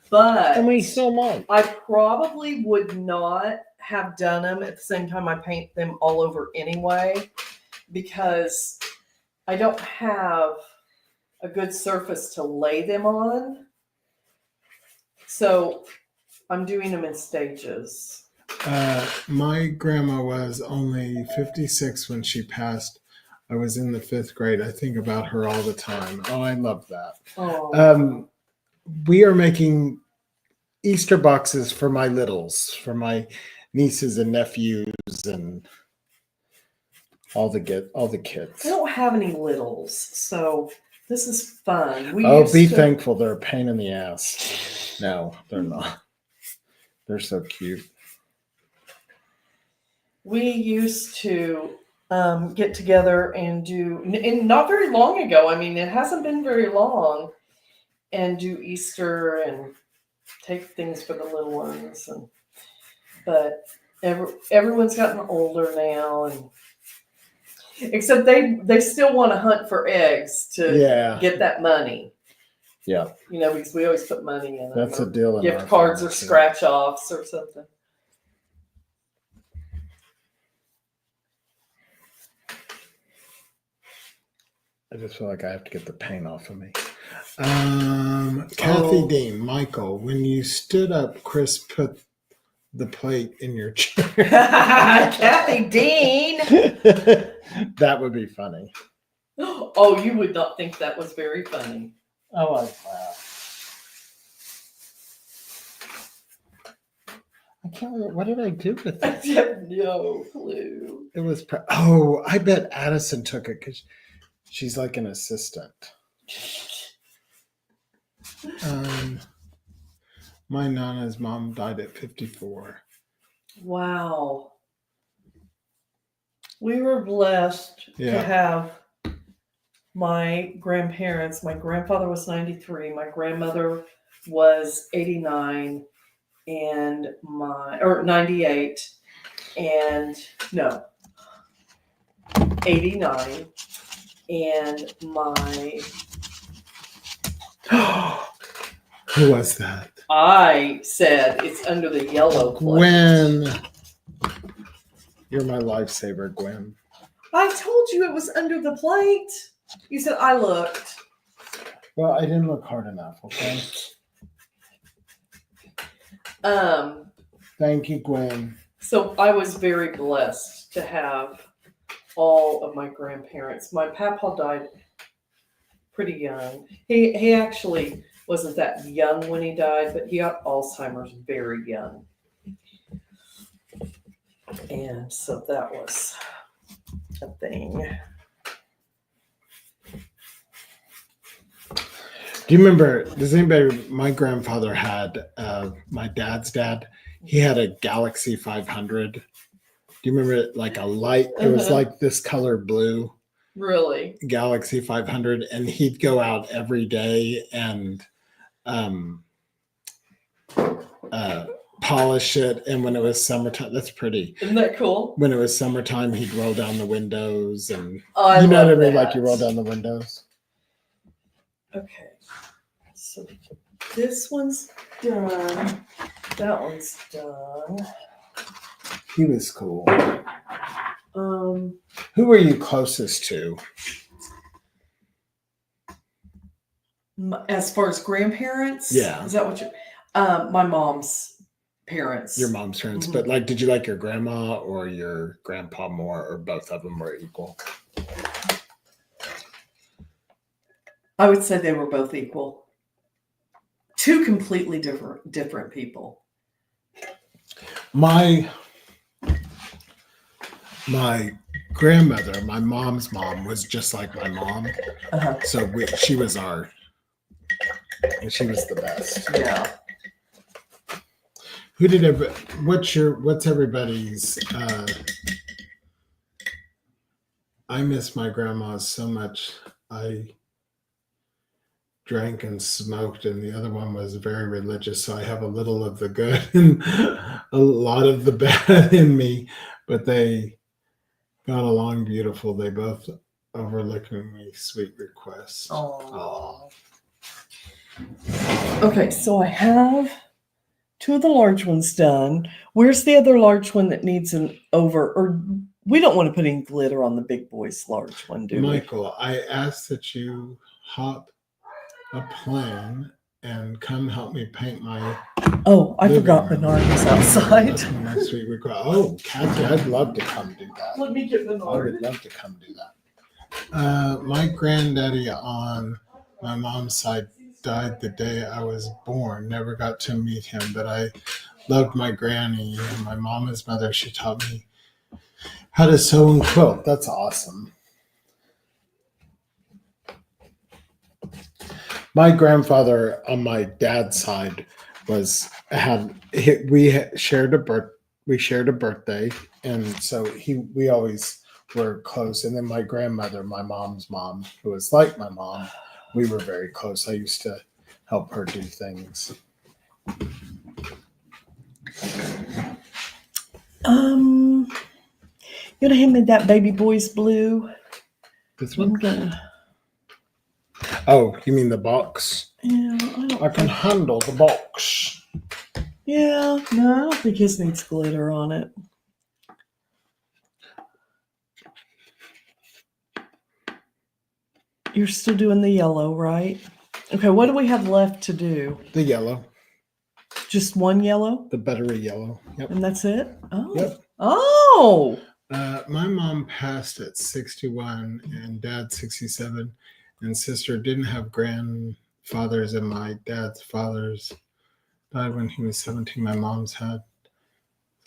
But I probably would not have done them at the same time I paint them all over anyway, because I don't have a good surface to lay them on. So I'm doing them in stages. My grandma was only 56 when she passed. I was in the 5th grade. I think about her all the time. Oh, I love that. Oh. We are making Easter boxes for my littles, for my nieces and nephews, and all the kids. I don't have any littles, so this is fun. Be thankful. They're a pain in the ass. No, they're not. They're so cute. We used to get together and not very long ago. I mean, it hasn't been very long, and do Easter and take things for the little ones. But everyone's gotten older now, and except they still want to hunt for eggs to get that money. Yeah. Because we always put money in it. That's a deal. Gift cards or scratch offs or something. I just feel like I have to get the paint off of me. Kathy Dean, Michael, when you stood up, Kris put the plate in your chair. Kathy Dean. That would be funny. Oh, you would not think that was very funny. Oh, I laugh. I can't remember. What did I do with I it? have no clue. It was. I bet Addison took it because she's like an assistant. My Nana's mom died at 54. Wow. We were blessed to have my grandparents. My grandfather was 93. My grandmother was 89 and 98 and 89 and my Who was that? I said it's under the yellow plate. Gwen. You're my lifesaver, Gwen. I told you it was under the plate. You said I looked. Well, I didn't look hard enough, okay? Thank you, Gwen. So I was very blessed to have all of my grandparents. My papa died pretty young. He actually wasn't that young when he died, but he got Alzheimer's very young. And so that was a thing. Do you remember, does anybody, my grandfather had, my dad's dad, he had a Galaxy 500. Do you remember it, like a light, it was like this color blue. Really? Galaxy 500. And he'd go out every day and polish it. And when it was summertime, that's pretty. Isn't that cool? When it was summertime, he'd roll down the windows and, you I know what I love mean? that. Like you roll down the windows. Okay. So this one's done. That one's done. He was cool. Um, Who were you closest to? As far as grandparents? Yeah. Is that what you my mom's parents. Your mom's parents. Mhm. But like, did you like your grandma or your grandpa more, or both of them were equal? I would say they were both equal. Two completely different people. My grandmother, my mom's mom, was just like my mom. Uh-huh. So she was and she was the best. Yeah. Who did what's everybody's? I miss my grandma so much. I drank and smoked, and the other one was very religious. So I have a little of the good and a lot of the bad in me, but they got along beautiful. They both overlooking me sweet requests. Oh. Okay, so I have 2 of the large ones done. Where's the other large one that needs an over? Or we don't want to put any glitter on the big boy's large one, do we? Michael, I ask that you hop a plane and come help me paint my. Oh, I living forgot room. Bernard was outside. That's my sweet request. Oh, Kathy, I'd love to come do that. Let me get I Bernard. would love to come do that. My granddaddy on my mom's side died the day I was born. Never got to meet him, but I loved my granny and my mama's mother. She taught me how to sew and quilt. That's awesome. My grandfather on my dad's side we shared a birthday, and so we always were close. And then my grandmother, my mom's mom, who was like my mom, we were very close. I used to help her do things. You gonna hand me that baby boy's blue? This I'm one? gonna. Oh, you mean the box? Yeah, I can handle the box. Yeah, no, I don't think his needs glitter on it. You're still doing the yellow, right? Okay, what do we have left to do? The yellow, Just one yellow? the buttery yellow. Yep. And that's it? Oh. Yep. Oh! My mom passed at 61 and dad 67, and sister didn't have grandfathers, and my dad's fathers died when he was 17. My mom's had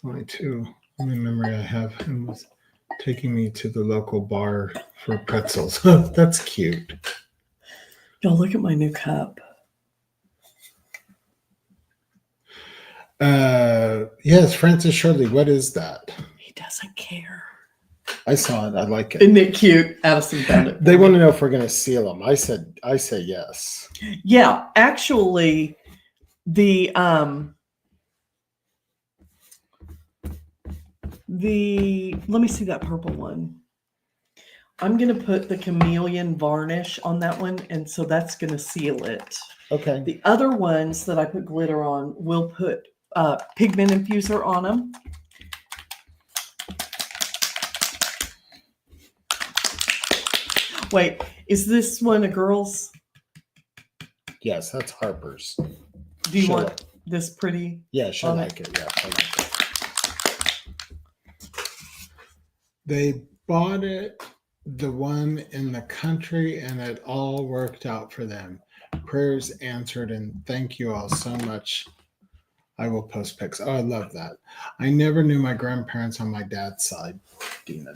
22. Only memory I have him was taking me to the local bar for pretzels. That's cute. Y'all, look at my new cup. Yes, Francis Shirley. What is that? He doesn't care. I saw it. I like it. Isn't it cute? Addison found it. They want to know if we're going to seal them. I say yes. Yeah, actually, let me see that purple one. I'm going to put the chameleon varnish on that one, and so that's going to seal it. Okay. The other ones that I put glitter on, we'll put pigment infuser on them. Wait, is this one a girl's? Yes, that's Harper's. Do you She'll- want this pretty? Yeah, she'll on like it. Yeah, she'll like it. They bought it, the one in the country, and it all worked out for them. Prayers answered, and thank you all so much. I will post pics. Oh, I love that. I never knew my grandparents on my dad's side. Dina.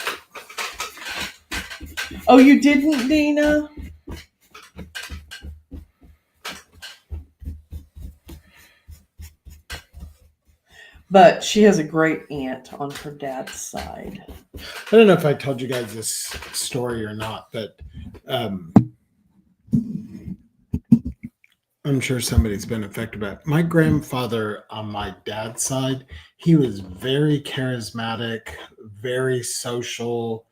Oh, you didn't, Dina? But she has a great aunt on her dad's side. I don't know if I told you guys this story or not, but I'm sure somebody's been affected by it. My grandfather on my dad's side, he was very charismatic, very social,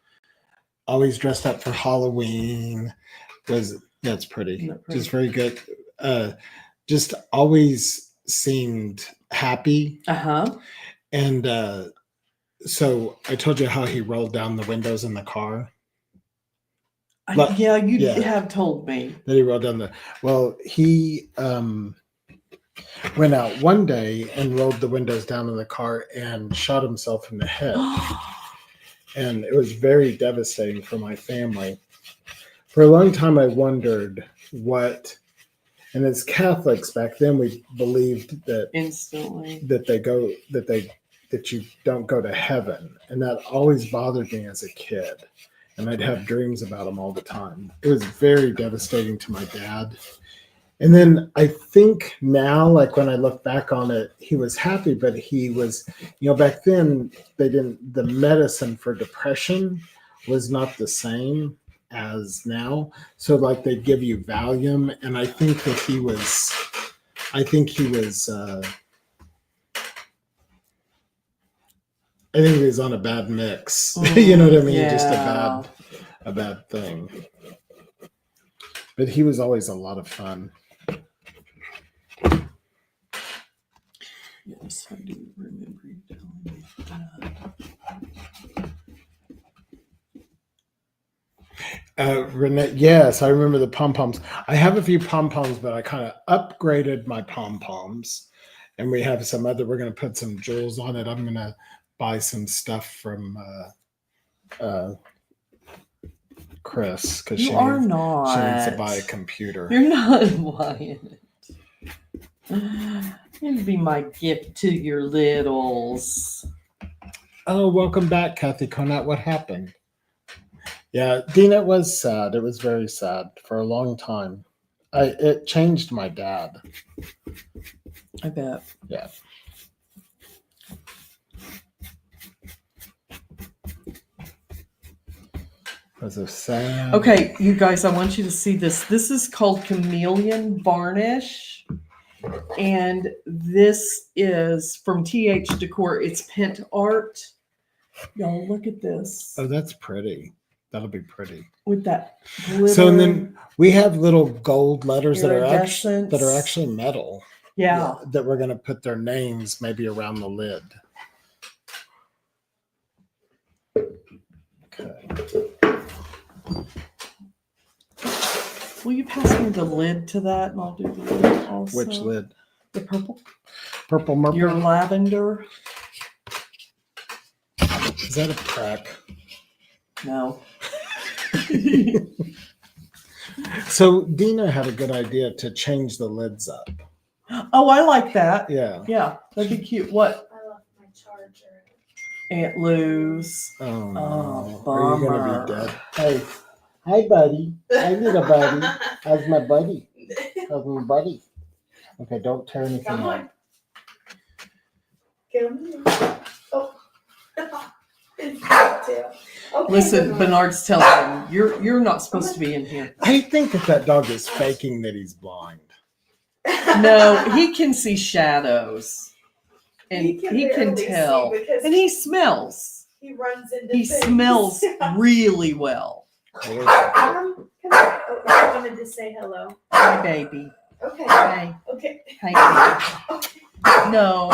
always dressed up for Halloween. That's pretty. Isn't that pretty? Just very good. Just always seemed happy. Uh-huh. And so I told you how he rolled down the windows in the car. But- Yeah, you yeah. have told me. That he rolled down he went out one day and rolled the windows down in the car and shot himself in the head. And it was very devastating for my family. For a long time, I wondered what, and as Catholics back then, we believed that Instantly. that you don't go to heaven. And that always bothered me as a kid. And I'd have dreams about him all the time. It was very devastating to my dad. And then I think now, like when I look back on it, he was happy, but he was, back then the medicine for depression was not the same as now. So like they give you Valium, and I think that he was I think he was on a bad mix. You know what I mean? Just Yeah. a bad thing. But he was always a lot of fun. Yes, I do remember you telling me that. Renee, yes, I remember the pom poms. I have a few pom poms, but I kind of upgraded my pom poms, and we have some other. We're going to put some jewels on it. I'm going to buy some stuff from Kris because You are not. she needs to buy a computer. You're not buying it. It'd be my gift to your littles. Oh, welcome back, Kathy Conant. What happened? Yeah, Dina, it was sad. It was very sad for a long time. It changed my dad. I bet. Yeah. It was a sad. Okay, you guys, I want you to see this. This is called Chameleon Varnish. And this is from TH Decor. It's pent art. Y'all, look at this. Oh, that's pretty. That'll be pretty. With that glitter. So and then we have little gold letters that are Iridescence. actually metal. Yeah. That we're going to put their names maybe around the lid. Okay. Will you pass me the lid to that, and I'll do the lid also. Which lid? The purple. Purple Merple. Your lavender. Is that a crack? No. So Dina had a good idea to change the lids up. Oh, I like that. Yeah. Yeah, that'd be cute. What? I left my charger. Aunt Lou's. Oh, Oh, no. Are you going to bummer. be dead? Hey. Hi, buddy. I need a buddy. How's my buddy? How's my buddy? Okay, don't tear anything Come up. on. Get him. Oh. It's good too. Okay, Listen, Bernard's telling him you're not supposed to be in here. I think that dog is faking that he's blind. No, he can see shadows, and he can barely see tell, because and he smells. he runs into He things. smells really well. Come here. Oh, I wanted to say hello. Hi, baby. Okay. Hi. Okay. Hi, baby. No.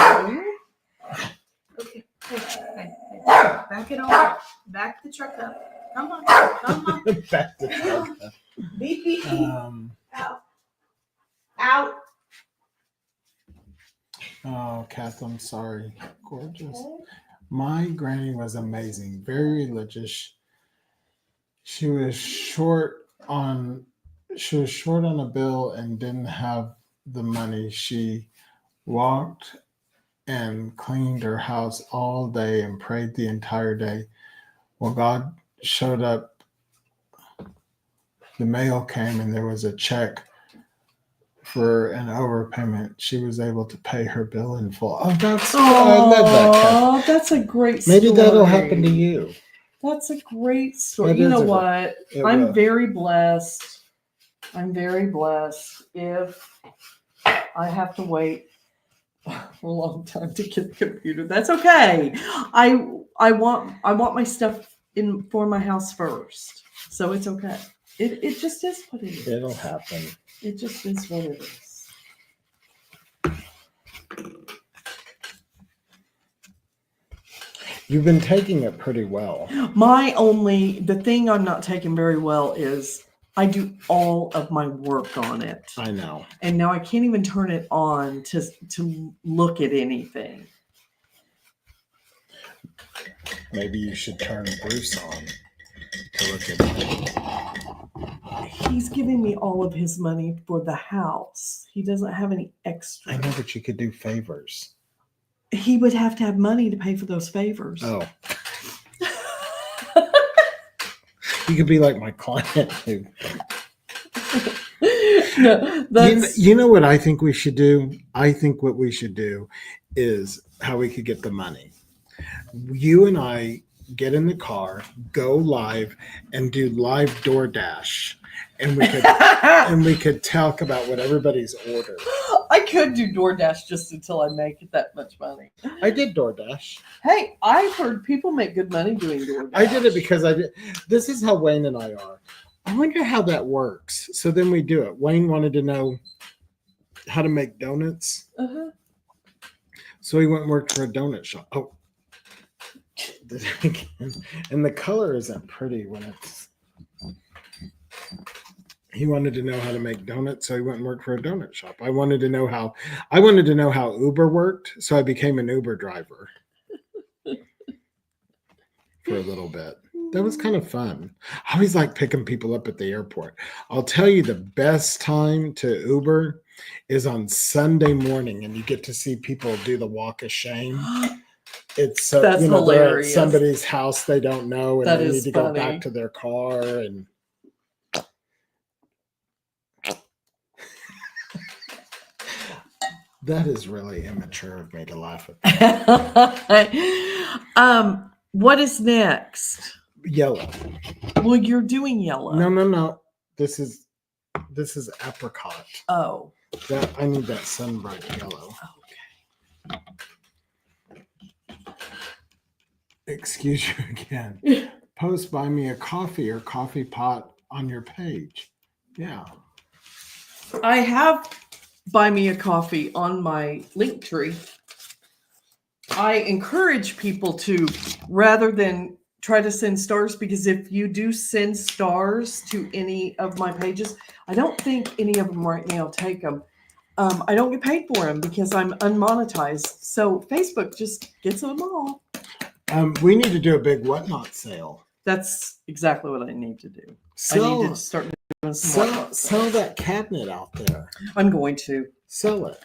Okay. Back it up. Back the truck up. Come on. Come on. Back to China. Beep beep beep. Out. Out. Oh, Kath, I'm sorry. Gorgeous. My granny was amazing, very religious. She was short on a bill and didn't have the money. She walked and cleaned her house all day and prayed the entire day. Well, God showed up. The mail came and there was a check for an overpayment. She was able to pay her bill in full. Oh, I love that, Kath. Oh, that's a great story. Maybe that'll happen to you. That's a great story. That You is know a- what? it I'm will. very blessed. I'm very blessed. If I have to wait a long time to get the computer, that's okay. I want my stuff in for my house first, so it's okay. It just is what it is. It'll happen. It just is what it is. You've been taking it pretty well. The thing I'm not taking very well is I do all of my work on it. I know. And now I can't even turn it on to look at anything. Maybe you should turn Bruce on to look at it. He's giving me all of his money for the house. He doesn't have any extra. I know, but you could do favors. He would have to have money to pay for those favors. Oh. You could be like my client who. No, that's You know what I think we should do? I think what we should do is how we could get the money. You and I get in the car, go live, and do live DoorDash, and we could talk about what everybody's ordered. I could do DoorDash just until I make that much money. I did DoorDash. Hey, I've heard people make good money doing DoorDash. I did it because I did. This is how Wayne and I are. I wonder how that works. So then we do it. Wayne wanted to know how to make donuts. Uh-huh. So he went and worked for a donut shop. Oh, and the color isn't pretty when it's. He wanted to know how to make donuts, so he went and worked for a donut shop. I wanted to know how Uber worked, so I became an Uber driver for a little bit. That was kind of fun. I always like picking people up at the airport. I'll tell you the best time to Uber is on Sunday morning, and you get to see people do the walk of shame. It's so That's they're at hilarious. somebody's house they don't know, and That they is need to go funny. back to their car. And that is really immature of me to laugh at. What is next? Yellow. Well, you're doing yellow. No. This is apricot. Oh. That I need that sun-bright yellow. Okay. Excuse you again. Post buy me a coffee or coffee pot on your page. Yeah. I have buy me a coffee on my link tree. I encourage people to, rather than try to send stars, because if you do send stars to any of my pages, I don't think any of them right now take them. I don't get paid for them because I'm unmonetized. So Facebook just gets them all. We need to do a big whatnot sale. That's exactly what I need to do. I Sell, need to start doing some whatnot sell sales. that cabinet out there. I'm going to. Sell it.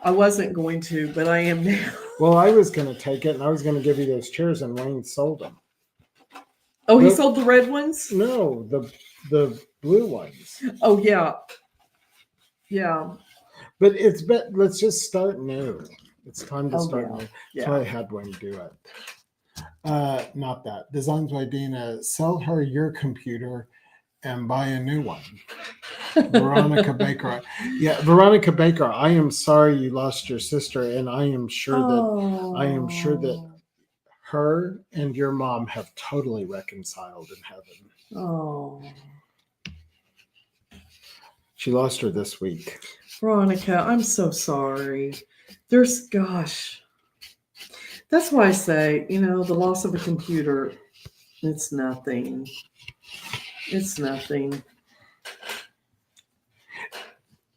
I wasn't going to, but I am now. Well, I was going to take it and I was going to give you those chairs, and Wayne sold them. Oh, he Nope. sold the red ones? No, the blue ones. Oh, yeah. Yeah. But let's just start new. It's time to Oh, start yeah. new. That's Yeah. why I had Wayne do it. Not that. Designs by Dina. Sell her your computer and buy a new one. Veronica Baker. Yeah, Veronica Baker, I am sorry you lost your sister, and I am sure that her and your mom have totally reconciled in heaven. Oh, She lost her this week. Veronica, I'm so sorry. Gosh. That's why I say, the loss of a computer, it's nothing. It's nothing.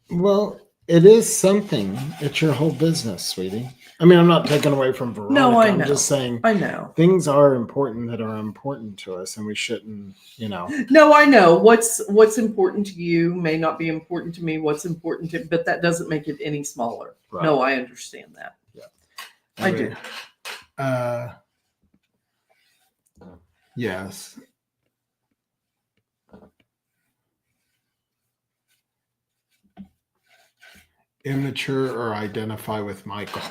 Well, it is something. It's your whole business, sweetie. I mean, I'm not taking away from Veronica. No, I I'm know. just saying I know. things are important that are important to us, and we shouldn't, No, I know. What's important to you may not be important to me. What's important to, but that doesn't make it any smaller. Right. No, I understand that. Yeah. I do. Yes. Immature or identify with Michael.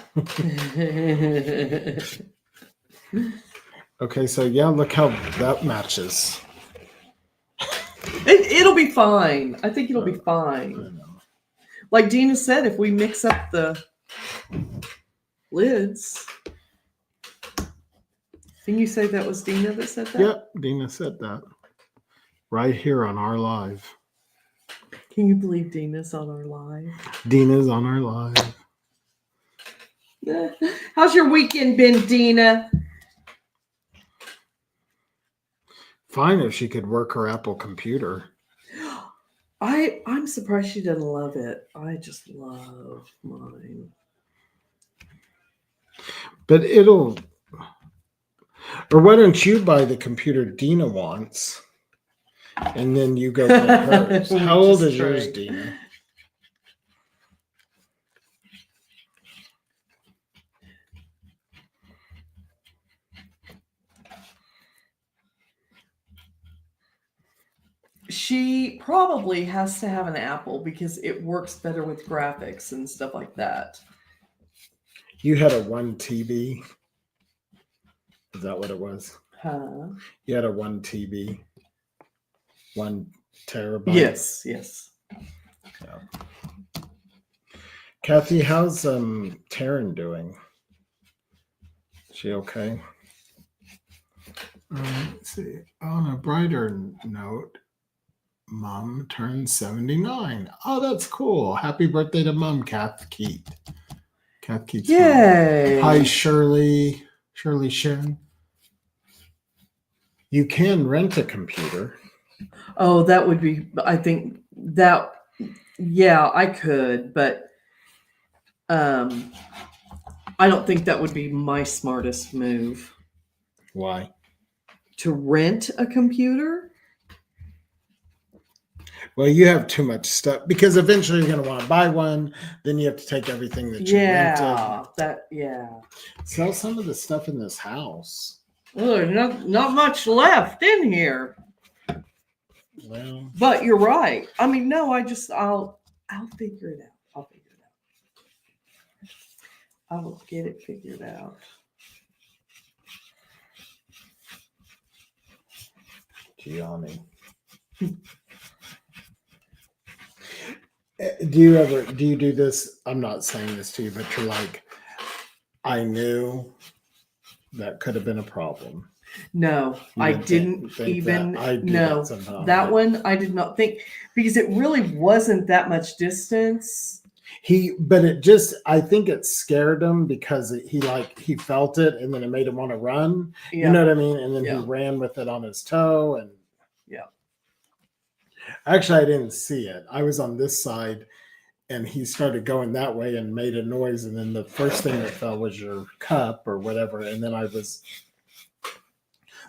Okay, so yeah, look how that matches. It'll be fine. I think it'll be I fine. know. Like Dina said, if we mix up the lids. Didn't you say that was Dina that said that? Yep, Dina said that. Right here on our live. Can you believe Dina's on our live? Dina's on our live. How's your weekend been, Dina? Fine if she could work her Apple computer. I'm surprised she doesn't love it. I just love mine. But or why don't you buy the computer Dina wants? And then you go get hers. How old is yours, Just Dina? She probably has to have an Apple because it works better with graphics and stuff like that. You had a 1 TB. Is that what it was? Huh? You had a 1 TB, 1 terabyte. Yes, yes. Yeah. Kathy, how's Taryn doing? She okay? Let's see. On a brighter note, Mom turned 79. Oh, that's cool. Happy birthday to Mom, Kath Keat. Kath Keat's mom. Yay! Hi, Shirley. Shirley Shen. You can rent a computer. Oh, that would be. I think that. Yeah, I could, but I don't think that would be my smartest move. Why? To rent a computer? Well, you have too much stuff because eventually you're going to want to buy one. Then you have to take everything that you rented. Yeah. Sell some of the stuff in this house. Well, there's not much left in here. Well, But you're right. I mean, no, I'll figure it out. I'll figure it out. I will get it figured out. Gianni. Do you do this? I'm not saying this to you, but you're like, I knew that could have been a problem. No, You I didn't didn't think even that. I do no. that somehow. That one I did not think because it really wasn't that much distance. But it just, I think it scared him because he felt it and then it made him want to run. Yeah. You know what I mean? And then Yeah. he ran with it on his toe. And Yeah. Actually, I didn't see it. I was on this side and he started going that way and made a noise. And then the first thing that fell was your cup or whatever. And then I was,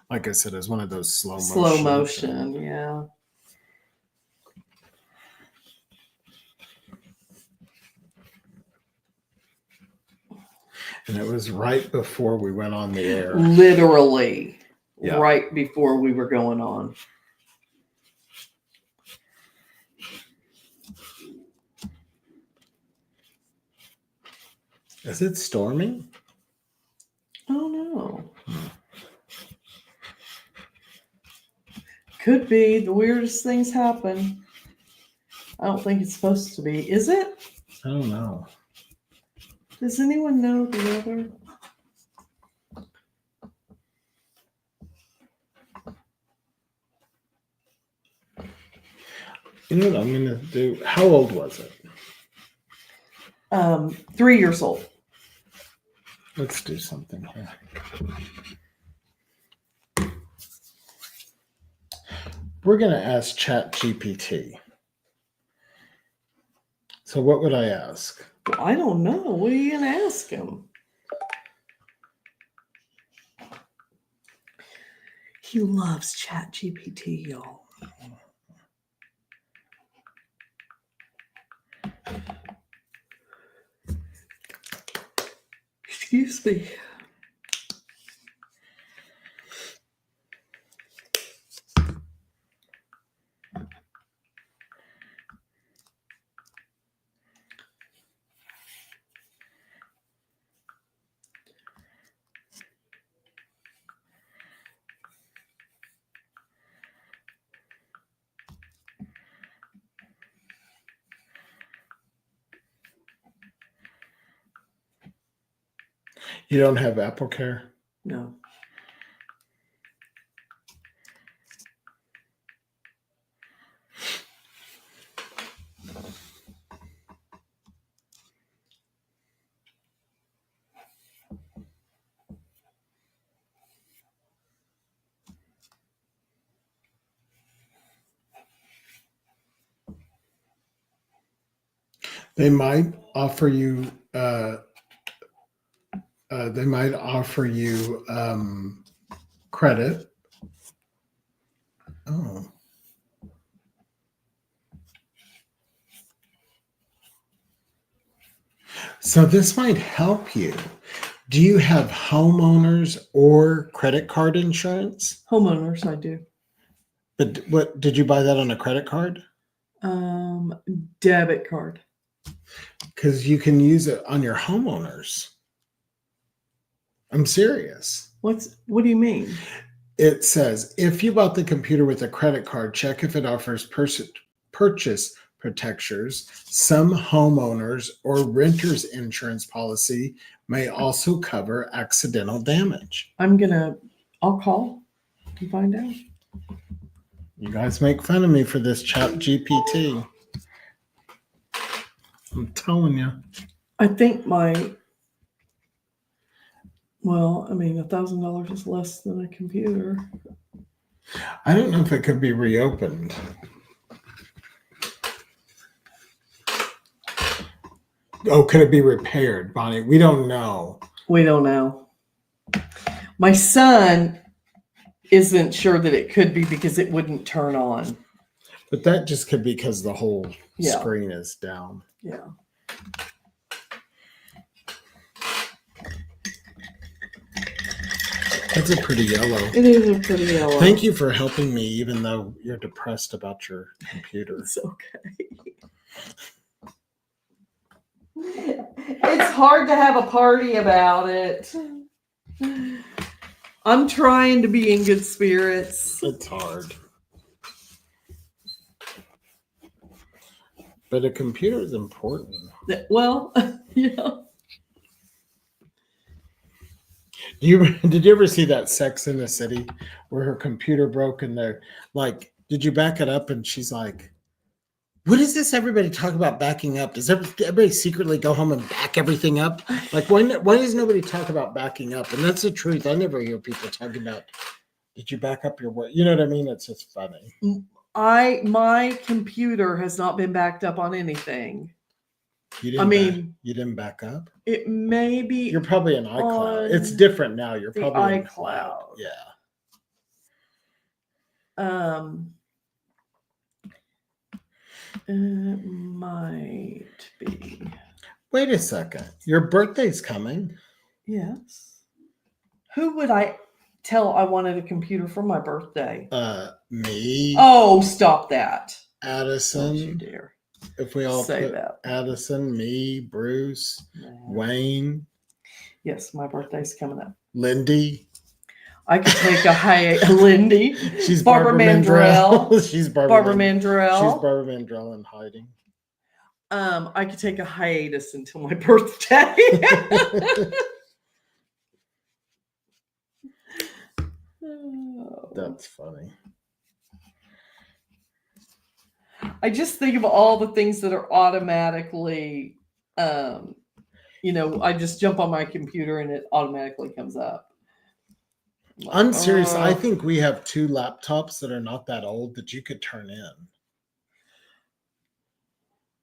like I said, it was one of those slow motion, yeah. And it was right before we went on the air. Literally, Yeah. right before we were going on. Is it storming? Oh no. Could be. The weirdest things happen. I don't think it's supposed to be. Is it? I don't know. Does anyone know the weather? You know what I'm going to do? How old was it? 3 years old. Let's do something here. We're going to ask ChatGPT. So what would I ask? Well, I don't know. What are you going to ask him? He loves ChatGPT, y'all. Excuse me. You don't have Apple Care? No. They might offer you credit. Oh. So this might help you. Do you have homeowners or credit card insurance? Homeowners, I do. But what did you buy that on a credit card? Debit card. Because you can use it on your homeowners. I'm serious. What do you mean? It says, if you bought the computer with a credit card, check if it offers purchase protectors. Some homeowners or renters insurance policy may also cover accidental damage. I'll call to find out. You guys make fun of me for this chat GPT. I'm telling you. I think $1,000 is less than a computer. I don't know if it could be reopened. Oh, could it be repaired, Bonnie? We don't know. We don't know. My son isn't sure that it could be because it wouldn't turn on. But that just could be because the whole Yeah. screen is down. Yeah. That's a pretty yellow. It is a pretty yellow. Thank you for helping me, even though you're depressed about your computer. It's okay. It's hard to have a party about it. I'm trying to be in good spirits. It's hard. But a computer is important. Well, yeah. Did you ever see that Sex in the City where her computer broke and they're like, did you back it up? And she's like, what is this everybody talk about backing up? Does everybody secretly go home and back everything up? Like, why does nobody talk about backing up? And that's the truth. I never hear people talking about, did you back up your work? You know what I mean? It's just funny. My computer has not been backed up on anything. You didn't back up? It may be. You're probably an iCloud. on It's different now. You're the probably in iCloud. Yeah. It might be. Wait a second. Your birthday's coming. Yes. Who would I tell I wanted a computer for my birthday? Me. Oh, stop that. Addison. Don't you dare. If we all say put that. Addison, me, Bruce, No. Wayne, Yes, my birthday's coming up. Lindy. I could take a Lindy. She's Barbara Mandrell. She's Barbara Mandrell. She's Barbara Mandrell in hiding. I could take a hiatus until my birthday. That's funny. I just think of all the things that are automatically, I just jump on my computer and it automatically comes up. I'm serious. I oh. think we have 2 laptops that are not that old that you could turn in.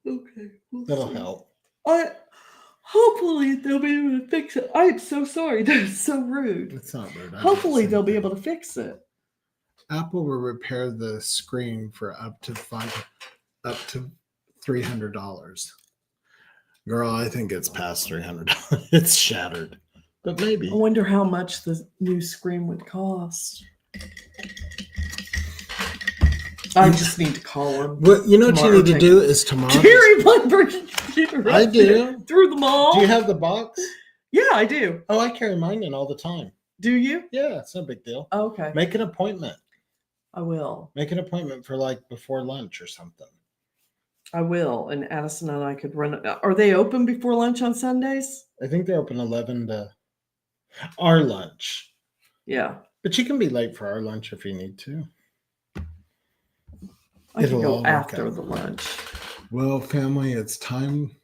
Okay. That'll help. Hopefully they'll be able to fix it. I'm so sorry. That's so rude. It's not rude. Hopefully they'll be able to fix it. Apple will repair the screen for up to $300. Girl, I think it's past $300. It's shattered, but maybe. I wonder how much the new screen would cost. I just need to call him. Well, you know what you need to do is tomorrow. Carry my computer. I do. Through the mall. Do you have the box? Yeah, I do. Oh, I carry mine in all the time. Do you? Yeah, it's no big deal. Oh, okay. Make an appointment. I will. Make an appointment for like before lunch or something. I will. And Addison and I could run. Are they open before lunch on Sundays? I think they're open 11 to our lunch. Yeah. But you can be late for our lunch if you need to. I can It'll all go work after out. the lunch. Well, family, it's time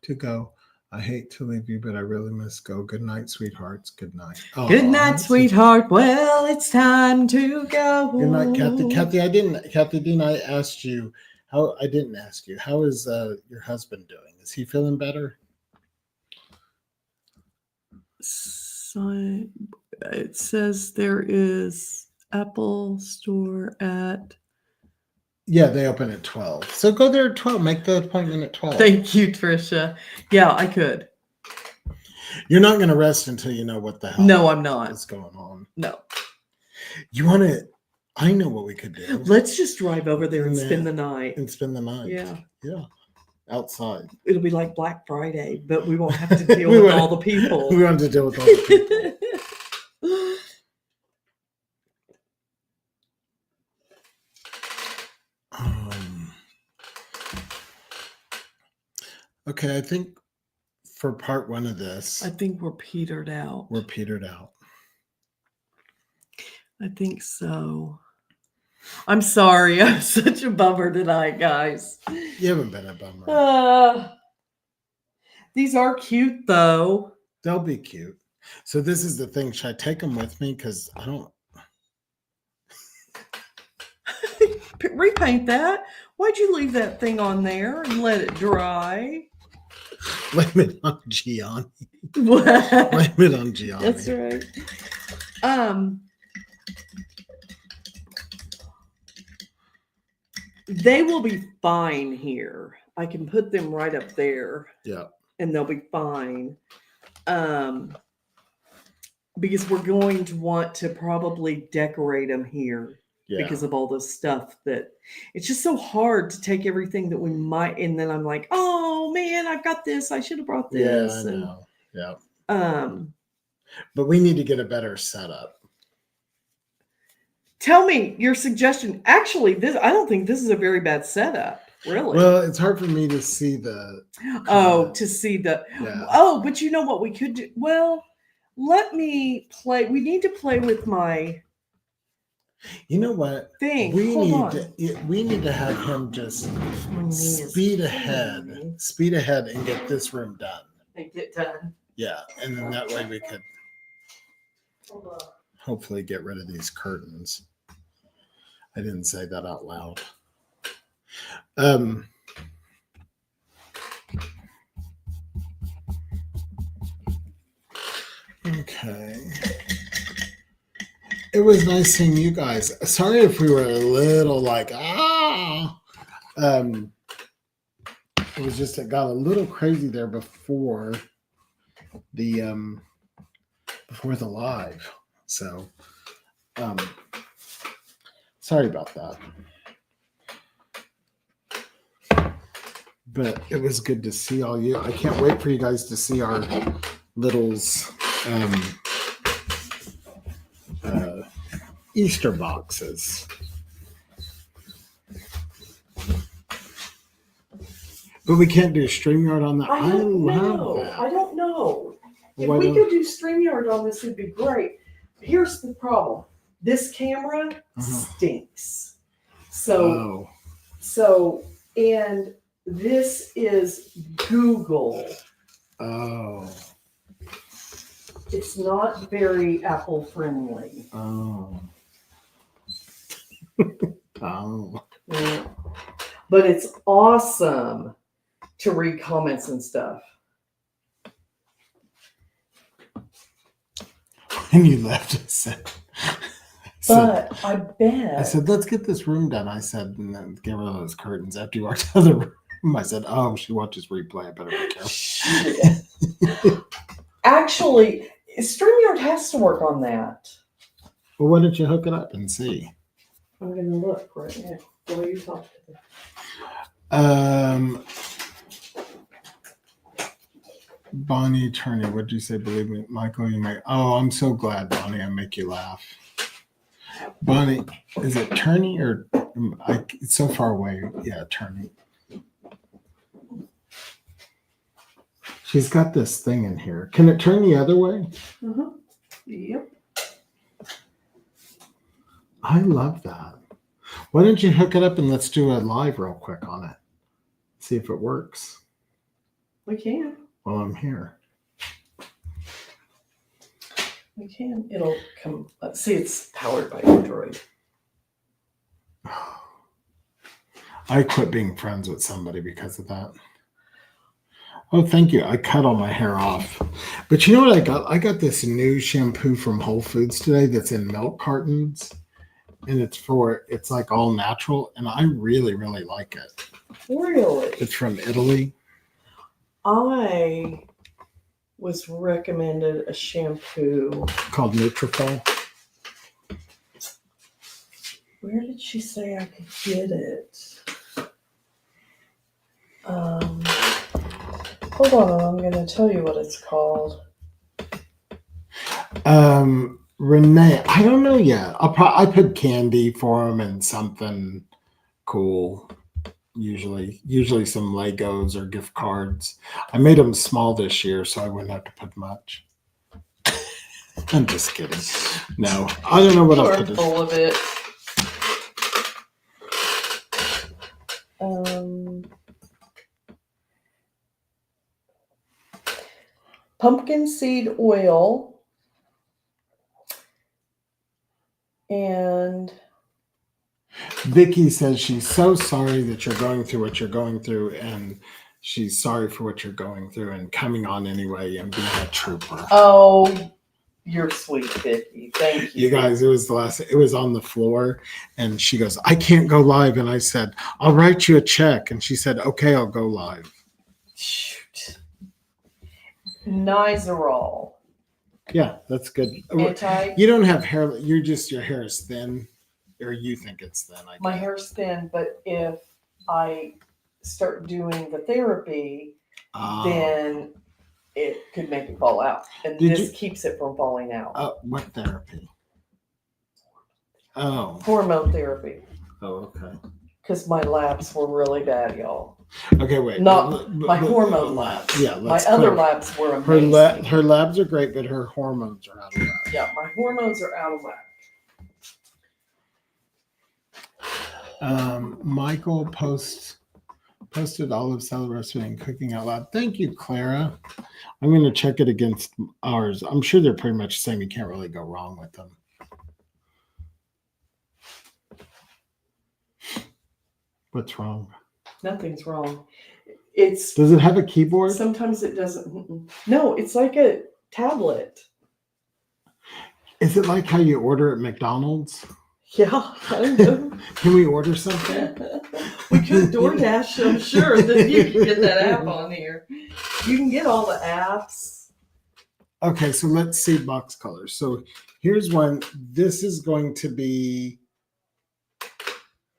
to go. I hate to leave you, but I really must go. Good night, sweethearts. Good night. Oh, Good night, sweetheart. Well, it's time to go. Good night, Kathy. Kathy Dean, I asked you how. I didn't ask you. How is your husband doing? Is he feeling better? So it says there is Apple Store at. Yeah, they open at 12. So go there at 12. Make the appointment at 12. Thank you, Trisha. Yeah, I could. You're not going to rest until you know what the hell No, I'm not. is going on. No. You want to? I know what we could do. Let's just drive over there and Yeah. spend the night. And spend the night. Yeah. Yeah. Outside. It'll be like Black Friday, but we won't have to deal We with won't. all the people. We wanted to deal with all the people. Okay, I think for part one of this, I think we're petered out. we're petered out. I think so. I'm sorry. I'm such a bummer tonight, guys. You haven't been a bummer. These are cute, though. They'll be cute. So this is the thing. Should I take them with me? Because I don't. Repaint that. Why'd you leave that thing on there and let it dry? Blame it on Gianni. What? Blame it on Gianni. That's right. They will be fine here. I can put them right up there. Yeah. And they'll be fine. Because we're going to want to probably decorate them here Yeah. because of all the stuff that it's just so hard to take everything that we might, and then I'm like, oh man, I've got this. I should have brought this. Yeah, I know. Yeah. And But we need to get a better setup. tell me your suggestion. Actually, I don't think this is a very bad setup. Really? Well, it's hard for me to see the. To see the. Yeah. Oh, but you know what we could do? Well, let me play. We need to play with my You know what? thing. We Hold need on. we need to have him just My knee is speed killing ahead and get this room done. me. And get done. Yeah, and then that way we could Hold on. hopefully get rid of these curtains. I didn't say that out loud. Okay. It was nice seeing you guys. Sorry if we were a little like it was just it got a little crazy there before the live. So sorry about that. But it was good to see all you. I can't wait for you guys to see our littles Easter boxes. But we can't do StreamYard on that. I don't love know. that. I don't know. If Why we don't- could do StreamYard on this, it'd be great. Here's the problem. This camera stinks. So, and this is Google. Oh. It's not very Apple friendly. Oh. Oh. Yeah. But it's awesome to read comments and stuff. And you left, I said, But I bet. I said, let's get this room done. I said, and then get rid of those curtains after you walked out of the room. I said, oh, she watches replay. I better be careful. Actually, StreamYard has to work on that. Well, why don't you hook it up and see? I'm going to look right now. While you talk to them. Bonnie Attorney, what did you say? Believe me, Michael, you may. Oh, I'm so glad, Bonnie. I make you laugh. Bonnie, is it Turney or it's so far away? Yeah, Turney. She's got this thing in here. Can it turn the other way? Uh-huh. Yep. I love that. Why don't you hook it up and let's do a live real quick on it? See if it works We can. while I'm here. We can. It'll come. Let's see, it's powered by Android. I quit being friends with somebody because of that. Oh, thank you. I cut all my hair off. But you know what I got? I got this new shampoo from Whole Foods today that's in milk cartons. And it's like all natural. And I really, really like it. Really? It's from Italy. I was recommended a shampoo. Called Nutrafol. Where did she say I could get it? Hold on, I'm going to tell you what it's called. Renee, I don't know yet. I put candy for him and something cool. Usually some Legos or gift cards. I made them small this year, so I wouldn't have to put much. I'm just kidding. No, I don't know what People I'll are put in. full of it. Pumpkin seed oil and Vicky says she's so sorry that you're going through what you're going through, and she's sorry for what you're going through and coming on anyway and being a trooper. oh, you're sweet, Vicky. Thank you. You guys, it was on the floor, and she goes, I can't go live. And I said, I'll write you a check. And she said, okay, I'll go live. Shoot. Nizoral. Yeah, that's good. Anti. You don't have hair. Your hair is thin, or you think it's thin. My hair's thin, but if I start doing the therapy, then it could make it fall out. And this keeps it from falling out. What therapy? Oh. Hormone therapy. Oh, okay. Because my labs were really bad, y'all. Okay, wait. Not my hormone labs. Yeah, my other labs were amazing. Her labs are great, but her hormones are out of whack. Yeah, my hormones are out of whack. Michael posted olive salad recipe and cooking out loud. Thank you, Clara. I'm going to check it against ours. I'm sure they're pretty much the same. You can't really go wrong with them. What's wrong? Nothing's wrong. Does it have a keyboard? Sometimes it doesn't. No, it's like a tablet. Is it like how you order at McDonald's? Yeah, kind of. Can we order something? We could DoorDash, I'm sure that you can get that app on here. You can get all the apps. Okay, so let's see box colors. So here's one. This is going to be...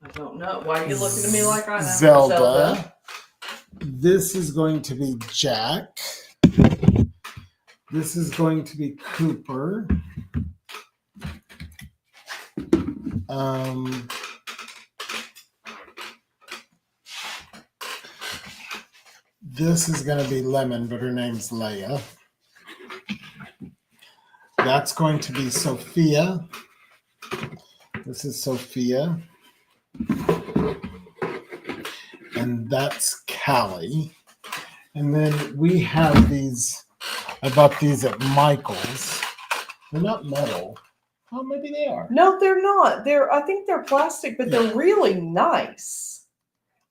I don't know. Why are you looking at me like I know? Zelda. This is going to be Jack. This is going to be Cooper. This is going to be Lemon, but her name's Leia. That's going to be Sophia. This is Sophia. And that's Callie. And then we have these. I bought these at Michael's. They're not metal. Oh, maybe they are. No, they're not. I think they're plastic, but they're really nice.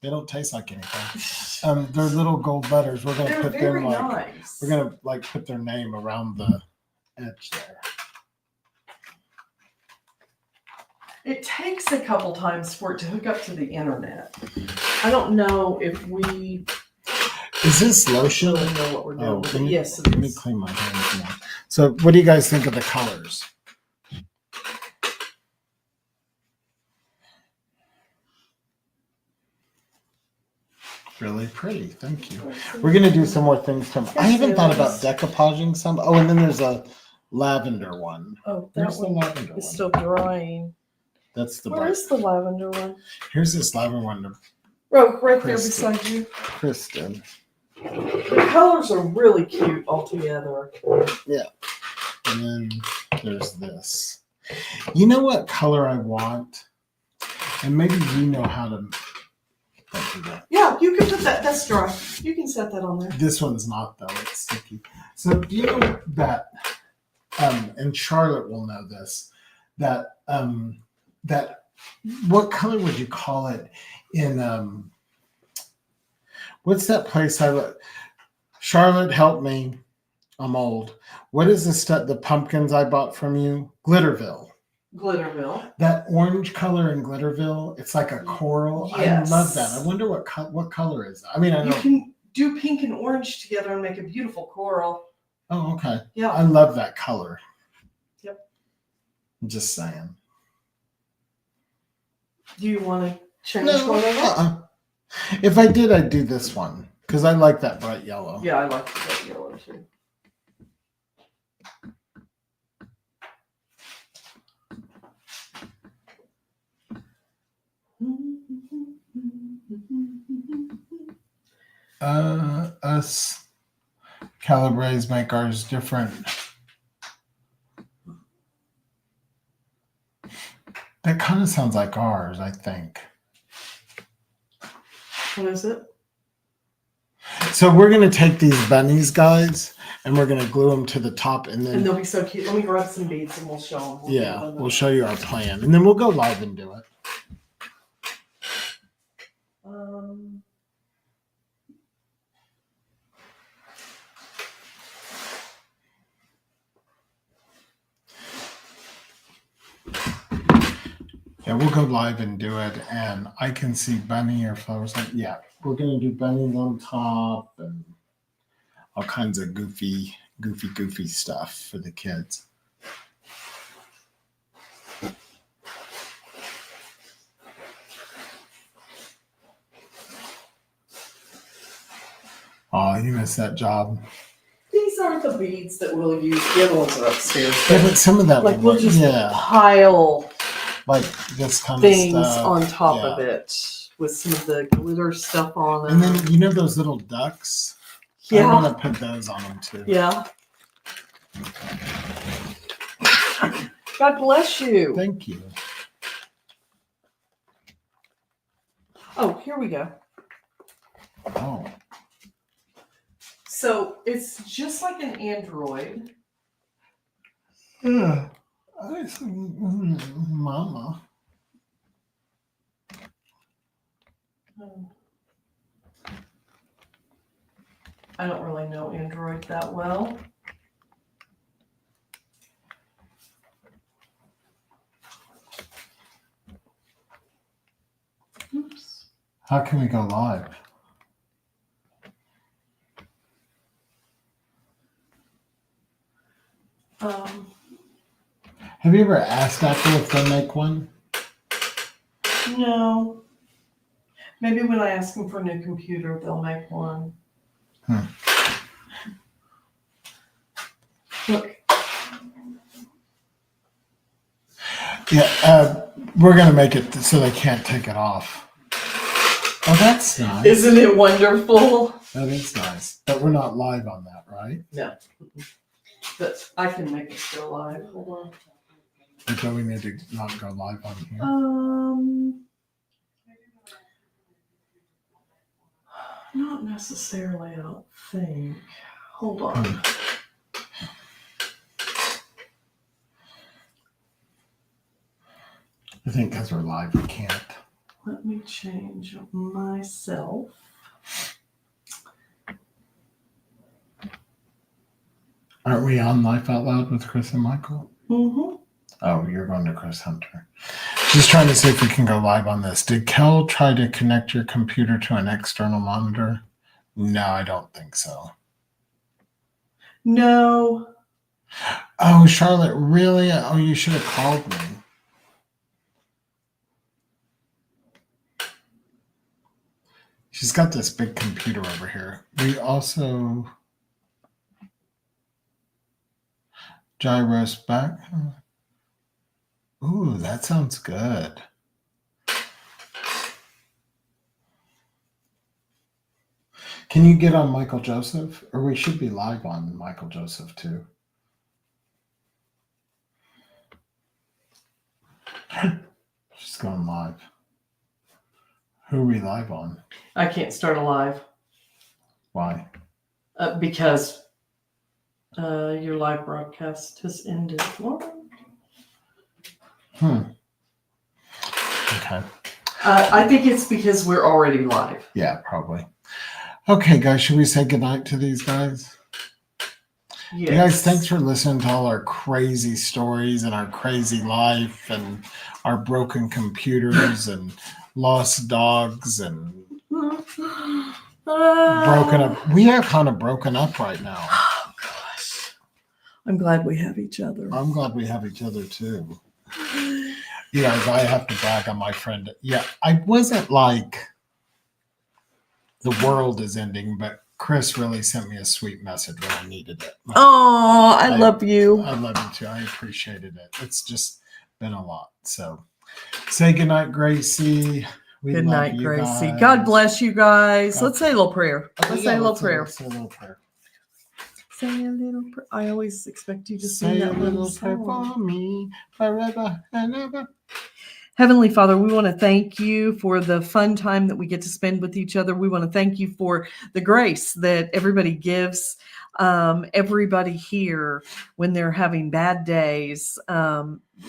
They don't taste like anything. They're little gold letters. We're gonna put them nice. We're gonna put their name around the edge there. It takes a couple times for it to hook up to the internet. I don't know if we Is this lotion? really know what we're doing. Oh, with let it. me, Yes, let me clean my hands more. So, what do you guys think of the colors? Really pretty. Thank you. We're gonna do some more things. I haven't thought about decoupaging some. Oh, and then there's a lavender one. Oh, that Where's the one lavender is one? still drying. That's the Where black. is the lavender one? Here's this lavender one. Oh, right there Kristen. beside you. Kristen. The colors are really cute altogether. And then there's this. You know what color I want? And maybe you know how to do that. Yeah, you can put that. That's dry. You can set that on there. This one's not though, it's sticky. So do you know that and Charlotte will know this, that what color would you call it in what's that place Charlotte, help me. I'm old. What is the pumpkins I bought from you? Glitterville. Glitterville. That orange color in Glitterville, it's like a coral. Yes. I love that. I wonder what color is that? I mean, I You know. can do pink and orange together and make a beautiful coral. Oh, okay. Yeah. I love that color. Yep. I'm just saying. Do you want to change No, one of them? If I did, I'd do this one because I like that bright yellow. Yeah, I like that yellow too. Us Calibres make ours different. That kind of sounds like ours, I think. What is it? So we're going to take these bunnies, guys, and we're going to glue them to the top, and And then they'll be so cute. Let me grab some beads and we'll show them. yeah, we'll show you our plan, and then we'll go live and do it. Yeah, we'll go live and do it, and I can see bunny or flowers. Like, yeah, we're gonna do bunnies on top and all kinds of goofy stuff for the kids. Oh, you missed that job. These aren't the beads that we'll use. The other ones are upstairs. Yeah, but some of that, Like we'll just yeah, pile like this kind things of stuff on top yeah. of it with some of the glitter stuff on it. And then you know those little ducks? I Yeah. want to put those on them too. Yeah. God bless you. Thank you. Oh, here we go. Oh, So it's just like an Android. yeah. Mama. I don't really know Android that well. Oops. How can we go live? Have you ever asked Apple if they make one? No. Maybe when I ask them for a new computer, they'll make one. Look. Yeah, we're gonna make it so they can't take it off. Oh, that's nice. Isn't it wonderful? That is nice. But we're not live on that, right? No. But I can make it still live. Hold on. Until we need to not go live on here. Not necessarily, I don't think. Hold on. I think because we're live, we can't. Let me change myself. Aren't we on Life Out Loud with Kris and Michael? Mm-hmm. Oh, you're going to Kris Hunter. Just trying to see if we can go live on this. Did Kel try to connect your computer to an external monitor? No, I don't think so. No. Oh, Charlotte, really? Oh, you should have called me. She's got this big computer over here. We also gyros back. Ooh, that sounds good. Can you get on Michael Joseph? Or we should be live on Michael Joseph too. She's going live. Who are we live on? I can't start a live Why? because your live broadcast has ended. What? Okay. I think it's because we're already live. Yeah, probably. Okay, guys, should we say goodnight to these guys? Yes. You guys, thanks for listening to all our crazy stories and our crazy life and our broken computers and lost dogs and broken up. We are kind of broken up right now. Oh, gosh. I'm glad we have each other. I'm glad we have each other too. You guys, I have to brag on my friend. Yeah, I wasn't like the world is ending, but Kris really sent me a sweet message when I needed it. Oh, I love you. I love you too. I appreciated it. It's just been a lot. So say goodnight, Gracie. We Good love night, you Gracie. guys. God bless you guys. God- Let's say a little prayer. Okay, Let's yeah, say a little let's prayer. say a little prayer. Say a little prayer. I always expect you to Say sing a that little little prayer song. for me forever and ever. Heavenly Father, we want to thank you for the fun time that we get to spend with each other. We want to thank you for the grace that everybody gives everybody here when they're having bad days.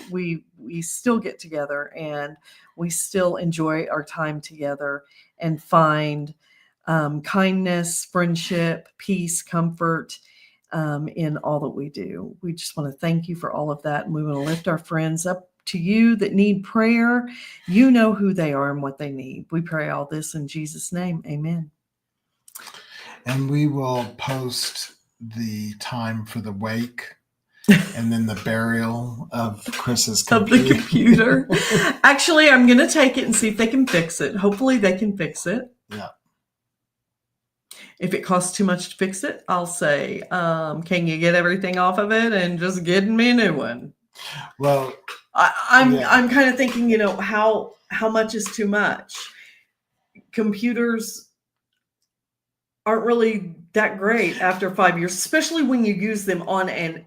We still get together and we still enjoy our time together and find kindness, friendship, peace, comfort in all that we do. We just want to thank you for all of that. And we want to lift our friends up to you that need prayer. You know who they are and what they need. We pray all this in Jesus' name. Amen. And we will post the time for the wake and then the burial of Chris's Of the computer. computer. Actually, I'm going to take it and see if they can fix it. Hopefully they can fix it. Yeah. If it costs too much to fix it, I'll say, can you get everything off of it and just get me a new one? Well, I'm kind of thinking, how much is too much? Computers aren't really that great after 5 years, especially when you use them on a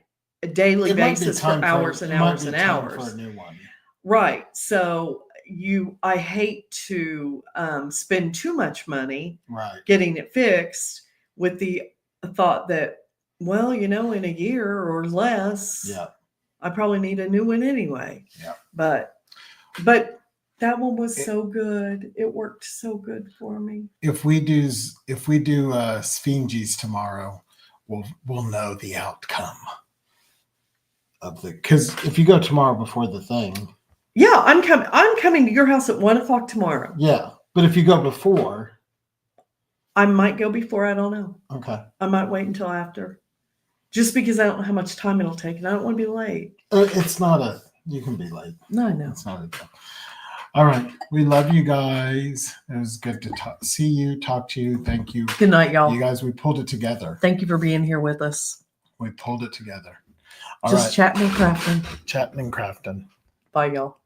daily it might be basis for time hours and hours and time hours. for a new one. Right. So I hate to spend too much money Right. getting it fixed with the thought that, well, in a year or less, Yeah. I probably need a new one anyway. Yeah. But that one was so good. It worked so good for me. If we do Sphinges tomorrow, we'll know the outcome of because if you go tomorrow before the thing. Yeah, I'm coming to your house at 1:00 tomorrow. Yeah. But if you go before, I might go before. I don't know. okay. I might wait until after, just because I don't know how much time it'll take, and I don't want to be late. It's not you can be late. No, I know. It's not a deal. All right. We love you guys. It was good to see you, talk to you. Thank you. Good night, y'all. You guys, we pulled it together. Thank you for being here with us. We pulled it together. All Just right. chatting and crafting. Chatting and crafting. Bye, y'all.